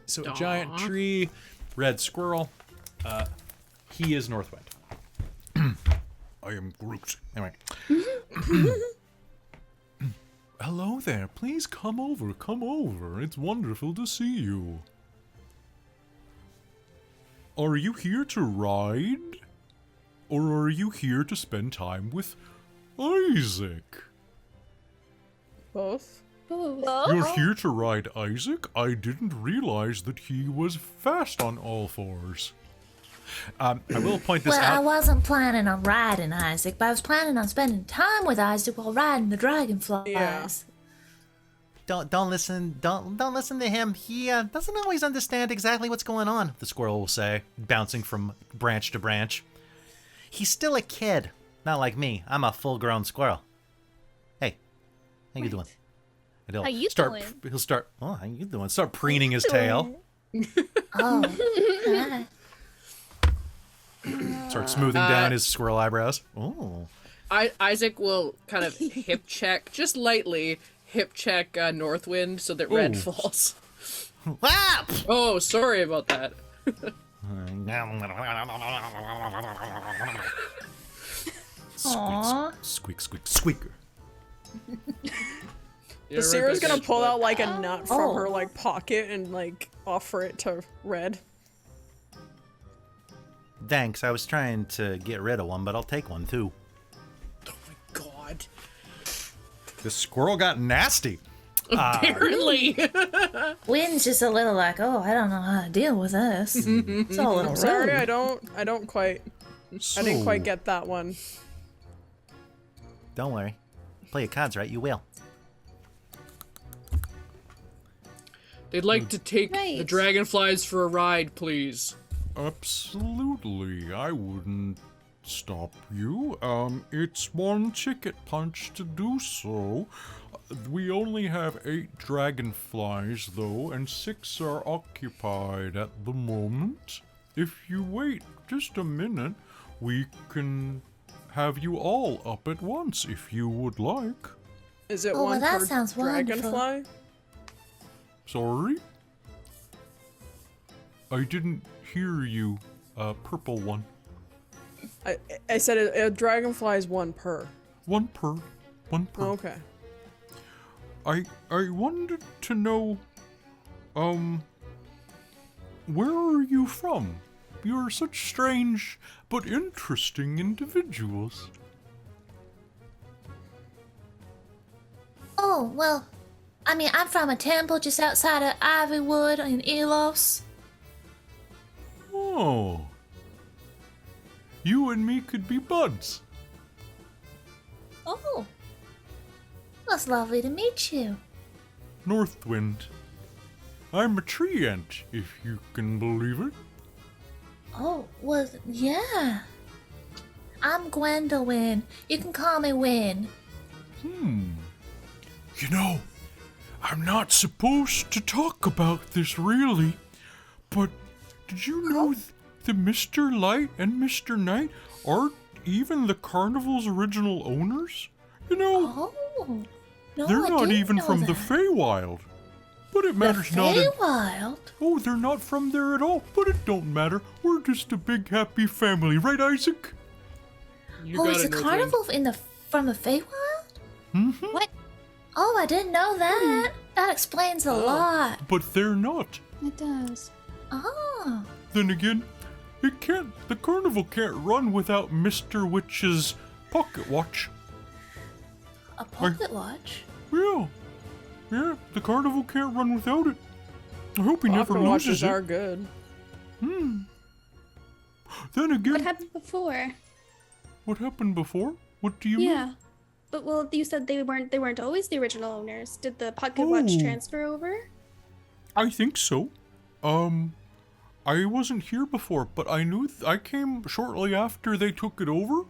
So a giant tree, red squirrel. He is Northwind. I am Groot. Anyway. Hello there. Please come over. Come over. It's wonderful to see you. Are you here to ride? Or are you here to spend time with Isaac? Both. You're here to ride Isaac? I didn't realize that he was fast on all fours. I will point this Well, out. I wasn't planning on riding Isaac, but I was planning on spending time with Isaac while riding the dragonflies. Yeah. Don't listen to him. He doesn't always understand exactly what's going on. The squirrel will say, bouncing from branch to branch. He's still a kid, not like me. I'm a full-grown squirrel. Hey, how you doing? And How you doing? He'll start. Oh, how you doing? Start preening his tail. Oh, hi. Start smoothing down his squirrel eyebrows. Oh. Isaac will kind of hip check, just lightly hip check Northwind so that Red falls. Ah! Oh, sorry about that. Aw. Squeak, squeak, squeaker. Yeah, Sarah's Red gonna goes, pull out like a nut from Oh. her like pocket and like offer it to Red. Thanks, I was trying to get rid of one, but I'll take one too. Oh my god. The squirrel got nasty. Apparently. Wynn's just a little like, oh, I don't know how to deal with this. It's all a little Sorry, rude. I didn't quite get that one. Don't worry. Play your cards right, you will. They'd like to take the Right. dragonflies for a ride, please. Absolutely, I wouldn't stop you. It's one ticket punch to do so. We only have 8 dragonflies, though, and 6 are occupied at the moment. If you wait just a minute, we can have you all up at once, if you would like. Is it Oh, well, one that per sounds wonderful. dragonfly? Sorry? I didn't hear you, purple one. I said a dragonfly is one per. One per. Okay. I wanted to know, where are you from? You're such strange but interesting individuals. Oh, well, I mean, I'm from a temple just outside of Ivywood in Elos. Oh. You and me could be buds. Oh, well, it's lovely to meet you. Northwind. I'm a tree ant, if you can believe it. Oh, well, yeah. I'm Gwendolyn. You can call me Win. You know, I'm not supposed to talk about this really, but did you know that Mr. Light and Mr. Night aren't even the carnival's original owners? You know, Oh, no, they're I not didn't even know from that. the Feywild. But it matters not. Feywild? Oh, they're not from there at all, but it don't matter. We're just a big happy family, right, Isaac? You Oh, got is it, the Northwind. carnival from the Feywild? What? Oh, I didn't know that. That explains a lot. But they're not. It does. Oh. Then again, the carnival can't run without Mr. Witch's pocket watch. A pocket watch? Yeah, the carnival can't run without it. I hope he never Pocket watches loses it. are good. Then What again, happened before? what happened before? What do you mean? Yeah. But well, you said they weren't always the original owners. Did the pocket watch Oh. transfer over? I think so. I wasn't here before, but I knew I came shortly after they took it over.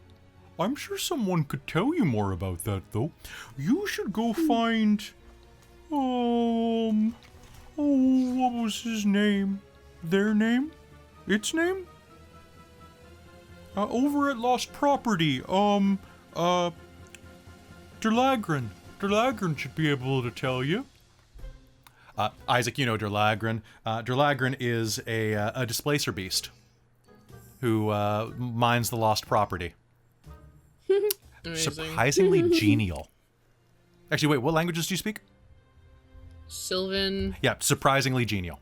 I'm sure someone could tell you more about that, though. You should go find, what was his name? Their name? Its name? Over at Lost Property, Derlagrin. Derlagrin should be able to tell you. Isaac, you know Derlagrin. Derlagrin is a displacer beast who mines the lost property. Amazing. Surprisingly genial. Actually, wait, what languages do you speak? Sylvan. Yeah, surprisingly genial.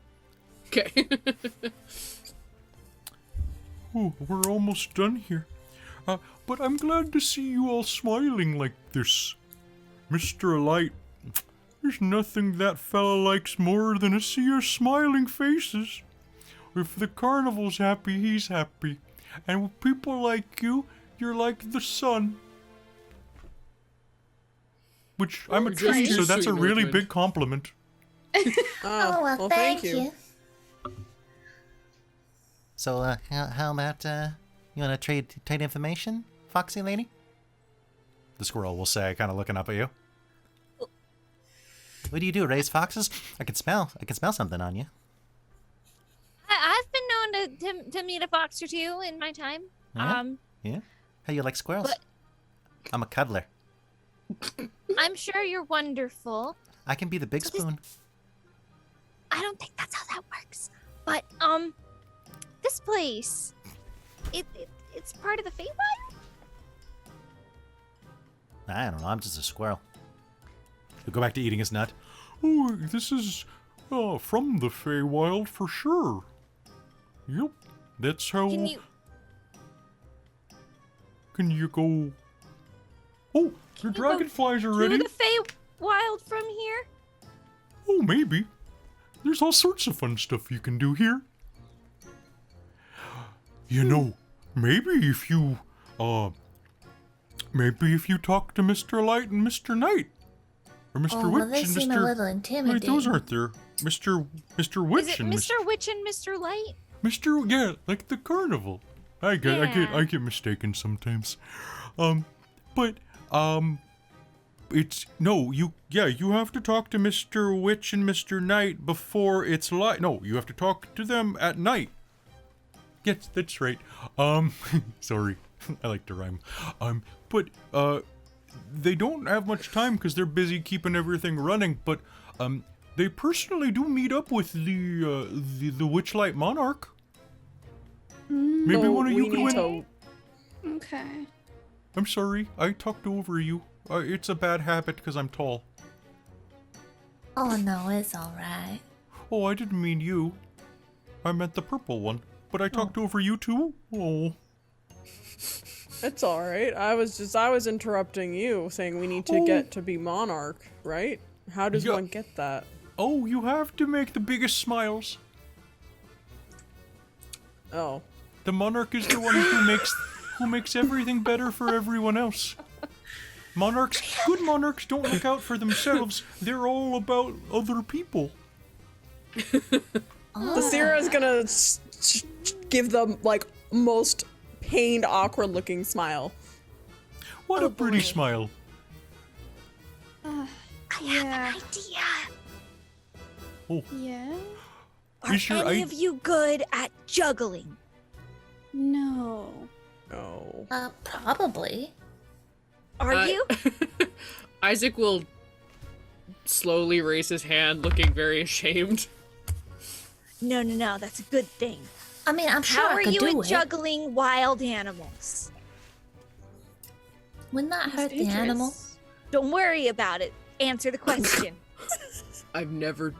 Okay. Oh, we're almost done here. But I'm glad to see you all smiling like this. Mr. Light, There's nothing that fella likes more than to see your smiling faces. If the carnival's happy, he's happy. And with people like you, you're like the sun. Which I'm a tree, so that's a really big compliment. Oh, well, thank you. So, how about, you want to trade information, Foxy Lady? The squirrel will say, kind of looking up at you. What do you do, raise foxes? I can smell something on you. I've been known to meet a fox or two in my time. Yeah? Yeah? How you like squirrels? But- I'm a cuddler. I'm sure you're wonderful. I can be the big spoon. I don't think that's how that works. But this place, it's part of the Feywild? I don't know. I'm just a squirrel. He'll go back to eating his nut. Oh, this is from the Feywild for sure. Yep, that's how. Can you go? Oh, the dragonflies are ready. To the Feywild from here? Oh, maybe. There's all sorts of fun stuff you can do here. You know, maybe if you talk to Mr. Light and Mr. Night, or Mr. Witch well, they and seem Mr. a little intimidating. Wait, those aren't there. Mr. Witch Is it and Mr. Witch and Mr. Light? yeah, like the carnival. I get mistaken sometimes. It's no, you have to talk to Mr. Witch and Mr. Night before it's light. No, you have to talk to them at night. Yes, that's right. Sorry, I like to rhyme. But they don't have much time because they're busy keeping everything running. But they personally do meet up with the Witchlight Monarch. Maybe one of you can. Okay. I'm sorry, I talked over you. It's a bad habit because I'm tall. Oh no, it's alright. Oh, I didn't mean you. I meant the purple one. But I talked over you too? Oh. It's alright. I was interrupting you, saying we need to get to be monarch, right? How does one get that? Oh, you have to make the biggest smiles. Oh. The monarch is the one who makes everything better for everyone else. Good monarchs don't look out for themselves. They're all about other people. The Sierra's gonna give the most pained, awkward-looking smile. What a pretty smile. I have an idea. Oh. Yeah? Are any of you good at juggling? No. No. Probably. Are you? Isaac will slowly raise his hand, looking very ashamed. No, that's a good thing. I mean, I'm sure How I are could you do at it. juggling wild animals? Wouldn't that hurt the animal? Don't worry about it. Answer the question. I've never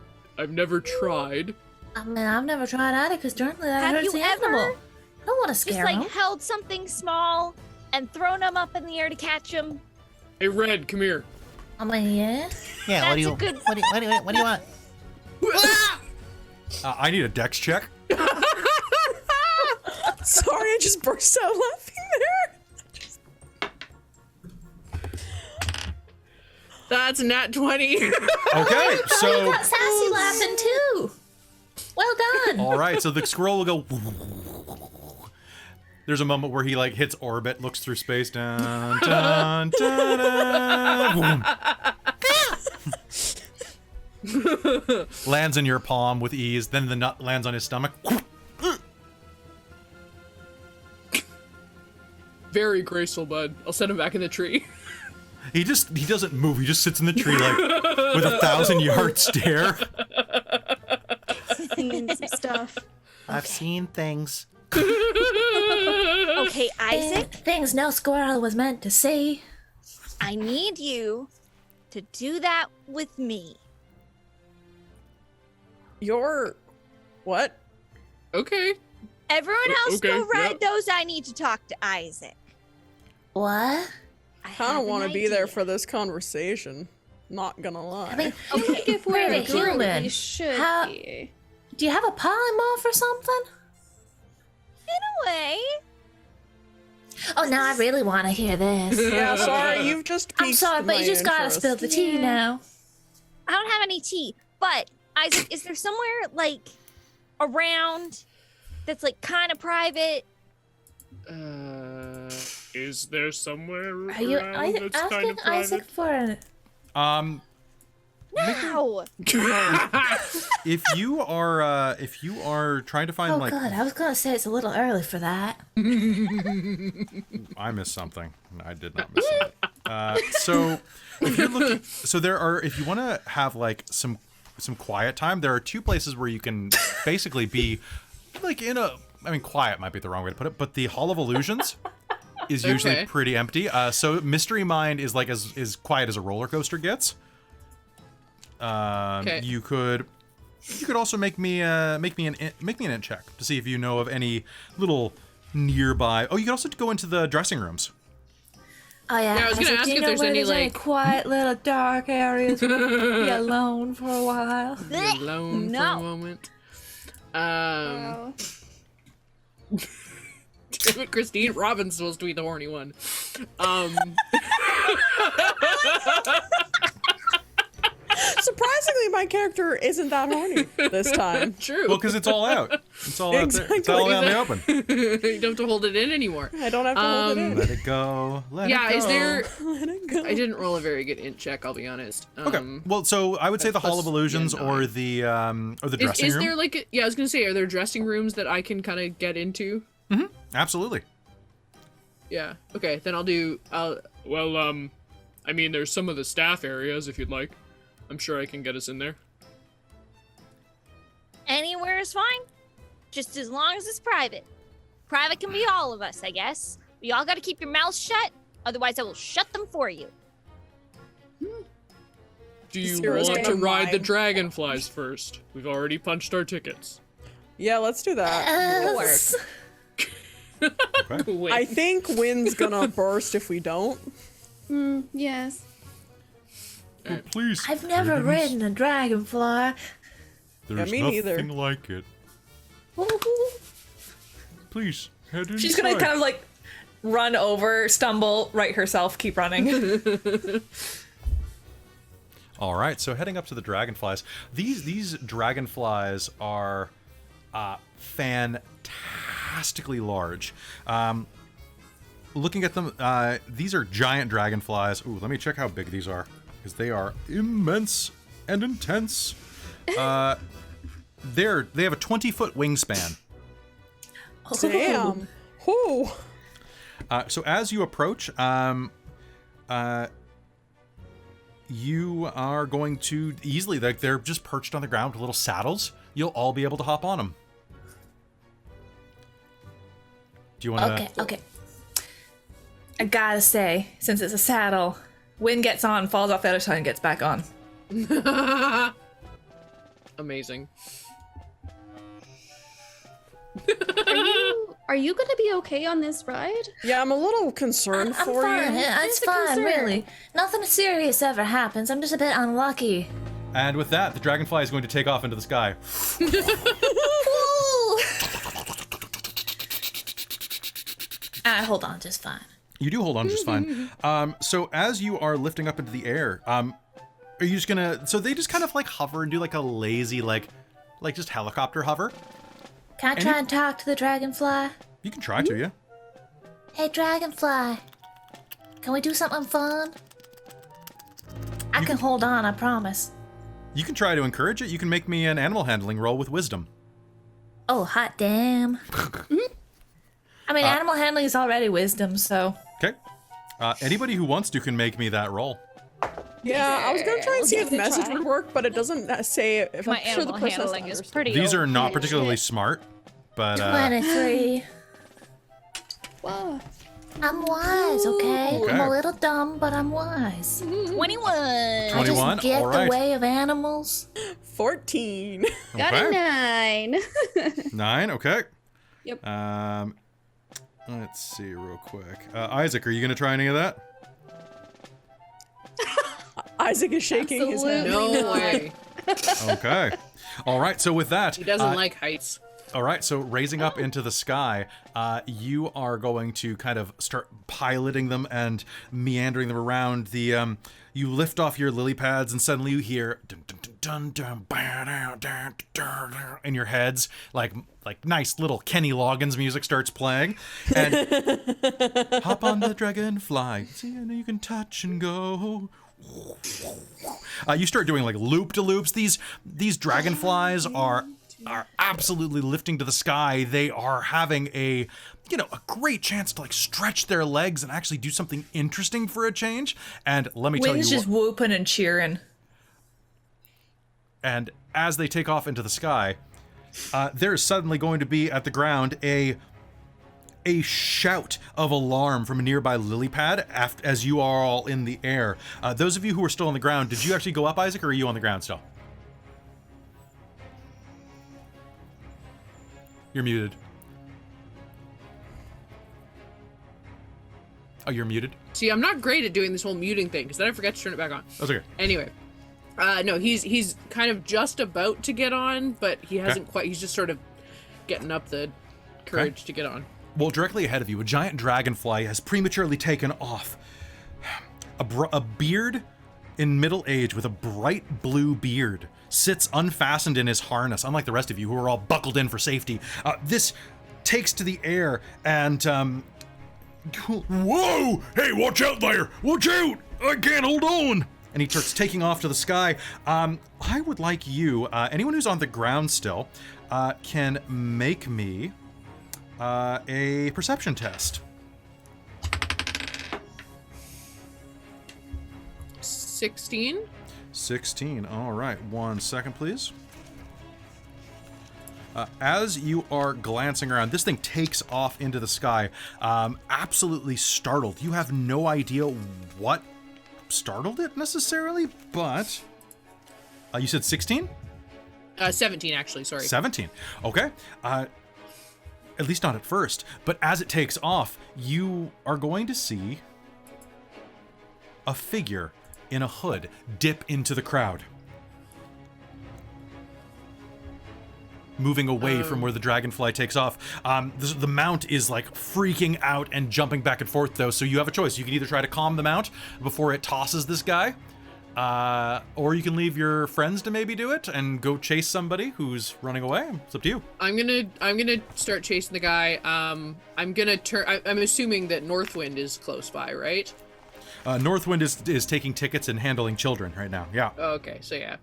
tried. I mean, I've never tried either because generally that Have hurts you the ever animal. I don't want to scare just him. held something small and thrown them up in the air to catch them? Hey, Red, come here. I mean, yeah. Yeah, what do you That's a good- what do you want? I need a dex check. Sorry, I just burst out laughing there. That's a nat 20. Okay, so Got Sassy laughing too. Well done. all right, so the squirrel will go. There's a moment where he hits orbit, looks through space, dun dun dun dun, lands in your palm with ease. Then the nut lands on his stomach. Very graceful, bud. I'll set him back in the tree. He doesn't move. He just sits in the tree with a 1,000-yard stare. Singing some stuff. I've seen things. Okay, Isaac, Things no squirrel was meant to see. I need you to do that with me. You're... What? Okay. Everyone else Okay, go ride yeah. those. I need to talk to Isaac. What? I I don't have want an to be there idea. for this conversation. Not gonna lie. I mean, I think if we're we're a a human. we should How- be. Do you have a polymorph or something? In a way. Oh, now I really want to hear this. Yeah, sorry, you've just I'm piqued sorry, but my you just gotta interest. spill the tea now. I don't have any tea. But Isaac, is there somewhere like around that's like kind of private? Is there somewhere Are you around that's kind asking of private? Isaac for an... No. If you are trying to find Oh, like good. I was gonna say it's a little early for that. I missed something. I did not miss something. So if you're looking, so there are, if you want to have like some quiet time, there are two places where you can basically be like in a, I mean, quiet might be the wrong way to put it, but the Hall of Illusions is usually Okay. pretty empty. So Mystery Mind is like as quiet as a roller coaster gets. Okay. You could also make me an int check to see if you know of any little nearby. Oh, you can also go into the dressing rooms. Oh yeah. Yeah, I was gonna Isaac, ask do you if know there's where any, any like- quiet little dark areas where we can be alone for a while. Be alone for No. a moment. Wow. Damn it, Christine. Robin's supposed to be the horny one. Surprisingly, my character isn't that horny this time. True. Well, because it's all out. It's all out there. It's all out in the open. You don't have to hold it in anymore. I don't have to hold it in. Let it go. Let Yeah, it go. is there? Let it go. I didn't roll a very good int check. I'll be honest. Okay. Well, so I would say the Hall of plus- Illusions yeah, or nine. the dressing Is room. there like? Yeah, I was gonna say, are there dressing rooms that I can kind of get into? Absolutely. Yeah. Okay, then I'll do. Well, I mean, there's some of the staff areas if you'd like. I'm sure I can get us in there. Anywhere is fine. Just as long as it's private. Private can be all of us, I guess. But y'all gotta keep your mouths shut, otherwise I will shut them for you. Do you Zero's want to gonna ride the mime. dragonflies first? We've already punched our tickets. Yeah, let's do that. Yes. Okay. wait. I think wind's gonna burst if we don't. Yes. Oh, please. I've never kittens. ridden a dragonfly. There's me nothing neither. like it. Please, head inside. She's gonna kind of like run over, stumble, right herself, keep running. All right, so heading up to the dragonflies. These dragonflies are fantastically large. Looking at them, these are giant dragonflies. Ooh, let me check how big these are, because they are immense and intense. They have a 20-foot wingspan. Damn. Whoo. So as you approach, you are going to easily, like, they're just perched on the ground with little saddles. You'll all be able to hop on them. Do you want to? Okay. I gotta say, since it's a saddle, Wind gets on, falls off the other side, and gets back on. Amazing. Are you gonna be okay on this ride? Yeah, I'm a little concerned I'm for fine. you. It's It's a fine, concern. really. Nothing serious ever happens. I'm just a bit unlucky. And with that, the dragonfly is going to take off into the sky. Hold on, just fine. You do hold on just fine. So as you are lifting up into the air, are you just gonna? So they just kind of like hover and do like a lazy, like just helicopter hover. Can I try and talk to the dragonfly? You can try to, yeah. Hey, dragonfly. Can we do something fun? I can hold on, I promise. You can try to encourage it. You can make me an animal handling roll with wisdom. Oh, hot damn. I mean, animal handling is already wisdom, so. Okay. Anybody who wants to can make me that roll. Yeah, I was gonna try and see Give if it a message try. would work, but it doesn't say if My I'm sure the animal person has to handling is understand. pretty These are not okay. particularly smart, but 23. Wow. I'm wise, okay? Okay. I'm a little dumb, but I'm wise. 21. I 21, just get all right. the way of animals. 14. Got a 9. 9. Okay. Yep. Let's see real quick. Isaac, are you gonna try any of that? Isaac is shaking his head. No way. Okay. All right. So with that, He doesn't like heights. all right, so raising up into the sky, you are going to kind of start piloting them and meandering them around. You lift off your lily pads, and suddenly you hear dun, dun, dun, dun, dun, dun, dun, dun, dun, in your heads, like nice little Kenny Loggins music starts playing, and hop on the dragonfly, see, I know you can touch and go. You start doing like loop-de-loops. These dragonflies are absolutely lifting to the sky. They are having a great chance to like stretch their legs and actually do something interesting for a change. And let me tell you, Wind's just whooping and cheering. And as they take off into the sky, there's suddenly going to be at the ground a shout of alarm from a nearby lily pad as you are all in the air. Those of you who are still on the ground, did you actually go up, Isaac, or are you on the ground still? You're muted. Oh, you're muted? See, I'm not great at doing this whole muting thing, because then I forget to turn it back on. That's okay. Anyway. No, he's kind of just about to get on, but he hasn't quite. He's just sort of getting up the courage to get on. Well, directly ahead of you, a giant dragonfly has prematurely taken off. A beard in middle age with a bright blue beard sits unfastened in his harness, unlike the rest of you who are all buckled in for safety. This takes to the air and, Whoa! Hey, watch out there! Watch out! I can't hold on! and he starts taking off to the sky. I would like you, anyone who's on the ground still, can make me a perception test. 16. 16. All right. 1 second, please. As you are glancing around, this thing takes off into the sky, absolutely startled. You have no idea what startled it necessarily, but you said 16? 17, actually. Sorry. 17. Okay. At least not at first. But as it takes off, you are going to see a figure in a hood dip into the crowd, moving away from where the dragonfly takes off. The mount is like freaking out and jumping back and forth, though, so you have a choice. You can either try to calm the mount before it tosses this guy, or you can leave your friends to maybe do it and go chase somebody who's running away. It's up to you. I'm gonna start chasing the guy. I'm gonna turn. I'm assuming that Northwind is close by, right? Northwind is taking tickets and handling children right now. Yeah. Okay, so yeah.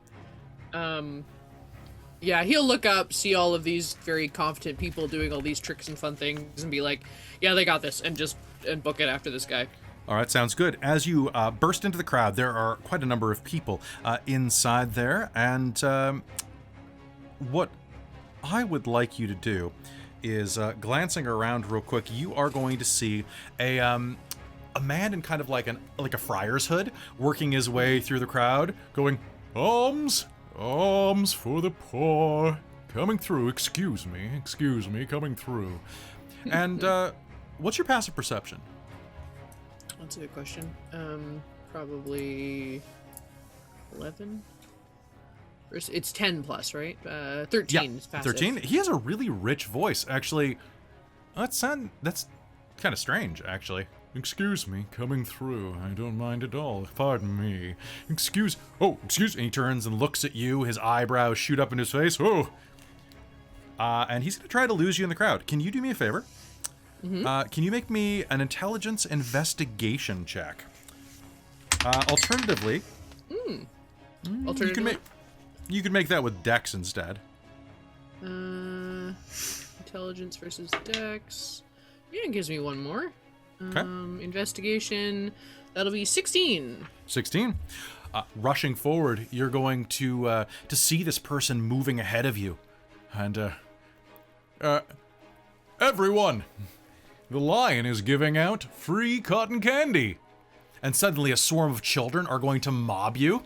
Yeah, he'll look up, see all of these very confident people doing all these tricks and fun things, and be like, yeah, they got this, and book it after this guy. All right, sounds good. As you burst into the crowd, there are quite a number of people inside there, and what I would like you to do is, glancing around real quick, you are going to see a man in kind of like a friar's hood, working his way through the crowd, going, Alms for the poor. Coming through, excuse me, coming through. and what's your passive perception? That's a good question. Probably 11? It's 10 plus, right? 13 Yeah, is passive. 13. He has a really rich voice, actually. That's kind of strange, actually. Excuse me, coming through. I don't mind at all. Pardon me. Excuse. And he turns and looks at you. His eyebrows shoot up in his face. Oh. And he's going to try to lose you in the crowd. Can you do me a favor? Mm-hmm. Can you make me an intelligence investigation check? Alternatively, you can make that with Dex instead. Intelligence versus Dex. Yeah, it gives me one more. Okay. Investigation. That'll be 16. 16. Rushing forward, you're going to see this person moving ahead of you, and everyone, the lion is giving out free cotton candy. And suddenly a swarm of children are going to mob you.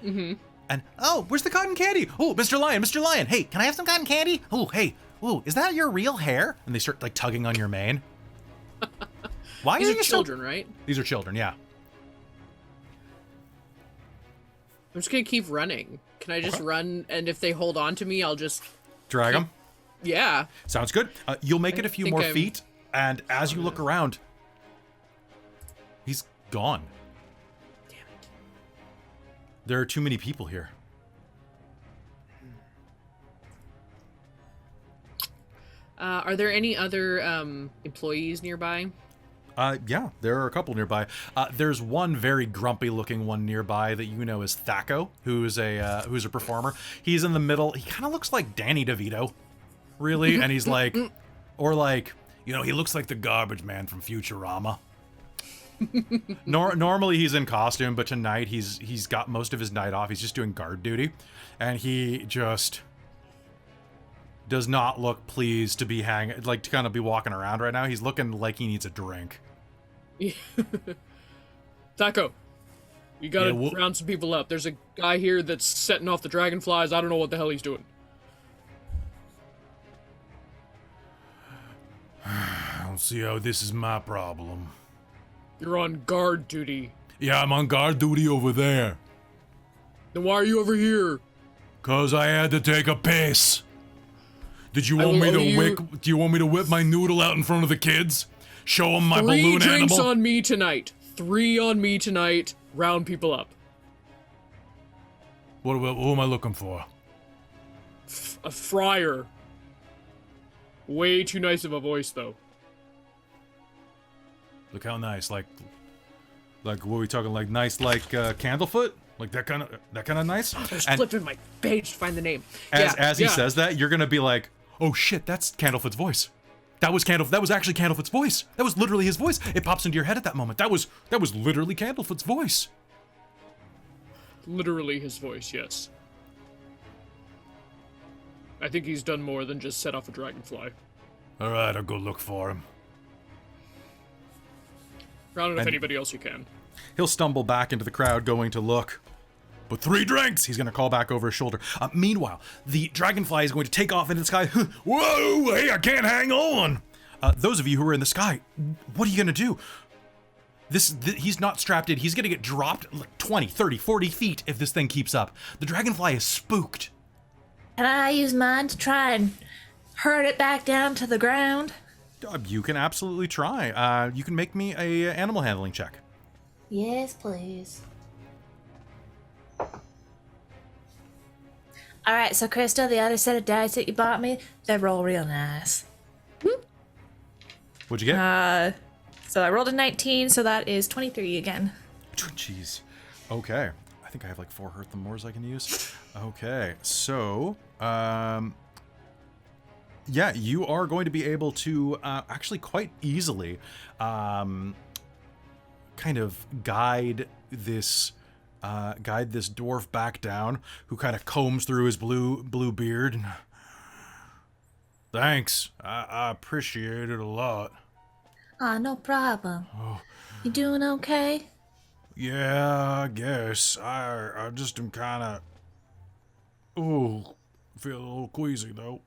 Mm-hmm. And, oh, where's the cotton candy? Oh, Mr. Lion, hey, can I have some cotton candy? Oh, hey, oh, is that your real hair? And they start, like, tugging on your mane. Why These are are you children, right? These are children, yeah. I'm just gonna keep running. Can I just run, and if they hold on to me, I'll just... Drag him? Yeah. Sounds good. You'll make it a few think more I'm- feet, and as you look around, he's gone. Damn it. There are too many people here. Are there any other employees nearby? Yeah, there are a couple nearby. There's one very grumpy-looking one nearby that you know is Thaco, who's a performer. He's in the middle. He kind of looks like Danny DeVito, really, and he's like, or like, you know, he looks like the garbage man from Futurama. Normally he's in costume, but tonight he's got most of his night off. He's just doing guard duty, and he just does not look pleased to be to kind of be walking around right now. He's looking like he needs a drink. Taco, you gotta round some people up. There's a guy here that's setting off the dragonflies. I don't know what the hell he's doing. I don't see how this is my problem. You're on guard duty. Yeah, I'm on guard duty over there. Then why are you over here? 'Cause I had to take a piss. Did you want me will owe to you- do you want me to whip my noodle out in front of the kids? Show them my 3 balloon drinks animal? on me tonight. 3 on me tonight. Round people up. Who am I looking for? A friar. Way too nice of a voice, though. Look how nice, like what are we talking? Like nice, like Candlefoot, like that kind of nice. I was And flipping my page to find the name. as he yeah. says that, you're gonna be like, oh shit, that's Candlefoot's voice. That was actually Candlefoot's voice. That was literally his voice. It pops into your head at that moment. That was literally Candlefoot's voice. Literally his voice, yes. I think he's done more than just set off a dragonfly. All right, I'll go look for him. Round it up And- anybody else you can. He'll stumble back into the crowd, going to look. But 3 drinks! He's gonna call back over his shoulder. Meanwhile, the dragonfly is going to take off into the sky. Whoa! Hey, I can't hang on. Those of you who are in the sky, what are you gonna do? He's not strapped in. He's gonna get dropped like 20, 30, 40 feet if this thing keeps up. The dragonfly is spooked. Can I use mine to try and herd it back down to the ground? You can absolutely try. You can make me a animal handling check. Yes, please. All right, so Krista, the other set of dice that you bought me, they roll real nice. What'd you get? So I rolled a 19, so that is 23 again. Jeez. Okay. I think I have like 4 Hurt the Mores I can use. Okay. So, yeah, you are going to be able to actually quite easily kind of guide this dwarf back down, who kind of combs through his blue beard. Thanks. I appreciate it a lot. No problem. You doing okay? Yeah, I guess. I just am kind of... Ooh, feel a little queasy, though.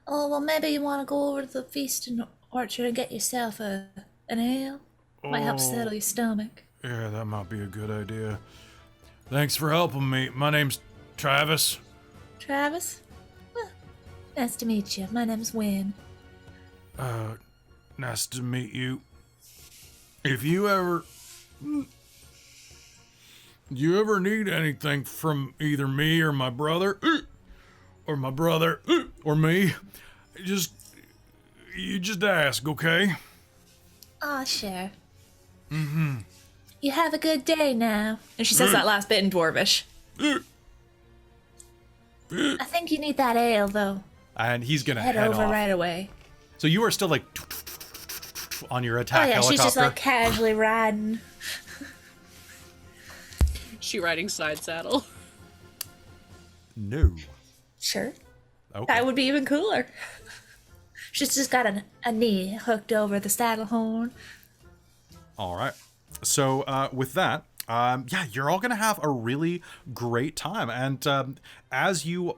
Oh, well, maybe you want to go over to the feasting orchard and get yourself an ale. Might help settle your stomach. Yeah, that might be a good idea. Thanks for helping me. My name's Travis. Travis? Well, nice to meet you. My name's Wynn. Nice to meet you. If you ever need anything from either me or my brother, or me, you just ask, okay? Aw, sure. Mm-hmm. You have a good day now. And she says that last bit in Dwarvish. I think you need that ale, though. And he's gonna Head head over off. right away. So you are still like on your Oh, attack yeah, helicopter. she's just like casually riding. She riding side saddle. No. Sure. Okay. That would be even cooler. She's just got a knee hooked over the saddle horn. All right. So with that, yeah, you're all gonna have a really great time. And as you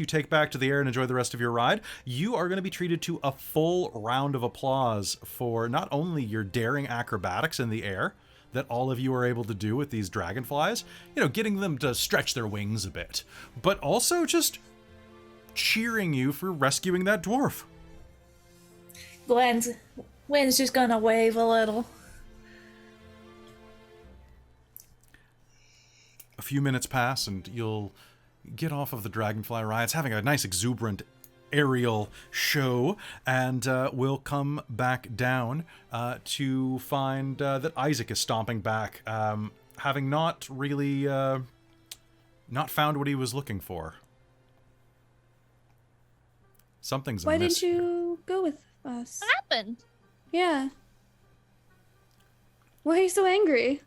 take back to the air and enjoy the rest of your ride, you are going to be treated to a full round of applause for not only your daring acrobatics in the air that all of you are able to do with these dragonflies. You know, getting them to stretch their wings a bit, but also just cheering you for rescuing that dwarf. Gwen's just gonna wave a little. A few minutes pass and you'll get off of the dragonfly ride. It's having a nice exuberant aerial show, and we'll come back down to find that Isaac is stomping back, having not really not found what he was looking for. Something's Why amiss. didn't you go with us? What happened? Yeah. Why are you so angry?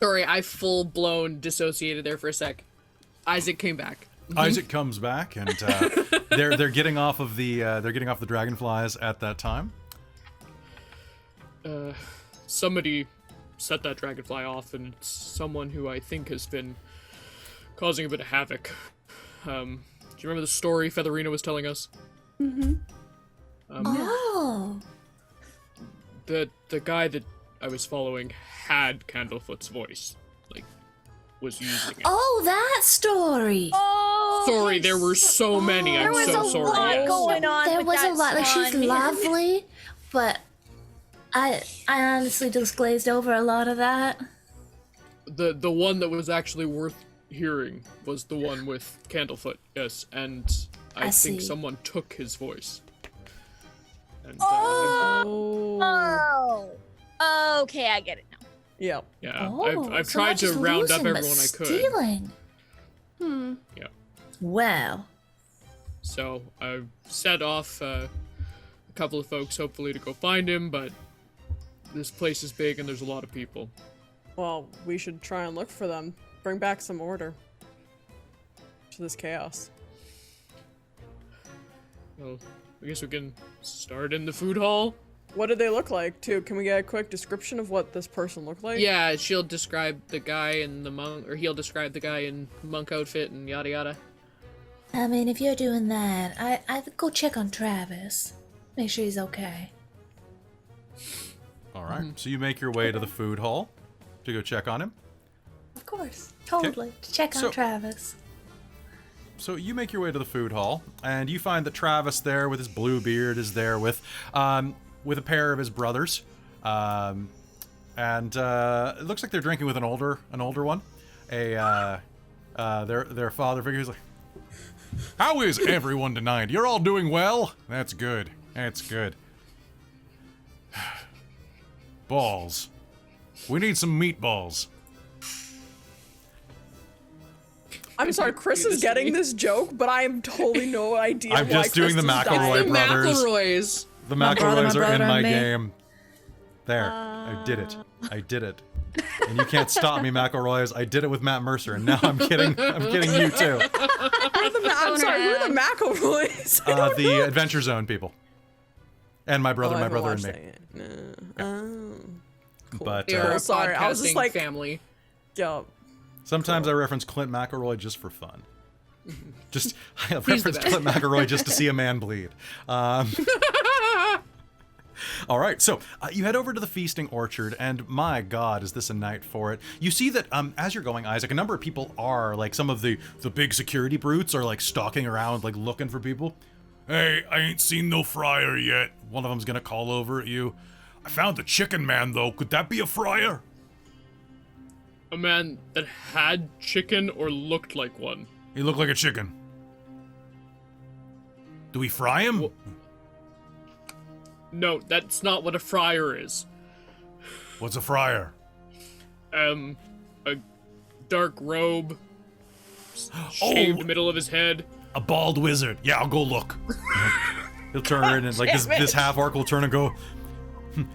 Sorry, I full-blown dissociated there for a sec. Isaac came back. Isaac comes back, and they're getting off of the dragonflies at that time. Somebody set that dragonfly off, and it's someone who I think has been causing a bit of havoc. Do you remember the story Featherina was telling us? Mm-hmm. Oh. The guy that I was following had Candlefoot's voice, like, was using it. Oh, that story. Oh, Sorry, there were so many. I'm there was so a sorry. lot Yes. going on. There with was a that lot. Like, she's song. lovely, but I honestly just glazed over a lot of that. The one that was actually worth hearing was the one with Candlefoot, yes, and I think see. someone took his voice. And, Oh. Okay, I get it now. Yeah. yeah, Oh, I've so tried not to just round up losing, but everyone I could. Stealing. Yeah. Well, So I set off a couple of folks, hopefully, to go find him, but this place is big and there's a lot of people. Well, we should try and look for them. Bring back some order to this chaos. Well, I guess we can start in the food hall. What did they look like, too? Can we get a quick description of what this person looked like? Yeah, she'll describe the guy in the monk, or he'll describe the guy in monk outfit and yada yada. I mean, if you're doing that, I'd go check on Travis. Make sure he's okay. All right, so you make your way to the food hall to go check on him. Of course. Totally. To check on So- Travis. So you make your way to the food hall, and you find that Travis there with his blue beard is there with a pair of his brothers, and it looks like they're drinking with an older one, their father figure. He's like, How is everyone tonight? You're all doing well? That's good. That's good. Balls. We need some meatballs. I'm sorry, Chris is getting this joke, but I have totally no idea I'm why just doing Chris the is McElroy dying. The brothers. McElroys. The My brother, McElroys my are in brother, my and me. game. There, I did it. I did it. And you can't stop me, McElroys. I did it with Matt Mercer, and now I'm kidding you too. I'm sorry, who are the McElroys? The Adventure Zone people. And my brother, Oh, I my haven't brother, and watched me. that yet. No. Cool. But They're a sorry, I was just podcasting like- family. Yeah. sometimes I reference Clint McElroy just for fun. Just I He's the reference best. Clint McElroy just to see a man bleed. All right, so you head over to the feasting orchard, and my God, is this a night for it? You see that as you're going, Isaac, a number of people are, like some of the big security brutes are like stalking around, like looking for people. Hey, I ain't seen no friar yet. One of them's gonna call over at you. I found the chicken man, though. Could that be a friar? A man that had chicken or looked like one. He looked like a chicken. Do we fry him? Wha- No, that's not what a friar is. What's a friar? A dark robe, shaved middle of his head. A bald wizard. Yeah, I'll go look. He'll turn and like this half orc will turn and go,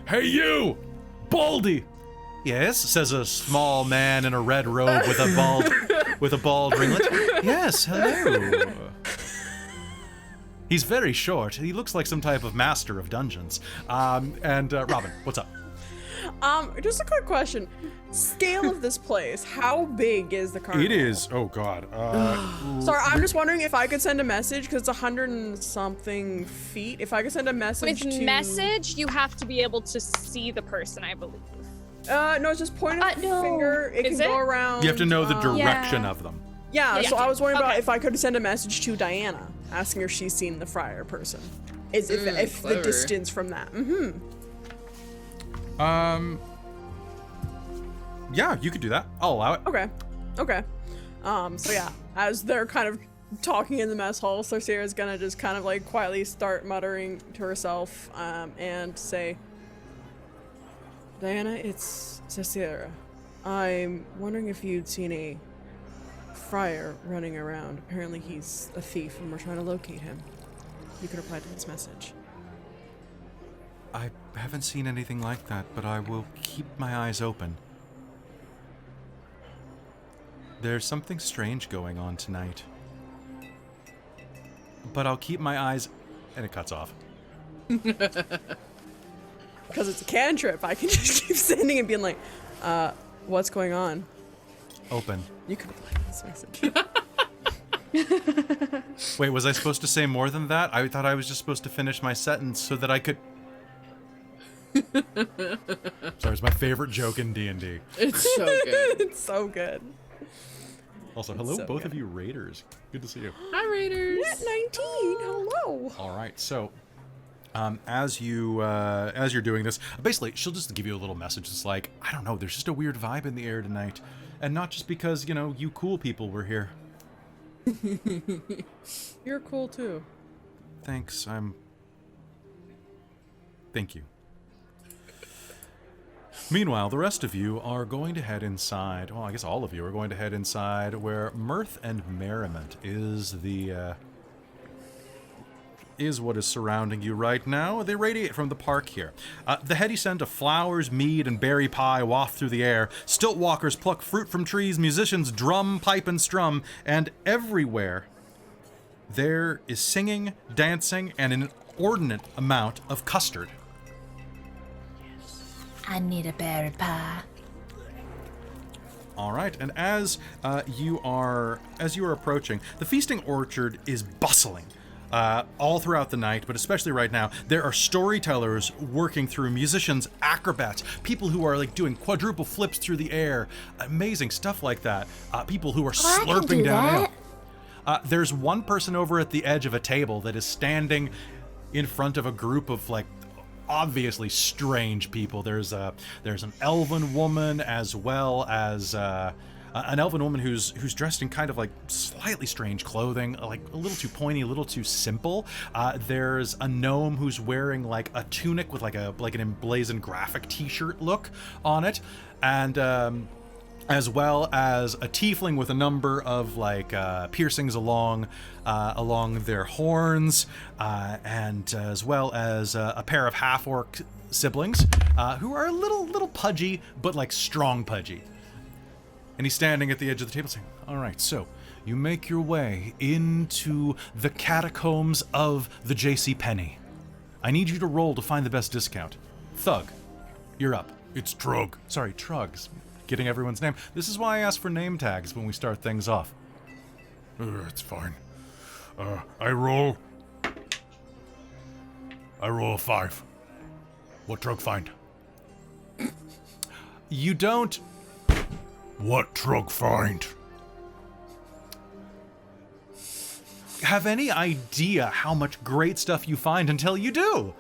Hey, you! Baldy. Yes, says a small man in a red robe with a bald ringlet. Yes, hello. He's very short. He looks like some type of master of dungeons. Robin, what's up? Just a quick question. Scale of this place. How big is the carnival? It is. Oh God. Sorry, I'm just wondering if I could send a message because it's 100 and something feet. If I could send a message With to message, you have to be able to see the person, I believe. No, it's just point of no. finger. It Is can go it? around. You have to know the direction Yeah. of them. Yeah, Yeah. so I was wondering about Okay. if I could send a message to Diana, asking her if she's seen the friar person. Is if the clever. distance from that. Mm-hmm. Yeah, you could do that. I'll allow it. Okay. So yeah, as they're kind of talking in the mess hall, Cersei's gonna just kind of like quietly start muttering to herself, and say, Diana, it's Cersei. I'm wondering if you'd seen a friar running around. Apparently he's a thief and we're trying to locate him. You can reply to this message. I haven't seen anything like that, but I will keep my eyes open. There's something strange going on tonight. But I'll keep my eyes... And it cuts off. Because it's a cantrip, I can just keep sending and being like, what's going on? Open. You can reply to this message. Wait, was I supposed to say more than that? I thought I was just supposed to finish my sentence so that I could... Sorry, it's my favorite joke in D&D. It's so good. It's so good. Also, hello, so both good. of you raiders. Good to see you. Hi, Raiders. At 19, hello. All right, so as you're doing this, basically she'll just give you a little message. It's like, I don't know, there's just a weird vibe in the air tonight, and not just because you cool people were here. You're cool too. Thanks. Thank you. Meanwhile, the rest of you are going to head inside. Well, I guess all of you are going to head inside where mirth and merriment is what is surrounding you right now. They radiate from the park here. The heady scent of flowers, mead, and berry pie waft through the air. Stilt walkers pluck fruit from trees. Musicians drum, pipe, and strum. And everywhere there is singing, dancing, and an inordinate amount of custard. I need a berry pie. All right, and as you are approaching, the feasting orchard is bustling all throughout the night, but especially right now. There are storytellers working through, musicians, acrobats, people who are like doing quadruple flips through the air, amazing stuff like that. People who are slurping down ale. There's one person over at the edge of a table that is standing in front of a group of like obviously strange people. There's an elven woman as well as an elven woman who's dressed in kind of like slightly strange clothing, like a little too pointy, a little too simple. There's a gnome who's wearing like a tunic with like an emblazoned graphic t-shirt look on it, and as well as a tiefling with a number of like piercings along their horns, and as well as a pair of half-orc siblings who are a little pudgy, but like strong pudgy. And he's standing at the edge of the table saying, all right, so you make your way into the catacombs of the J.C. Penney. I need you to roll to find the best discount. Thug, you're up. It's Trug. Sorry, Trugs. Getting everyone's name. This is why I ask for name tags when we start things off. It's fine. I roll a 5. What Trug find? You don't... What Trug find? have any idea how much great stuff you find until you do.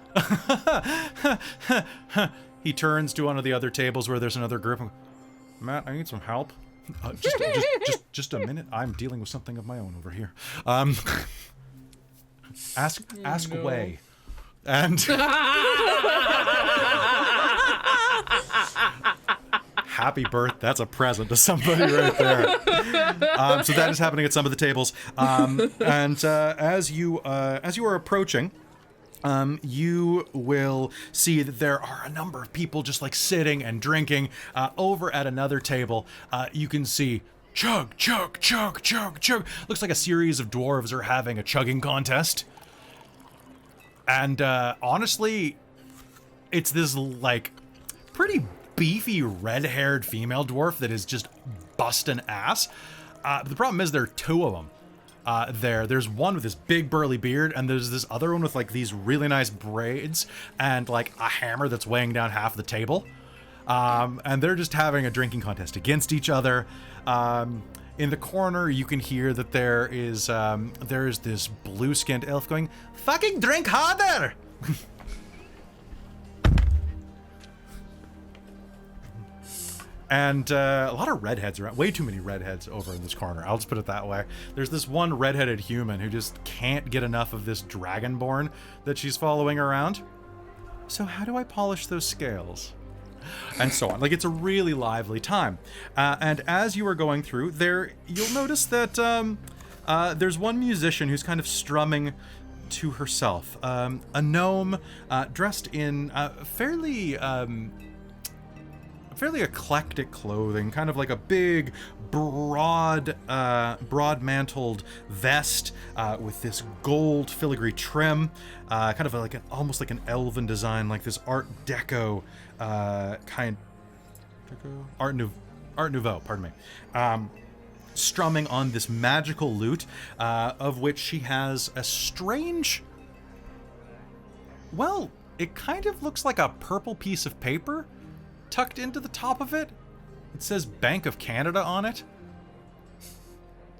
He turns to one of the other tables where there's another group. Matt, I need some help. Just a minute. I'm dealing with something of my own over here. Ask away. And happy birth. That's a present to somebody right there. So that is happening at some of the tables. As you are approaching, you will see that there are a number of people just like sitting and drinking. Over at another table, you can see chug, chug, chug, chug, chug. Looks like a series of dwarves are having a chugging contest. And honestly, it's this like pretty beefy red-haired female dwarf that is just busting ass. The problem is there are two of them. There's one with this big burly beard, and there's this other one with like these really nice braids and like a hammer that's weighing down half the table. And they're just having a drinking contest against each other. In the corner, you can hear that there's this blue-skinned elf going, "Fucking drink harder!" And a lot of redheads around. Way too many redheads over in this corner. I'll just put it that way. There's this one redheaded human who just can't get enough of this dragonborn that she's following around. So how do I polish those scales? And so on. Like, it's a really lively time. And as you are going through there, you'll notice that there's one musician who's kind of strumming to herself. A gnome dressed in fairly eclectic clothing, kind of like a big, broad-mantled vest with this gold filigree trim, kind of like almost like an elven design, like this Art Deco Art Nouveau, pardon me. Strumming on this magical lute, of which she has a strange. Well, it kind of looks like a purple piece of paper tucked into the top of it. It says Bank of Canada on it.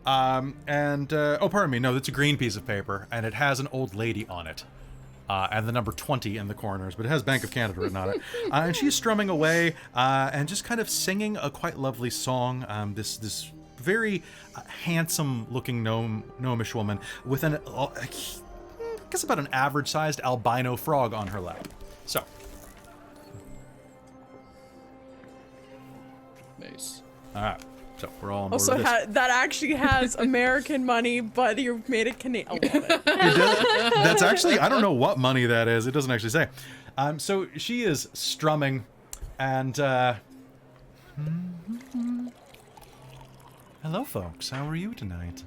Oh, pardon me, no, it's a green piece of paper, and it has an old lady on it. And the number 20 in the corners, but it has Bank of Canada written on it. And she's strumming away, and just kind of singing a quite lovely song. This very handsome-looking gnomish woman with I guess about an average-sized albino frog on her lap. So. Nice. All right. So we're all on board Also, with this. that actually has American money, but you made it Canadian. I love it. That's actually, I don't know what money that is. It doesn't actually say. So she is strumming, and hello, folks. How are you tonight?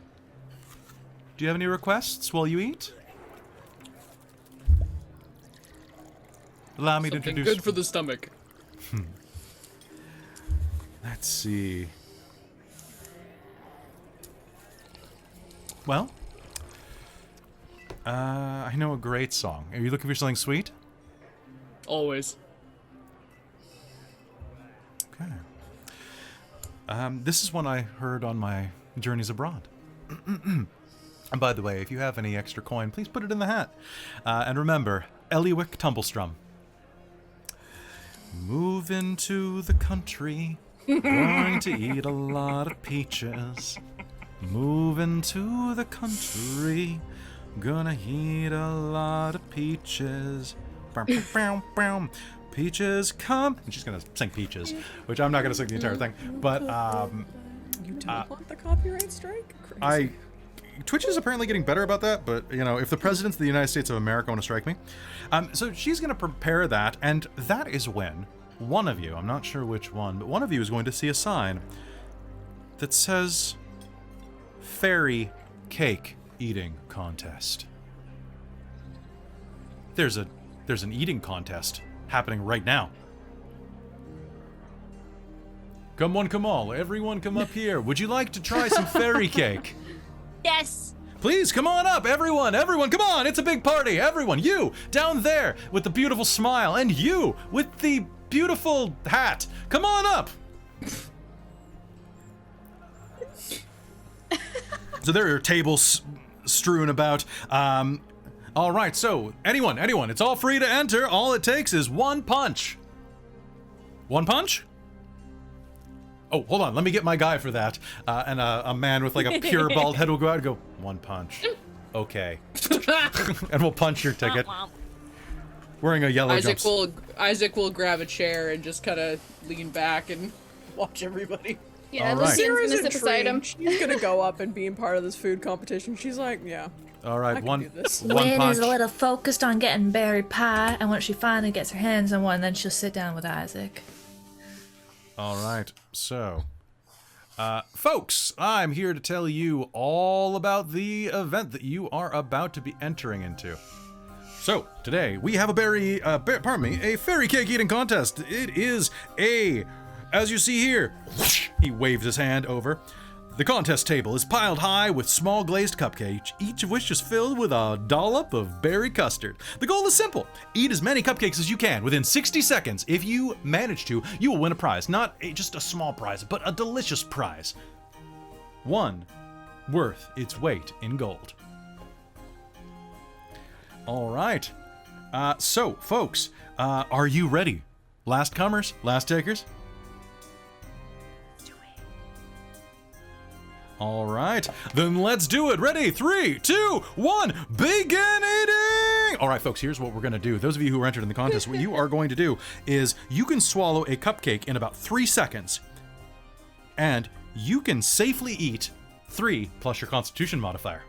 Do you have any requests while you eat? Allow me Something to introduce. good for the stomach. Let's see. Well, I know a great song. Are you looking for something sweet? Always. Okay. This is one I heard on my journeys abroad. And by the way, if you have any extra coin, please put it in the hat. And remember, Eliwick Tumblestrum. Move into the country, going to eat a lot of peaches. Move into the country, gonna eat a lot of peaches. Peaches come. And she's gonna sing Peaches, which I'm not gonna sing the entire thing. But You don't want the copyright strike? Crazy. Twitch is apparently getting better about that, but you know, if the presidents of the United States of America want to strike me, so she's gonna prepare that, and that is when one of you, I'm not sure which one, but one of you is going to see a sign that says Fairy Cake Eating Contest. There's an eating contest happening right now. Come one, come all, everyone come up here. Would you like to try some fairy cake? Yes. Please, come on up, everyone, come on, it's a big party, everyone, you, down there, with the beautiful smile, and you, with the beautiful hat, come on up! So there are tables strewn about, all right, so, anyone, it's all free to enter, all it takes is one punch. One punch? Oh, hold on, let me get my guy for that. And a man with like a pure bald head will go out and go, one punch. Okay. And we'll punch your ticket. Wearing a yellow jumpsuit. Isaac will grab a chair and just kind of lean back and watch everybody. Yeah, All right. Sarah's Lucian's gonna sit beside him. intrigued. She's gonna go up and be part of this food competition. She's like, yeah. All right, I can one do this. Lynn punch. is a little focused on getting berry pie, and once she finally gets her hands on one, then she'll sit down with Isaac. All right, so, folks, I'm here to tell you all about the event that you are about to be entering into. So today we have a fairy cake eating contest. It is as you see here, he waves his hand over. The contest table is piled high with small glazed cupcakes, each of which is filled with a dollop of berry custard. The goal is simple. Eat as many cupcakes as you can within 60 seconds. If you manage to, you will win a prize. Not just a small prize, but a delicious prize. One worth its weight in gold. All right. So, folks, are you ready? Last comers, last takers? All right, then let's do it. Ready? 3, 2, 1, begin eating! All right, folks, here's what we're gonna do. Those of you who are entered in the contest, what you are going to do is you can swallow a cupcake in about 3 seconds, and you can safely eat 3 plus your constitution modifier.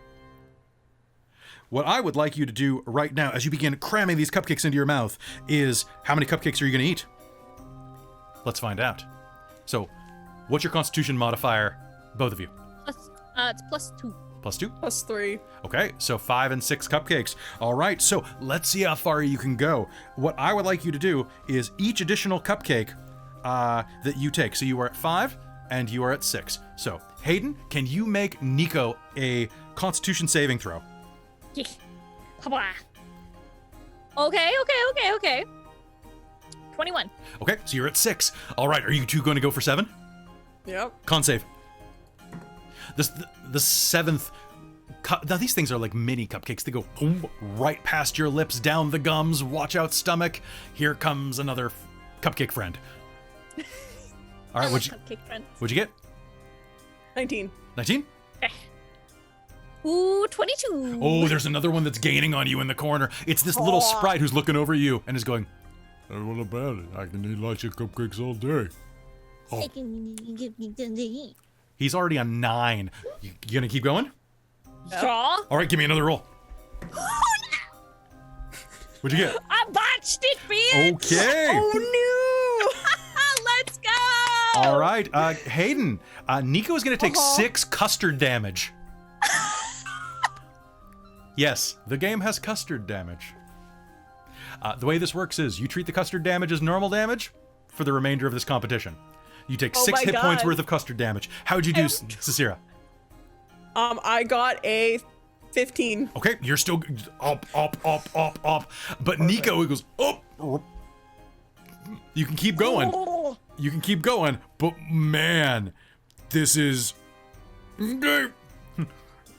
What I would like you to do right now, as you begin cramming these cupcakes into your mouth, is how many cupcakes are you gonna eat? Let's find out. So, what's your constitution modifier, both of you? It's +2. +2? +3. Okay, so 5 and 6 cupcakes. All right, so let's see how far you can go. What I would like you to do is each additional cupcake that you take. So you are at 5 and you are at 6. So, Hayden, can you make Nico a constitution saving throw? Yeah. Come on. Okay. 21. Okay, so you're at 6. All right, are you two going to go for 7? Yep. Con save. The 7th now these things are like mini cupcakes. They go right past your lips, down the gums, watch out stomach. Here comes another cupcake friend. All right, what'd you get? 19. 19? Ooh, 22. Oh, there's another one that's gaining on you in the corner. It's this little sprite who's looking over you and is going, what about it? I can eat lots of cupcakes all day. He's already on 9. You gonna keep going? Draw. All right, give me another roll. What'd you get? I botched it, bitch. Okay. Oh no! Let's go. All right, Hayden. Nico is gonna take 6 custard damage. Yes, the game has custard damage. The way this works is you treat the custard damage as normal damage for the remainder of this competition. You take 6 hit points worth of custard damage. How'd you do, Cicera? I got a 15. Okay, you're still up. But Nico, it goes up. You can keep going. But man, this is. Okay.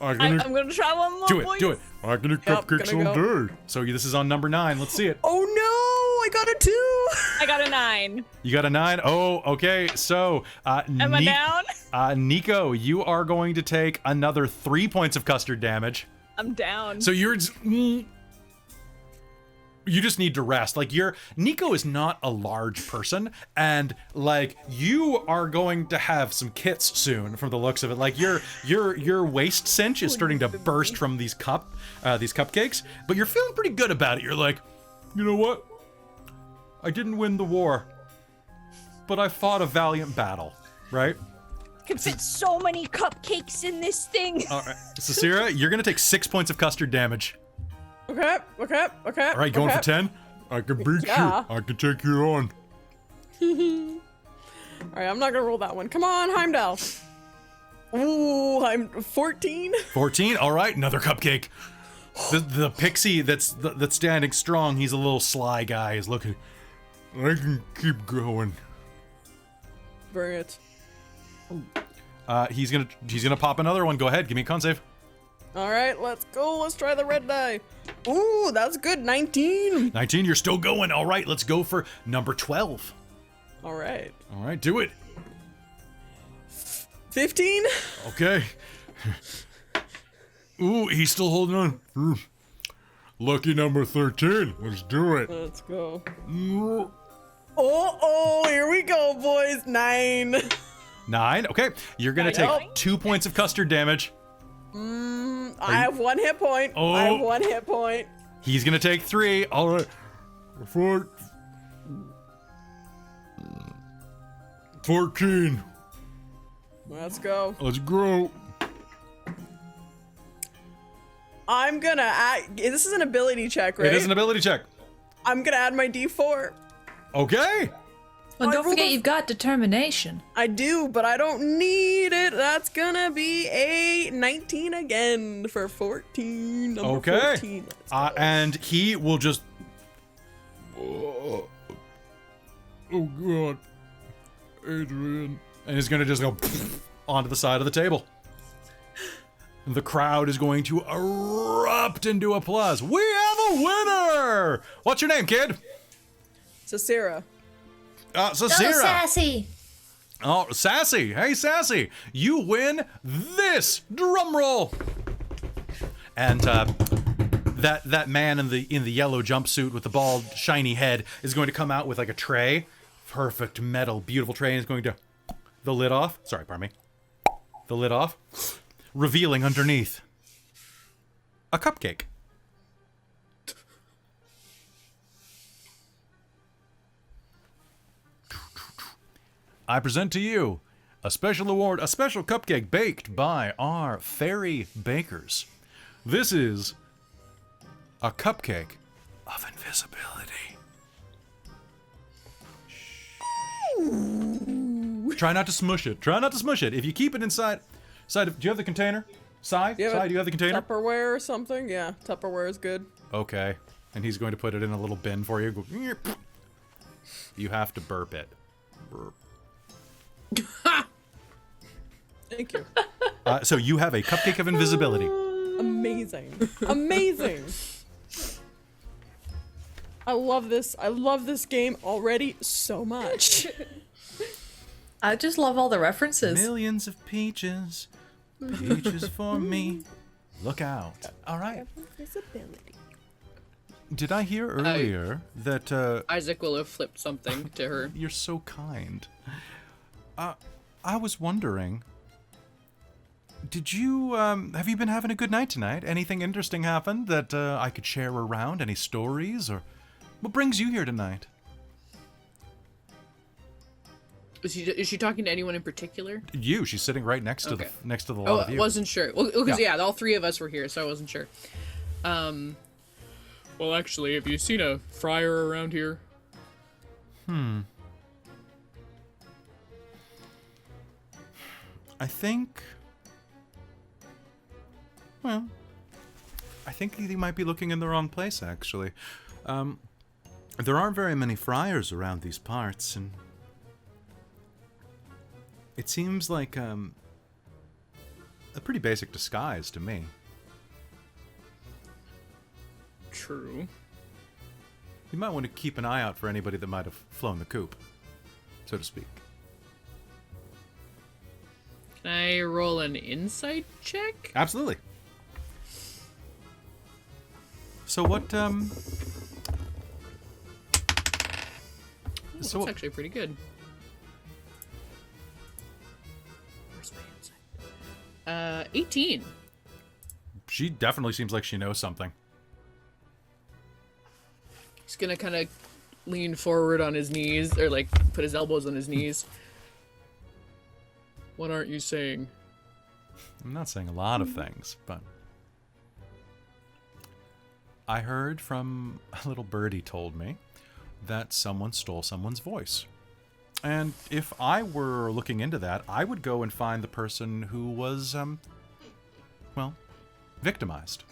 I'm gonna try one more. Do it. I can eat cupcakes all day. So this is on number 9. Let's see it. Oh no! I got a 2. I got a 9. You got a 9? Oh, okay. So, Am I down? Nico, you are going to take another 3 points of custard damage. I'm down. So you just need to rest. Like Nico is not a large person, and like you are going to have some kits soon from the looks of it. Like your waist cinch is starting to burst from these cupcakes, but you're feeling pretty good about it. You're like, you know what? I didn't win the war, but I fought a valiant battle, right? Can fit so many cupcakes in this thing. All right, Cicera, you're gonna take 6 points of custard damage. Okay. All right, going for 10. I can beat you. I can take you on. All right, I'm not gonna roll that one. Come on, Heimdall. Ooh, I'm 14. 14. All right, another cupcake. The pixie that's standing strong. He's a little sly guy. He's looking. I can keep going. Bring it. He's gonna pop another one. Go ahead, give me a con save. All right, let's go. Let's try the red die. Ooh, that's good. 19. 19. You're still going. All right, let's go for number 12. All right. All right, do it. 15. Okay. Ooh, he's still holding on. Lucky number 13. Let's do it. Let's go. Oh, here we go, boys. 9. 9. Okay, you're gonna take 2 points of custard damage. I have 1 hit point. Oh. I have 1 hit point. He's gonna take 3. All right. 14. Let's go. Let's grow. I'm gonna add. This is an ability check, right? It is an ability check. I'm gonna add my D4. Okay. Well, don't forget you've got determination. I do, but I don't need it. That's gonna be a 19 again for 14. Number Okay. 14. Let's go. And he will just. Oh God, Adrian. And he's going to just go onto the side of the table. The crowd is going to erupt into applause. We have a winner! What's your name, kid? Cicera. Cicera. Oh, sassy. Oh, Sassy. Hey, Sassy. You win this drum roll. And that man in the yellow jumpsuit with the bald, shiny head is going to come out with like a tray. Perfect metal, beautiful tray. And is going to the lid off. Sorry, pardon me. The lid off. Revealing underneath a cupcake. I present to you a special award, a special cupcake baked by our fairy bakers. This is a cupcake of invisibility. Try not to smush it. Try not to smush it. If you keep it inside of, do you have the container? Sai, do you have the container? Tupperware or something? Yeah, Tupperware is good. Okay. And he's going to put it in a little bin for you. Go, you have to burp it. Burp. Thank you. So you have a cupcake of invisibility. Amazing. Amazing. I love this. I love this game already so much. I just love all the references. Millions of peaches. Peaches for me. Look out. All right. Invisibility. Did I hear earlier that Isaac will have flipped something to her. you're so kind. I was wondering, did you have you been having a good night tonight? Anything interesting happened that I could share around? Any stories, or what brings you here tonight? Is she talking to anyone in particular? You. She's sitting right next to Okay. the lot Oh, of I you. wasn't sure. Well, because Yeah. all three of us were here, so I wasn't sure. Well, actually, have you seen a friar around here? I think. Well, I think you might be looking in the wrong place, actually. There aren't very many friars around these parts, and it seems like a pretty basic disguise to me. True. You might want to keep an eye out for anybody that might have flown the coop, so to speak. Can I roll an insight check? Absolutely. So what, That's so actually pretty good. Where's my insight? 18. she definitely seems like she knows something. He's gonna kind of lean forward on his knees, or like put his elbows on his knees. What aren't you saying? I'm not saying a lot of things, but I heard from a little birdie told me that someone stole someone's voice. And if I were looking into that, I would go and find the person who was, well, victimized.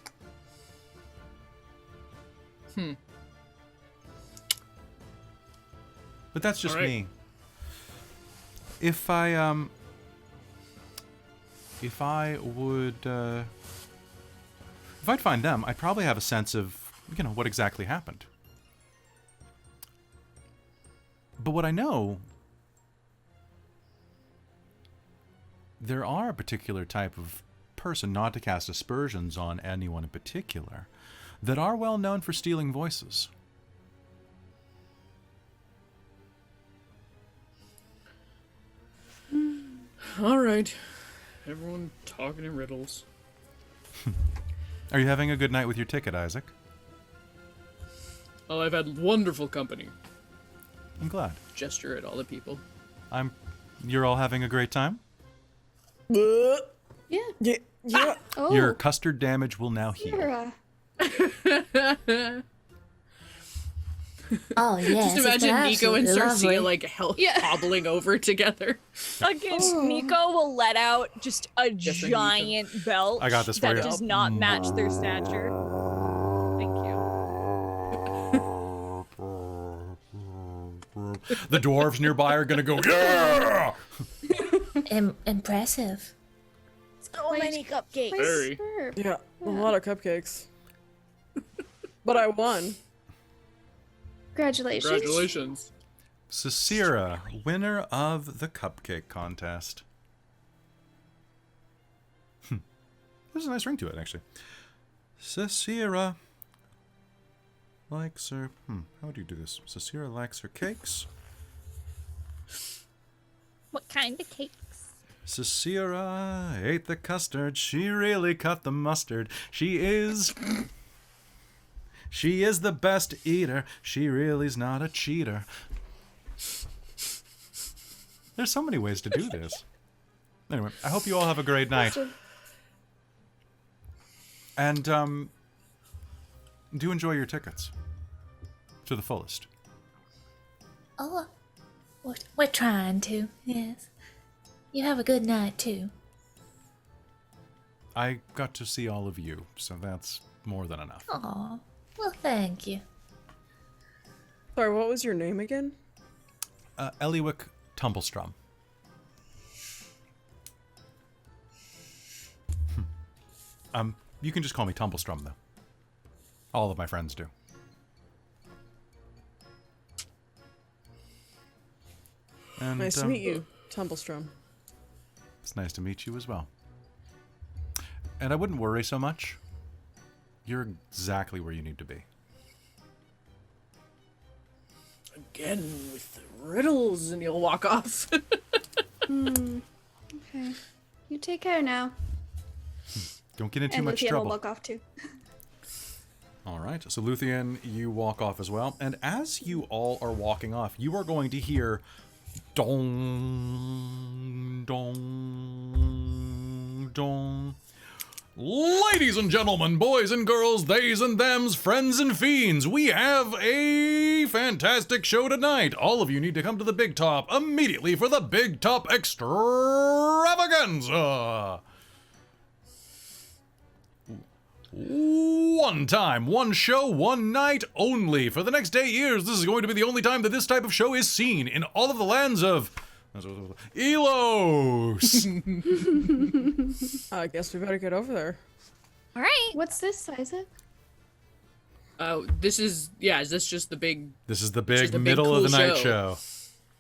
But that's just All right. me. If I would, if I'd find them, I'd probably have a sense of, what exactly happened. But what I know, there are a particular type of person, not to cast aspersions on anyone in particular, that are well known for stealing voices. All right. Everyone talking in riddles. Are you having a good night with your ticket, Isaac? Well, I've had wonderful company. I'm glad. Gesture at all the people. You're all having a great time? Yeah. Yeah, Yeah. Oh, Your custard damage will now heal. Sarah. Oh, yes. Just imagine Nico and Circe like hobbling over together. Fucking Nico will let out just a giant belch I got this for that you. does not match their stature. Thank you. The dwarves nearby are gonna go, yeah! Impressive. So many cupcakes. Very. Yeah, a lot of cupcakes. But I won. Congratulations. Congratulations. Cicera, winner of the cupcake contest. There's a nice ring to it, actually. Cicera likes her... how would you do this? Cicera likes her cakes. What kind of cakes? Cicera ate the custard. She really cut the mustard. She is the best eater. She really's not a cheater. There's so many ways to do this. Anyway, I hope you all have a great night. And, do enjoy your tickets. To the fullest. Oh, we're trying to, yes. You have a good night, too. I got to see all of you, so that's more than enough. Aw, well, thank you. Sorry, what was your name again? Eliwick Tumblestrum. You can just call me Tumblestrum, though. All of my friends do. And, Nice to meet you, Tumblestrum. It's nice to meet you as well. And I wouldn't worry so much. You're exactly where you need to be. Again with the riddles, and you'll walk off. Okay. You take care now. Don't get in too And much Luthien trouble. will walk off too. All right, so Luthien, you walk off as well. And as you all are walking off, you are going to hear dong, dong, dong. Ladies and gentlemen, boys and girls, theys and thems, friends and fiends, we have a fantastic show tonight. All of you need to come to the Big Top immediately for the Big Top Extravaganza. One time, one show, one night only. For the next 8 years, this is going to be the only time that this type of show is seen in all of the lands of Elos. I guess we better get over there. All right. What's this, Isaac? This is just the big. This is the It's big just a big middle cool of the night show. show.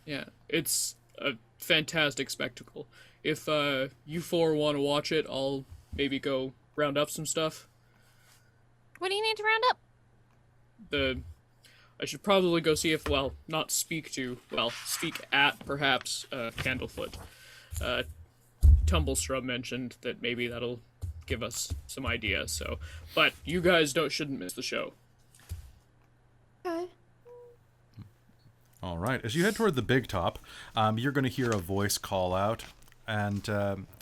Yeah, it's a fantastic spectacle. If you four want to watch it, I'll maybe go round up some stuff. What do you need to round up? I should probably go see if, speak at, perhaps, Candlefoot. Tumblestrum mentioned that maybe that'll give us some ideas, so. But you guys shouldn't miss the show. Okay. All right, as you head toward the Big Top, you're going to hear a voice call out. And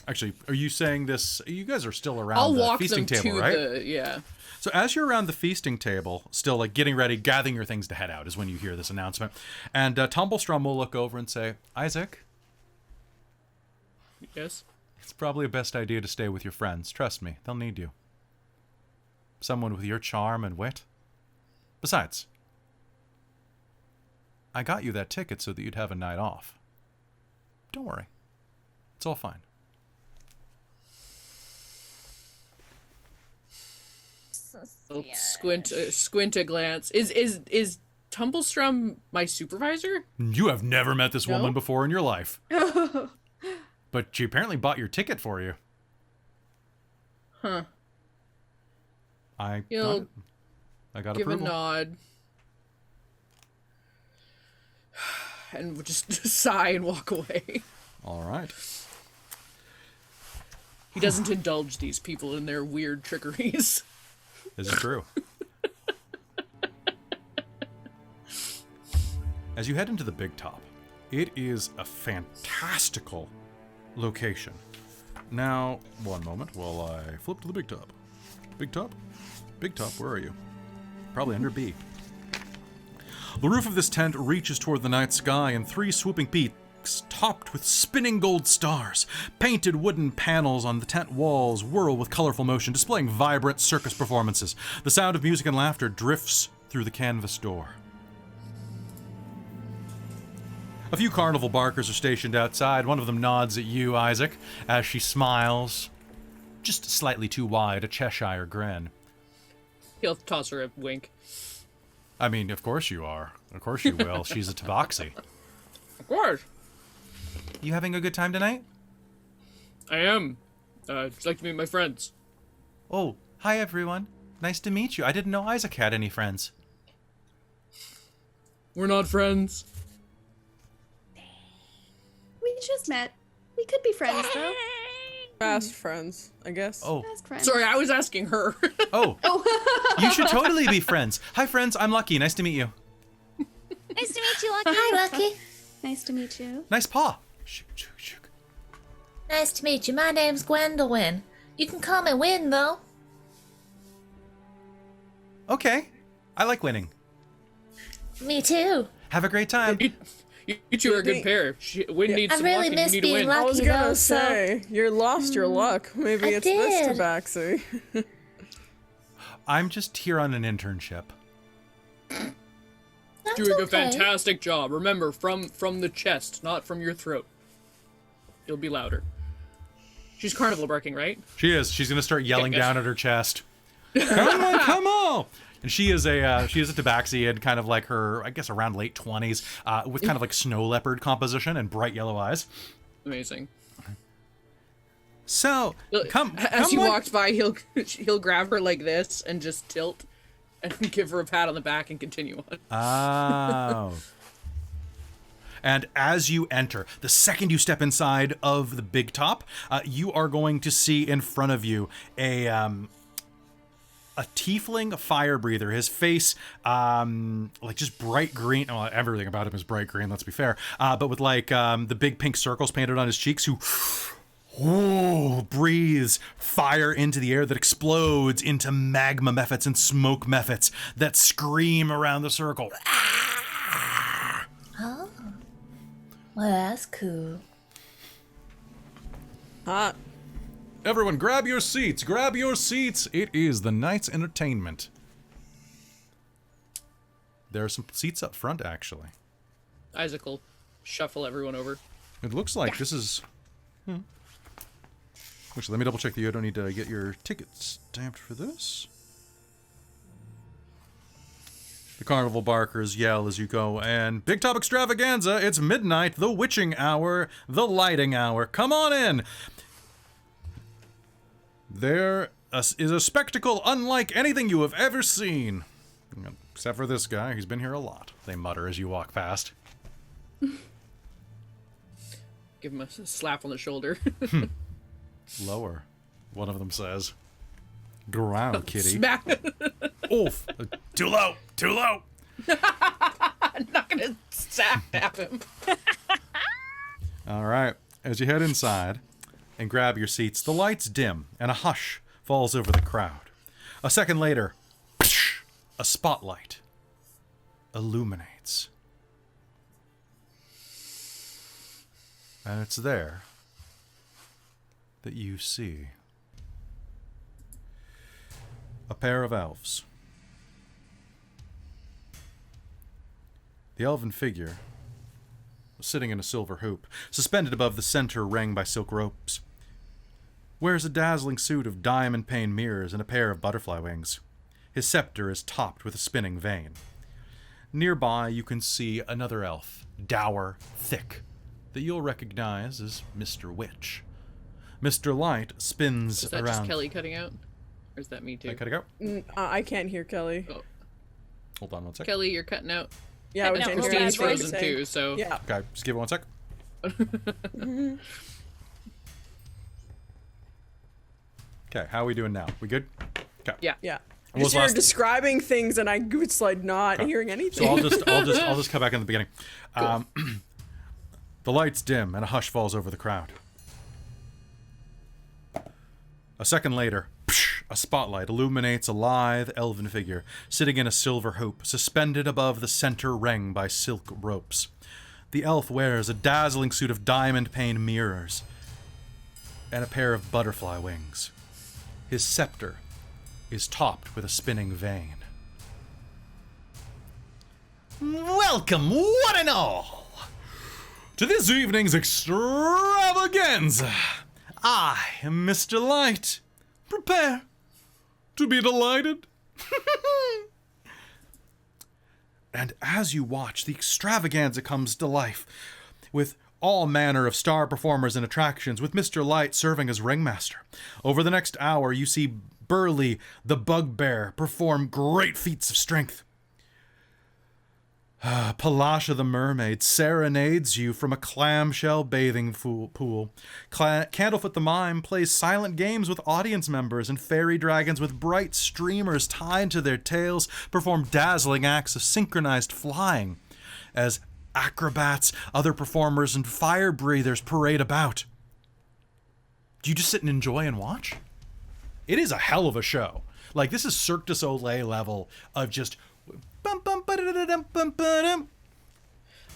actually, are you saying this? You guys are still around I'll the walk feasting them table, to right? yeah. So as you're around the feasting table, still like getting ready, gathering your things to head out, is when you hear this announcement. And Tumblestrum will look over and say, Isaac, Yes? it's probably a best idea to stay with your friends. Trust me, they'll need you. Someone with your charm and wit. Besides, I got you that ticket so that you'd have a night off. Don't worry. It's all fine. I'll squint a glance. Is Tumblestrum my supervisor? You have never met this No? woman before in your life. But she apparently bought your ticket for you. Huh. I You'll got give approval. a nod. And we'll just sigh and walk away. All right. He doesn't indulge these people in their weird trickeries. This is true. As you head into the Big Top, it is a fantastical location. Now, one moment while I flip to the big top. Big top? Big top, where are you? Probably under B. The roof of this tent reaches toward the night sky in 3 swooping peaks, topped with spinning gold stars. Painted wooden panels on the tent walls whirl with colorful motion, displaying vibrant circus performances. The sound of music and laughter drifts through the canvas door. A few carnival barkers are stationed outside. One of them nods at you, Isaac, as she smiles, just slightly too wide, a Cheshire grin. He'll toss her a wink. I mean, of course you are. Of course you will. She's a tabaxi. Of course. You having a good time tonight? I am. Just like to meet my friends. Oh, hi everyone. Nice to meet you. I didn't know Isaac had any friends. We're not friends. We just met. We could be friends, though. Fast friends, I guess. Oh, Fast friends. Sorry, I was asking her. oh. You should totally be friends. Hi, friends. I'm Lucky. Nice to meet you. Nice to meet you, Lucky. Hi, Lucky. Nice to meet you. Nice paw. Shook, shook, shook. Nice to meet you. My name's Gwendolyn. You can call me Win, though. Okay. I like winning. Me too. Have a great time. You two are a good pair. Win needs I some really luck and miss you need to being win. lucky. I was though, gonna so- say, you lost your luck. Maybe I it's this did. tabaxi. I'm just here on an internship. That's Doing a okay. fantastic job. Remember, from the chest, not from your throat. It'll be louder. She's carnival barking, right? She is. She's gonna start yelling Okay, down at her chest. Come on, come on! And she is a tabaxi in kind of like her, I guess, around late 20s, with kind of like snow leopard composition and bright yellow eyes. Amazing. So come As he on. walks by, he'll grab her like this and just tilt, and give her a pat on the back and continue on. Oh. And as you enter, the second you step inside of the big top, you are going to see in front of you a tiefling fire breather. His face, like just bright green. Well, everything about him is bright green, let's be fair. But with like the big pink circles painted on his cheeks, who breathes fire into the air that explodes into magma mephits and smoke mephits that scream around the circle. Oh. Well, that's cool. Hot. Everyone, grab your seats. Grab your seats. It is the night's entertainment. There are some seats up front, actually. Isaac will shuffle everyone over. It looks like this is... Actually, let me double check that you don't need to get your tickets stamped for this. The carnival barkers yell as you go, and Big Top Extravaganza, it's midnight, the witching hour, the lighting hour. Come on in. There is a spectacle unlike anything you have ever seen. Except for this guy, he's been here a lot. They mutter as you walk past. Give him a slap on the shoulder. Lower, one of them says. Ground, kitty. Smack. Oof. Too low. Too low. I'm not gonna stab him. All right. As you head inside and grab your seats, the lights dim and a hush falls over the crowd. A second later, a spotlight illuminates. And it's there that you see a pair of elves. The elven figure was sitting in a silver hoop, suspended above the center ring by silk ropes. Wears a dazzling suit of diamond-paned mirrors and a pair of butterfly wings. His scepter is topped with a spinning vane. Nearby, you can see another elf, dour, thick, that you'll recognize as Mr. Witch. Mr. Light spins Is that around. just Kelly cutting out? Or is that me too? I gotta go. I can't hear Kelly. Oh. Hold on one sec. Kelly, you're cutting out. Yeah, we No, can't hear Christine's anything you're frozen saying. too, so... Yeah. Okay, just give it 1 sec. Okay, how are we doing now? We good? Okay. Yeah. Yeah. What was Just you're last- describing things and it's like not hearing anything. So I'll just come back in the beginning. The lights dim and a hush falls over the crowd. A second later, a spotlight illuminates a lithe elven figure sitting in a silver hoop, suspended above the center ring by silk ropes. The elf wears a dazzling suit of diamond-paned mirrors and a pair of butterfly wings. His scepter is topped with a spinning vane. Welcome, one and all, to this evening's extravaganza. I am Mr. Light. Prepare to be delighted. And as you watch, the extravaganza comes to life, with all manner of star performers and attractions, with Mr. Light serving as ringmaster. Over the next hour, you see Burly the Bugbear perform great feats of strength. Palasha the Mermaid serenades you from a clamshell bathing pool. Candlefoot the Mime plays silent games with audience members, and fairy dragons with bright streamers tied to their tails perform dazzling acts of synchronized flying, as acrobats, other performers, and fire breathers parade about. Do you just sit and enjoy and watch? It is a hell of a show. Like, this is Cirque du Soleil level of just...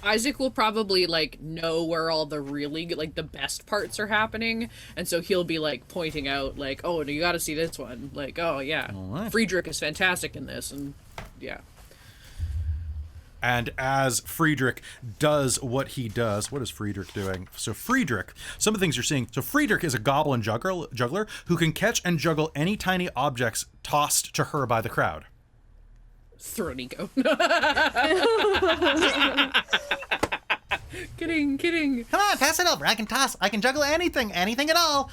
Isaac will probably like know where all the really like the best parts are happening, and so he'll be like pointing out like, oh, you got to see this one, like, oh yeah, right. Friedrich is fantastic in this, and yeah. And as Friedrich does what he does, what is Friedrich doing? So Friedrich, some of the things you're seeing. So Friedrich is a goblin juggler who can catch and juggle any tiny objects tossed to her by the crowd. Throw Nico. Kidding. Come on, pass it over. I can juggle anything at all.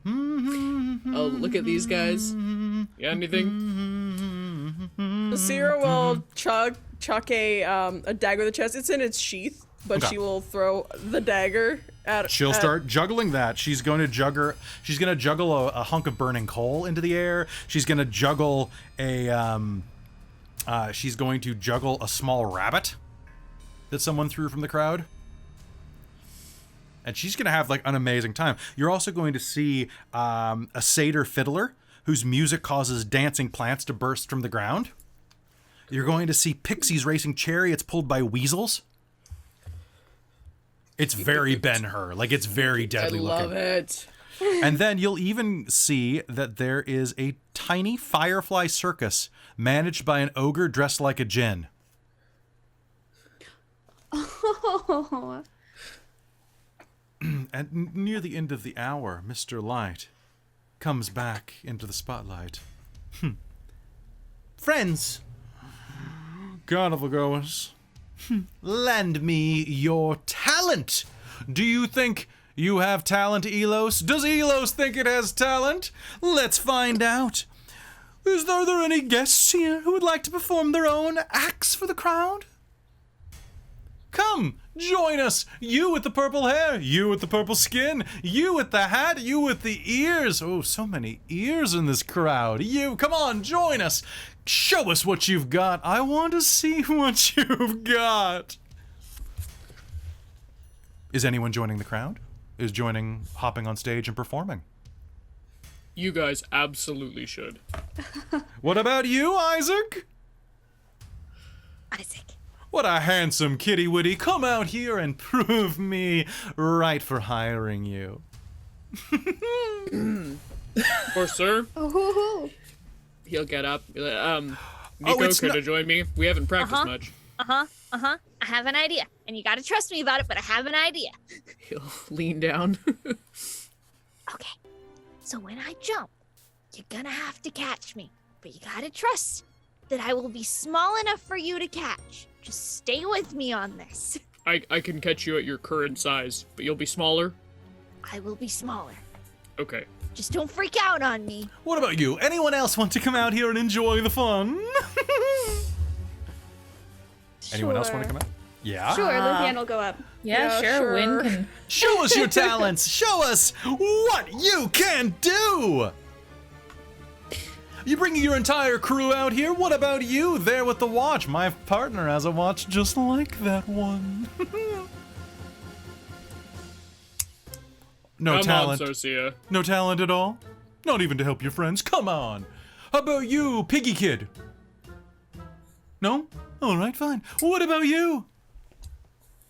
Oh, look at these guys. Got anything? Sierra will chuck a dagger to the chest. It's in its sheath, but Okay. she will throw the dagger at. She'll start juggling that. She's going to juggle a hunk of burning coal into the air. She's going to juggle a small rabbit that someone threw from the crowd. And she's going to have like an amazing time. You're also going to see a satyr fiddler whose music causes dancing plants to burst from the ground. You're going to see pixies racing chariots pulled by weasels. It's very Ben-Hur. Like, it's very deadly looking. I love it. And then you'll even see that there is a tiny firefly circus managed by an ogre dressed like a djinn. Oh. And near the end of the hour, Mr. Light comes back into the spotlight. Friends, Carnival goers, lend me your talent. do you think you have talent, Elos? Does Elos think it has talent? Let's find out. Are there any guests here who would like to perform their own acts for the crowd? Come, join us. You with the purple hair, you with the purple skin, you with the hat, you with the ears. Oh, so many ears in this crowd. You, come on, join us. Show us what you've got. I want to see what you've got. Is anyone joining the crowd? Is hopping on stage and performing? You guys absolutely should. What about you, Isaac? Isaac. What a handsome kitty witty. Come out here and prove me right for hiring you. Or sir, Oh. he'll get up. Be like, Nico, it's could not- have joined me. We haven't practiced much. I have an idea. And you gotta trust me about it, but I have an idea. He'll lean down. Okay. So when I jump, you're gonna have to catch me. But you gotta trust that I will be small enough for you to catch. Just stay with me on this. I can catch you at your current size, but you'll be smaller. I will be smaller. Okay. Just don't freak out on me. What about you? Anyone else want to come out here and enjoy the fun? Anyone else want to come out? Yeah? Sure, Luthien will go up. Yeah, sure. Win can. Show us your talents. Show us what you can do. You bringing your entire crew out here? What about you there with the watch? My partner has a watch just like that one. No Come talent. on, Socia. No talent at all? Not even to help your friends? Come on! How about you, Piggy Kid? No? Alright, fine. What about you?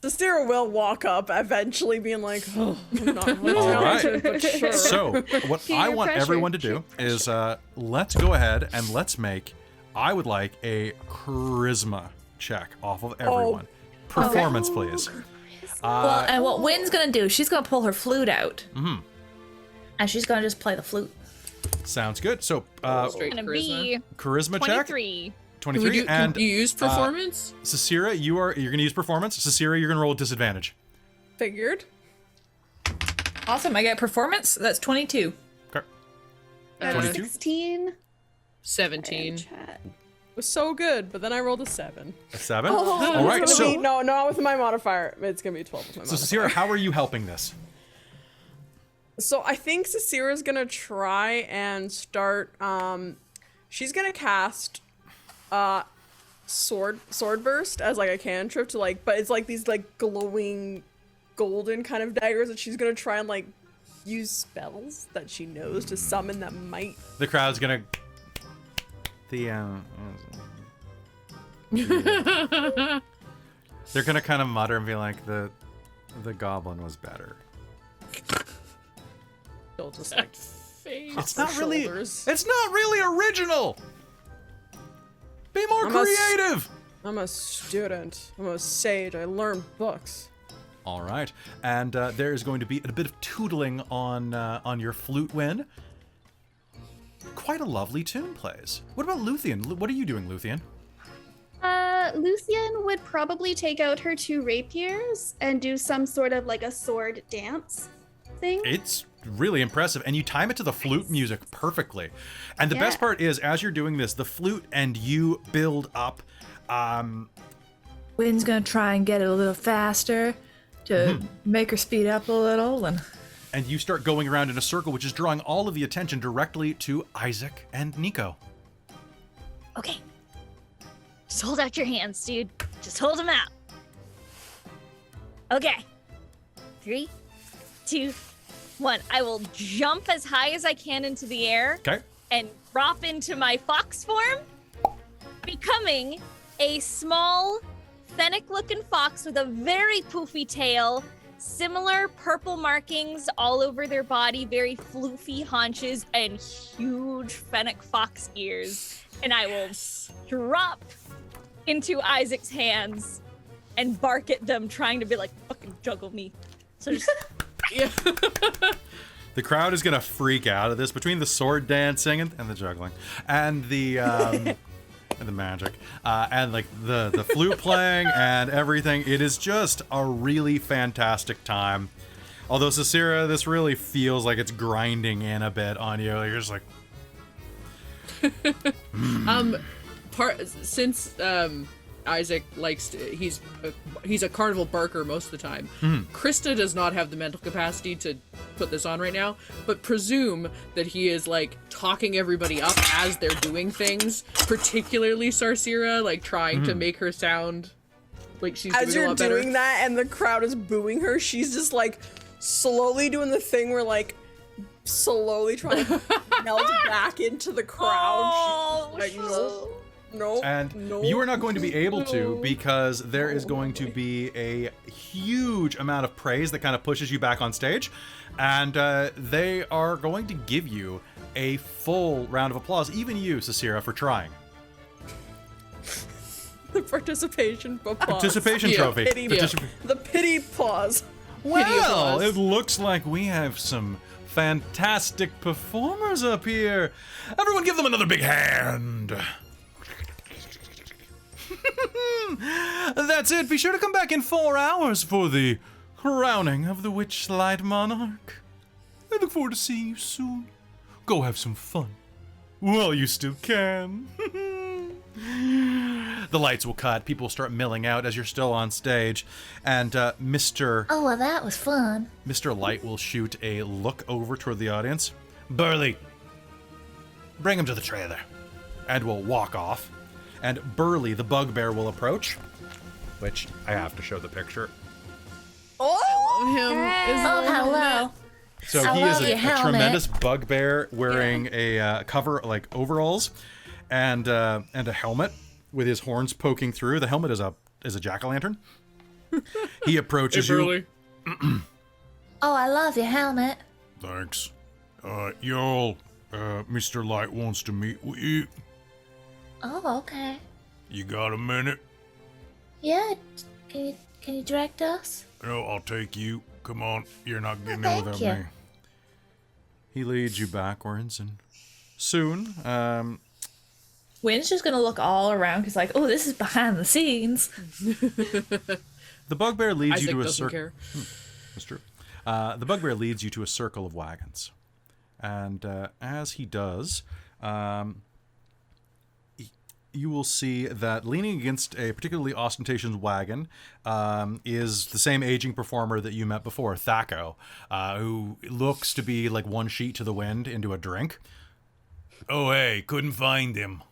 Sastira will walk up eventually being like, oh, I'm not really All talented, right. but sure. So, what I Peer want pressure. everyone to do is let's go ahead and let's make, I would like a charisma check off of everyone. Performance, please. Well, and what Wynn's gonna do, she's gonna pull her flute out. Mhm. And she's gonna just play the flute. Sounds good. So, Straight Gonna charisma. be charisma check. 23. 23. And Can you use performance? Cicera, you're gonna use performance. Cicera, you're gonna roll a disadvantage. Figured. Awesome, I get performance. That's 22. Okay. That's 22? 16. 17. Chat. It was so good, but then I rolled a 7. A 7. Oh, All right. it's gonna So, be, no, not with my modifier. It's gonna be 12 with my so modifier. Cicera, how are you helping this? So I think Cicera's gonna try and start. She's gonna cast, sword burst as like a cantrip to like, but it's like these like glowing, golden kind of daggers, and she's gonna try and like use spells that she knows to summon that might. The crowd's gonna. They're gonna kind of mutter and be like, the goblin was better. They'll just like. It's not really. Shoulders. It's not really original. Be more creative. I'm a student. I'm a sage. I learn books. All right, and there is going to be a bit of tootling on your flute, Win. Quite a lovely tune plays. What about Luthien? What are you doing, Luthien? Luthien would probably take out her 2 rapiers and do some sort of like a sword dance thing. It's really impressive, and you time it to the flute music perfectly. And the best Yeah. part is, as you're doing this, the flute and you build up. Wynn's gonna try and get it a little faster to make her speed up a little. And you start going around in a circle, which is drawing all of the attention directly to Isaac and Nico. Okay. Just hold out your hands, dude. Just hold them out. Okay. 3, 2, 1. I will jump as high as I can into the air Okay. and drop into my fox form, becoming a small, fennec-looking fox with a very poofy tail, similar purple markings all over their body, very floofy haunches, and huge fennec fox ears. And I will drop into Isaac's hands and bark at them, trying to be like, fucking juggle me. So just... Yeah. The crowd is gonna freak out at this, between the sword dancing and the juggling, and the and the magic, and like the flute playing and everything. It is just a really fantastic time. Although Cicera, this really feels like it's grinding in a bit on you. Like, you're just like, Since Isaac likes to, he's a carnival barker most of the time. Krista does not have the mental capacity to put this on right now, but presume that he is like talking everybody up as they're doing things, particularly Sarcera, like trying to make her sound like she's As doing a you're lot better. doing that and the crowd is booing her, she's just like slowly doing the thing where like slowly trying to melt back into the crowd. She's like, no. and no. you are not going to be able to, because there is going to be a huge amount of praise that kind of pushes you back on stage, and they are going to give you a full round of applause, even you, Cicera, for trying. The participation applause. Participation Yeah. trophy. Pity, the pity applause. Well, applause. it looks like we have some fantastic performers up here. Everyone give them another big hand. That's it. Be sure to come back in 4 hours for the crowning of the Witchlight Monarch. I look forward to seeing you soon. Go have some fun. Well, you still can. The lights will cut. People will start milling out as you're still on stage. And Mr. Oh, well, that was fun. Mr. Light will shoot a look over toward the audience. Burley, bring him to the trailer. And we'll walk off. And Burley, the bugbear, will approach. Which I have to show the picture. Oh! Him is Oh, hello. So I he love is your a helmet. tremendous bugbear wearing a cover like overalls and a helmet with his horns poking through. The helmet is a jack-o'-lantern. He approaches Hey, you. Burley. Oh, I love your helmet. Thanks. Y'all, Mr. Light wants to meet with you. Oh, okay. You got a minute? Yeah, can you direct us? No, I'll take you. Come on, you're not getting in thank without you. me. He leads you backwards, and soon, Wynn's just gonna look all around because, like, oh, this is behind the scenes. the bugbear leads Isaac you to a doesn't circle. care. That's true. The bugbear leads you to a circle of wagons, and as he does, you will see that leaning against a particularly ostentatious wagon is the same aging performer that you met before, Thaco, who looks to be like one sheet to the wind into a drink. Oh, hey, couldn't find him.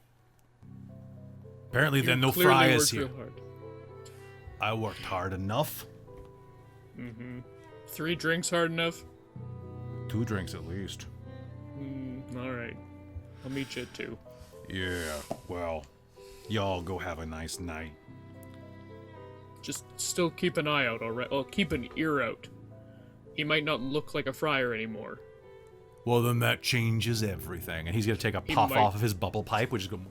Apparently, then no Clearly fry is worked here. real hard. I worked hard enough. 3 drinks hard enough? 2 drinks at least. All right. I'll meet you at 2. Yeah, well, y'all go have a nice night. Just still keep an eye out, alright? Well, keep an ear out. He might not look like a friar anymore. Well, then that changes everything. And he's going to take a puff might. off of his bubble pipe, which is going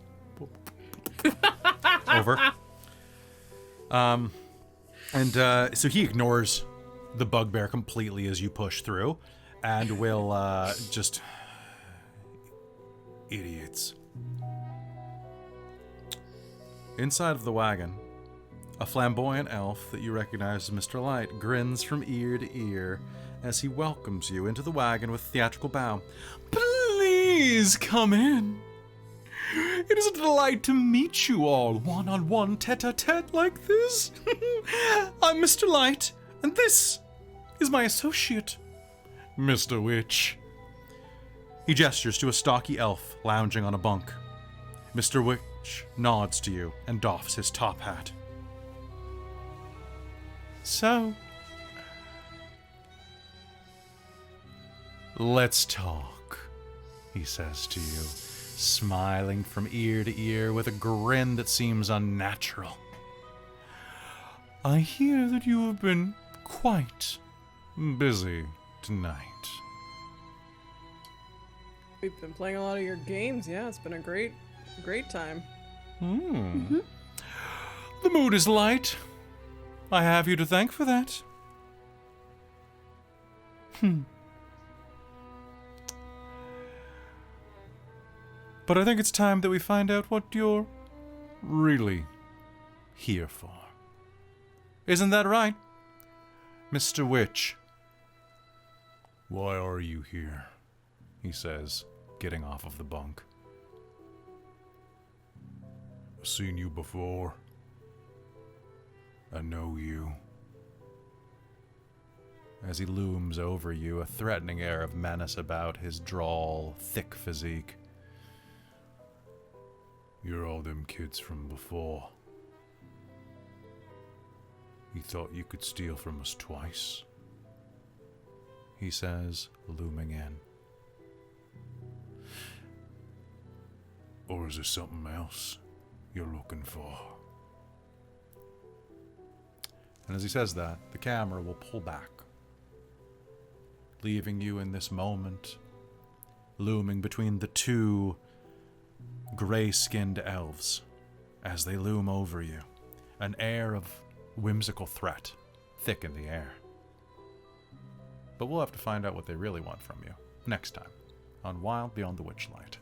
over. So he ignores the bugbear completely as you push through and will just... Idiots. Inside of the wagon, a flamboyant elf that you recognize as Mr. Light grins from ear to ear as he welcomes you into the wagon with theatrical bow. Please come in. It is a delight to meet you all one-on-one, tete-a-tete like this. I'm Mr. Light, and this is my associate, Mr. Witch. He gestures to a stocky elf lounging on a bunk. Mr. Witch nods to you and doffs his top hat. So, let's talk, he says to you, smiling from ear to ear with a grin that seems unnatural. I hear that you have been quite busy tonight. We've been playing a lot of your games. Yeah, it's been a great time. The mood is light. I have you to thank for that. But I think it's time that we find out what you're really here for. Isn't that right, Mr. Witch? Why are you here? He says, getting off of the bunk. I've seen you before. I know you. As he looms over you, a threatening air of menace about his drawl, thick physique. You're all them kids from before. You thought you could steal from us twice? He says, looming in. Or is there something else you're looking for? And as he says that, the camera will pull back, leaving you in this moment, looming between the 2 gray-skinned elves as they loom over you, an air of whimsical threat thick in the air. But we'll have to find out what they really want from you next time on Wild Beyond the Witchlight.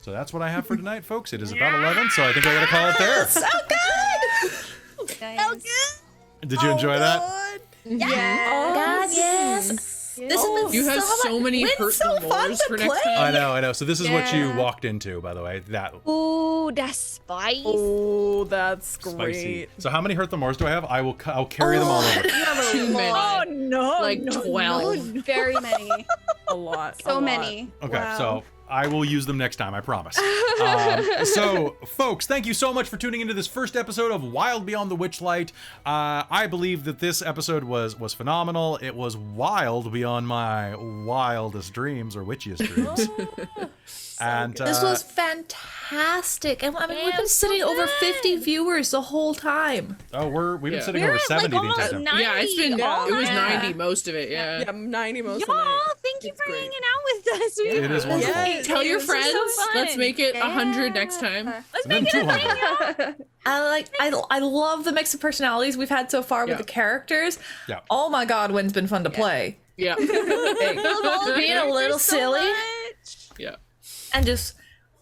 So that's what I have for tonight, folks. It is about 11, so I think I gotta call it there. So good! So good. Did you enjoy that? Yeah. Oh, God, yes. This has been You have so many Wynn's hurt so fun mores to for next play. time. I know. So this is what you Yeah. walked into, by the way. That Ooh, that's spice. Oh, that's spicy. great. So how many hurt the mores do I have? I'll carry them all over. Too many. Oh no! Like no, 12. Very many. A lot. So many. Okay, Wow. so I will use them next time, I promise. So, folks, thank you so much for tuning into this first episode of Wild Beyond the Witchlight. I believe that this episode was phenomenal. It was wild beyond my wildest dreams or witchiest dreams. And This was fantastic. And I mean, we've Yeah, been sitting so over good. 50 viewers the whole time. oh, we've been Yeah. sitting We're over at, like, 70 the entire almost time. 90 Yeah, it's been. all It was night. 90 most of it. Yeah. Yeah, 90 most of the Y'all, night. thank you It's for great. hanging out with us. We It is wonderful. Yes. Tell your This was so friends. fun. Let's make it 100 next time. Let's And then make it a 200. thing, y'all. I love the mix of personalities we've had so far Yeah. with the characters. Yeah. Oh my god, when's been fun to play. Yeah. Being a little so silly much. Yeah. and just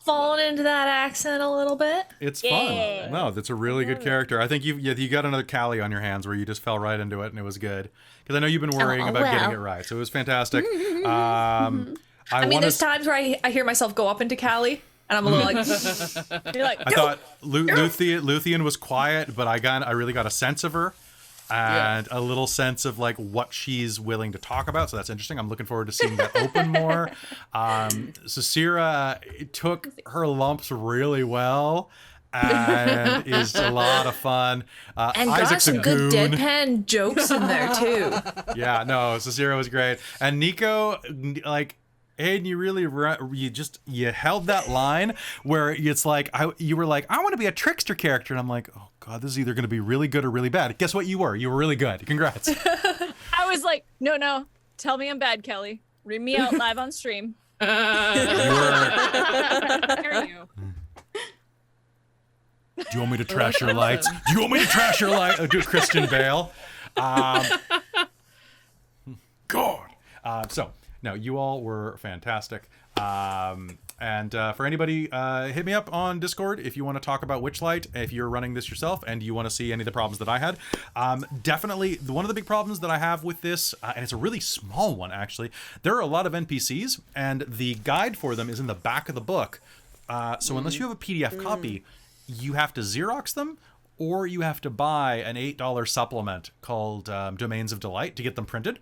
falling into that accent a little bit. It's Yeah. fun. No, that's a really good character. I think you got another Callie on your hands where you just fell right into it and it was good. Because I know you've been worrying about getting it right, so it was fantastic. I mean, there's times where I hear myself go up into Callie, and I'm a little like, You're like, I thought Luthien was quiet, but I really got a sense of her and a little sense of like what she's willing to talk about. So that's interesting. I'm looking forward to seeing that open more. Cicera took her lumps really well and is a lot of fun. and Isaac's got some a good goon. deadpan jokes in there too. Yeah, no, Cicera was great. And Nico, like, Hayden, you really you held that line where it's like you were like, I want to be a trickster character, and I'm like, oh god, this is either going to be really good or really bad. Guess what? You were really good. Congrats. I was like, no, tell me I'm bad, Kelly. Read me out live on stream. You were. There you. Do you want me to trash your lights? Do you want me to trash your light? Do Christian Bale. God. So no, you all were fantastic. And for anybody, hit me up on Discord if you want to talk about Witchlight, if you're running this yourself and you want to see any of the problems that I had. Definitely, one of the big problems that I have with this, and it's a really small one actually, there are a lot of NPCs, and the guide for them is in the back of the book. So unless you have a PDF copy, you have to Xerox them, or you have to buy an $8 supplement called Domains of Delight to get them printed.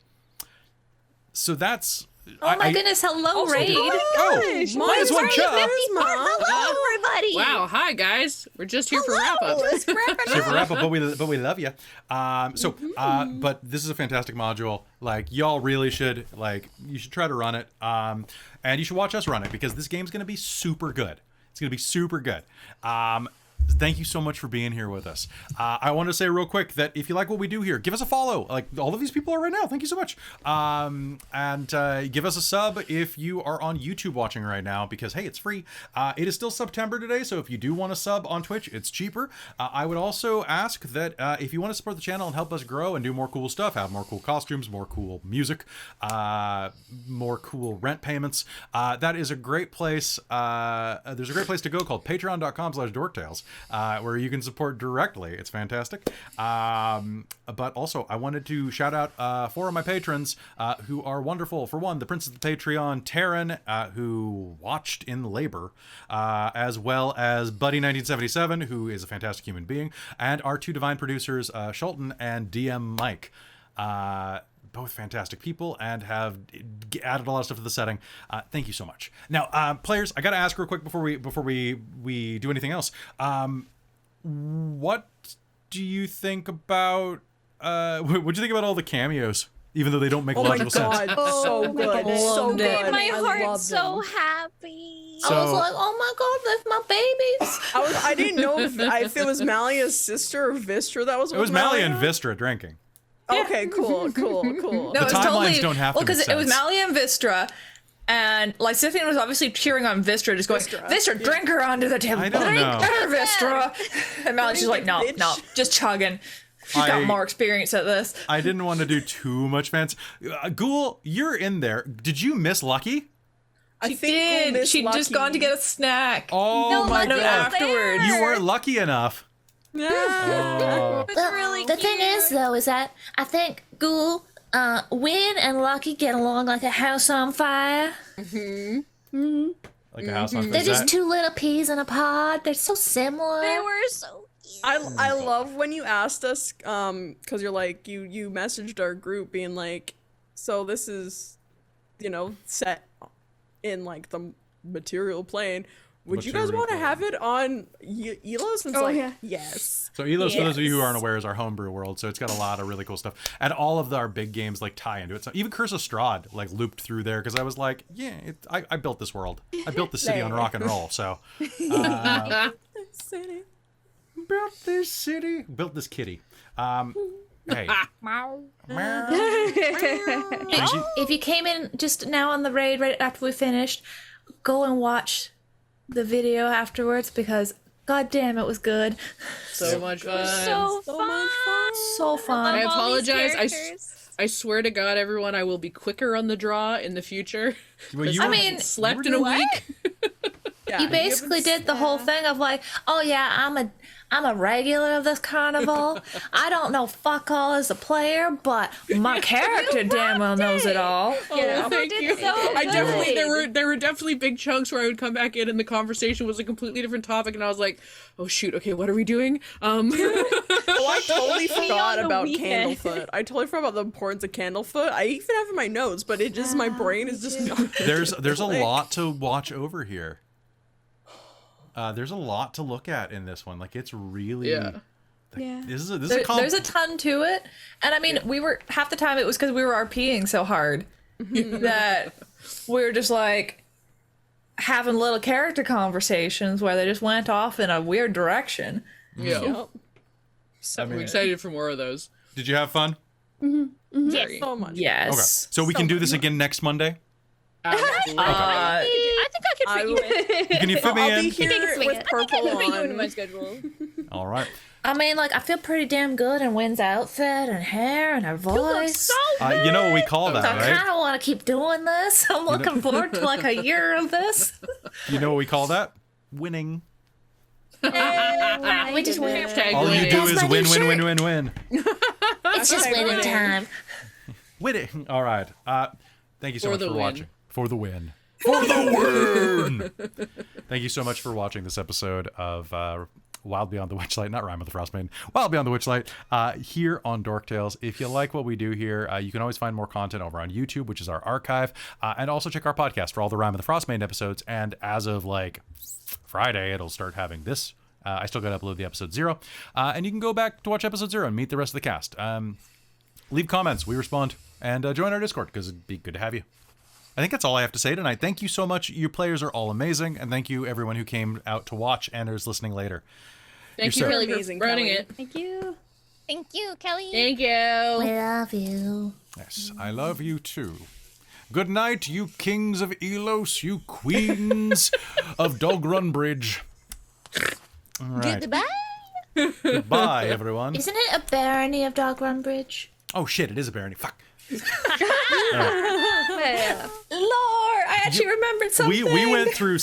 So that's... Oh my goodness, hello, Raid. Oh, might as well chuck. Hello, everybody. Wow. Hi, guys. We're just here for wrap up. Let's wrap it Super up. wrap up, but we love you. But this is a fantastic module. Like, y'all really should, you should try to run it. And you should watch us run it, because this game's going to be super good. It's going to be super good. Thank you so much for being here with us. I want to say real quick that if you like what we do here, give us a follow. Like all of these people are right now. Thank you so much. And give us a sub if you are on YouTube watching right now, because hey, it's free. It is still September today, so if you do want to sub on Twitch, it's cheaper. I would also ask that if you want to support the channel and help us grow and do more cool stuff, have more cool costumes, more cool music, more cool rent payments, that is a great place. There's a great place to go called patreon.com/dorktales. Where you can support directly. It's fantastic. But also, I wanted to shout out 4 of my patrons who are wonderful. For one, the Prince of the Patreon, Taryn, who watched in labor, as well as Buddy1977, who is a fantastic human being, and our 2 divine producers, Shulton and DM Mike. Both fantastic people and have added a lot of stuff to the setting. Thank you so much. Now, players, I got to ask real quick before we do anything else. What do you think about? What do you think about all the cameos? Even though they don't make logical sense. so good, Oh my God. so good. Made my I heart love so them. happy. So- I was like, oh my god, that's my babies. I didn't know if it was Malia's sister or Vistra that was. It was Malia and Vistra drinking. Okay, cool. No, The it was timelines totally, don't have to because make it was sense. Malia and Vistra, and Lysithian was obviously cheering on Vistra, just going, Vistra, drink her onto the table. I don't Drink know. her, Vistra. And Malia's just like, no, just chugging. She's got more experience at this. I didn't want to do too much fancy. Ghoul, you're in there. Did you miss Lucky? She did. She'd just gone to get a snack. Oh my no, god! afterwards. You weren't lucky enough. Oh. The thing is, though, is that I think Ghoul, Win and Lucky get along like a house on fire. Like a house on fire. They're just 2 little peas in a pod. They're so similar. They were so cute. I love when you asked us, because you're like, you messaged our group being like, so this is, set in like the material plane. Would you guys want to have it on Elos? And it's yes. So Elos, for those of you who aren't aware, is our homebrew world. So it's got a lot of really cool stuff, and all of our big games like tie into it. So even Curse of Strahd like looped through there because I was like, yeah, I built this world. I built the city on rock and roll. So City. built this city, built this kitty. Hey. If you came in just now on the raid right after we finished, go and watch the video afterwards because god damn it was good. So much fun. So fun. So fun. I all these apologize. I swear to God, everyone, I will be quicker on the draw in the future. Well, I mean, Slept in a week. you basically did the whole thing of like, oh yeah, I'm a regular of this carnival. I don't know fuck all as a player, but my character damn well knows it all. Oh, thank you. so I definitely good. there were definitely big chunks where I would come back in and the conversation was a completely different topic, and I was like, oh shoot, okay, what are we doing? Oh, I totally forgot the about weekend. Candlefoot. I totally forgot about the importance of Candlefoot. I even have it in my notes, but it just my brain is just not. there's a lot to watch over here. There's a lot to look at in this one. Like it's really This is There's a ton to it, and I mean, we were half the time it was because we were RPing so hard that we were just like having little character conversations where they just went off in a weird direction. Yeah. I mean, I'm excited for more of those. Did you have fun? Yes. So much. Yes. Okay. So we can do this again next Monday. I think I can fit you in. Can you fit me I'll be in? here swing with it. purple Fit you into on. my schedule. All right. I mean, like, I feel pretty damn good in Wynn's outfit and hair and her voice. You know what we call that, So I right? kind of want to keep doing this. I'm looking forward to like a year of this. You know what we call that? Winning. We just win. Hashtag All you winning. do That's is my win, new win, shirt. win, win, win. It's just winning time. Winning. All right. Thank you so For much the for win. watching. For the win. For the win. Thank you so much for watching this episode of Wild Beyond the Witchlight, not Rhyme with the Frostmaiden, Wild Beyond the Witchlight, here on Dork Tales. If you like what we do here, you can always find more content over on YouTube, which is our archive, and also check our podcast for all the Rhyme with the Frostmaiden episodes. And as of like Friday, it'll start having this. I still got to upload the episode 0, and you can go back to watch episode 0 and meet the rest of the cast. Leave comments, we respond, and join our Discord because it'd be good to have you. I think that's all I have to say tonight. Thank you so much. You players are all amazing, and thank you everyone who came out to watch and is listening later. Thank You're you, so Kelly, amazing, for running Kelly. it. Thank you. Thank you, Kelly. Thank you. We love you. Yes, I love you too. Good night, you kings of Elos, you queens of Dog Run Bridge. All right. Goodbye. Goodbye, everyone. Isn't it a barony of Dog Run Bridge? Oh shit, it is a barony. Fuck. Lord, I actually remembered something. We went through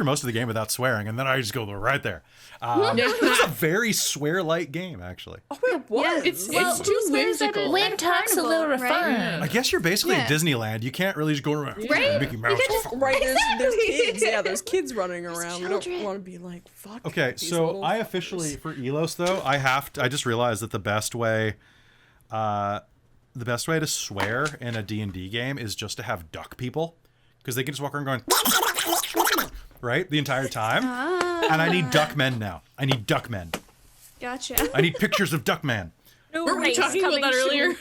most of the game without swearing, and then I just go right there. It's a very swear-light game, actually. Oh, it was. It's too whimsical. Wynn talks a little refined. I guess you're basically at Disneyland. You can't really just go around Mickey Mouse. Right, there's kids. Yeah, there's kids running around. We don't want to be like, fuck. Okay, these so little I officially, for Elos though, I just realized that the best way to swear in a D&D game is just to have duck people, because they can just walk around going right the entire time. And I need duck men now. I need duck men. Gotcha. I need pictures of duck man. Weren't we talking about that earlier?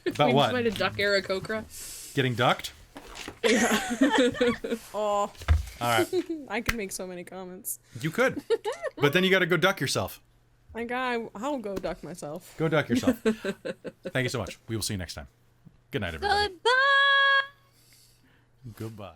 About We what? just made a duck era Kokra. Getting ducked? Oh, All right. I could make so many comments. You could. But then you got to go duck yourself. Like, I'll go duck myself. Go duck yourself. Thank you so much. We will see you next time. Good night, everybody. Goodbye. Goodbye.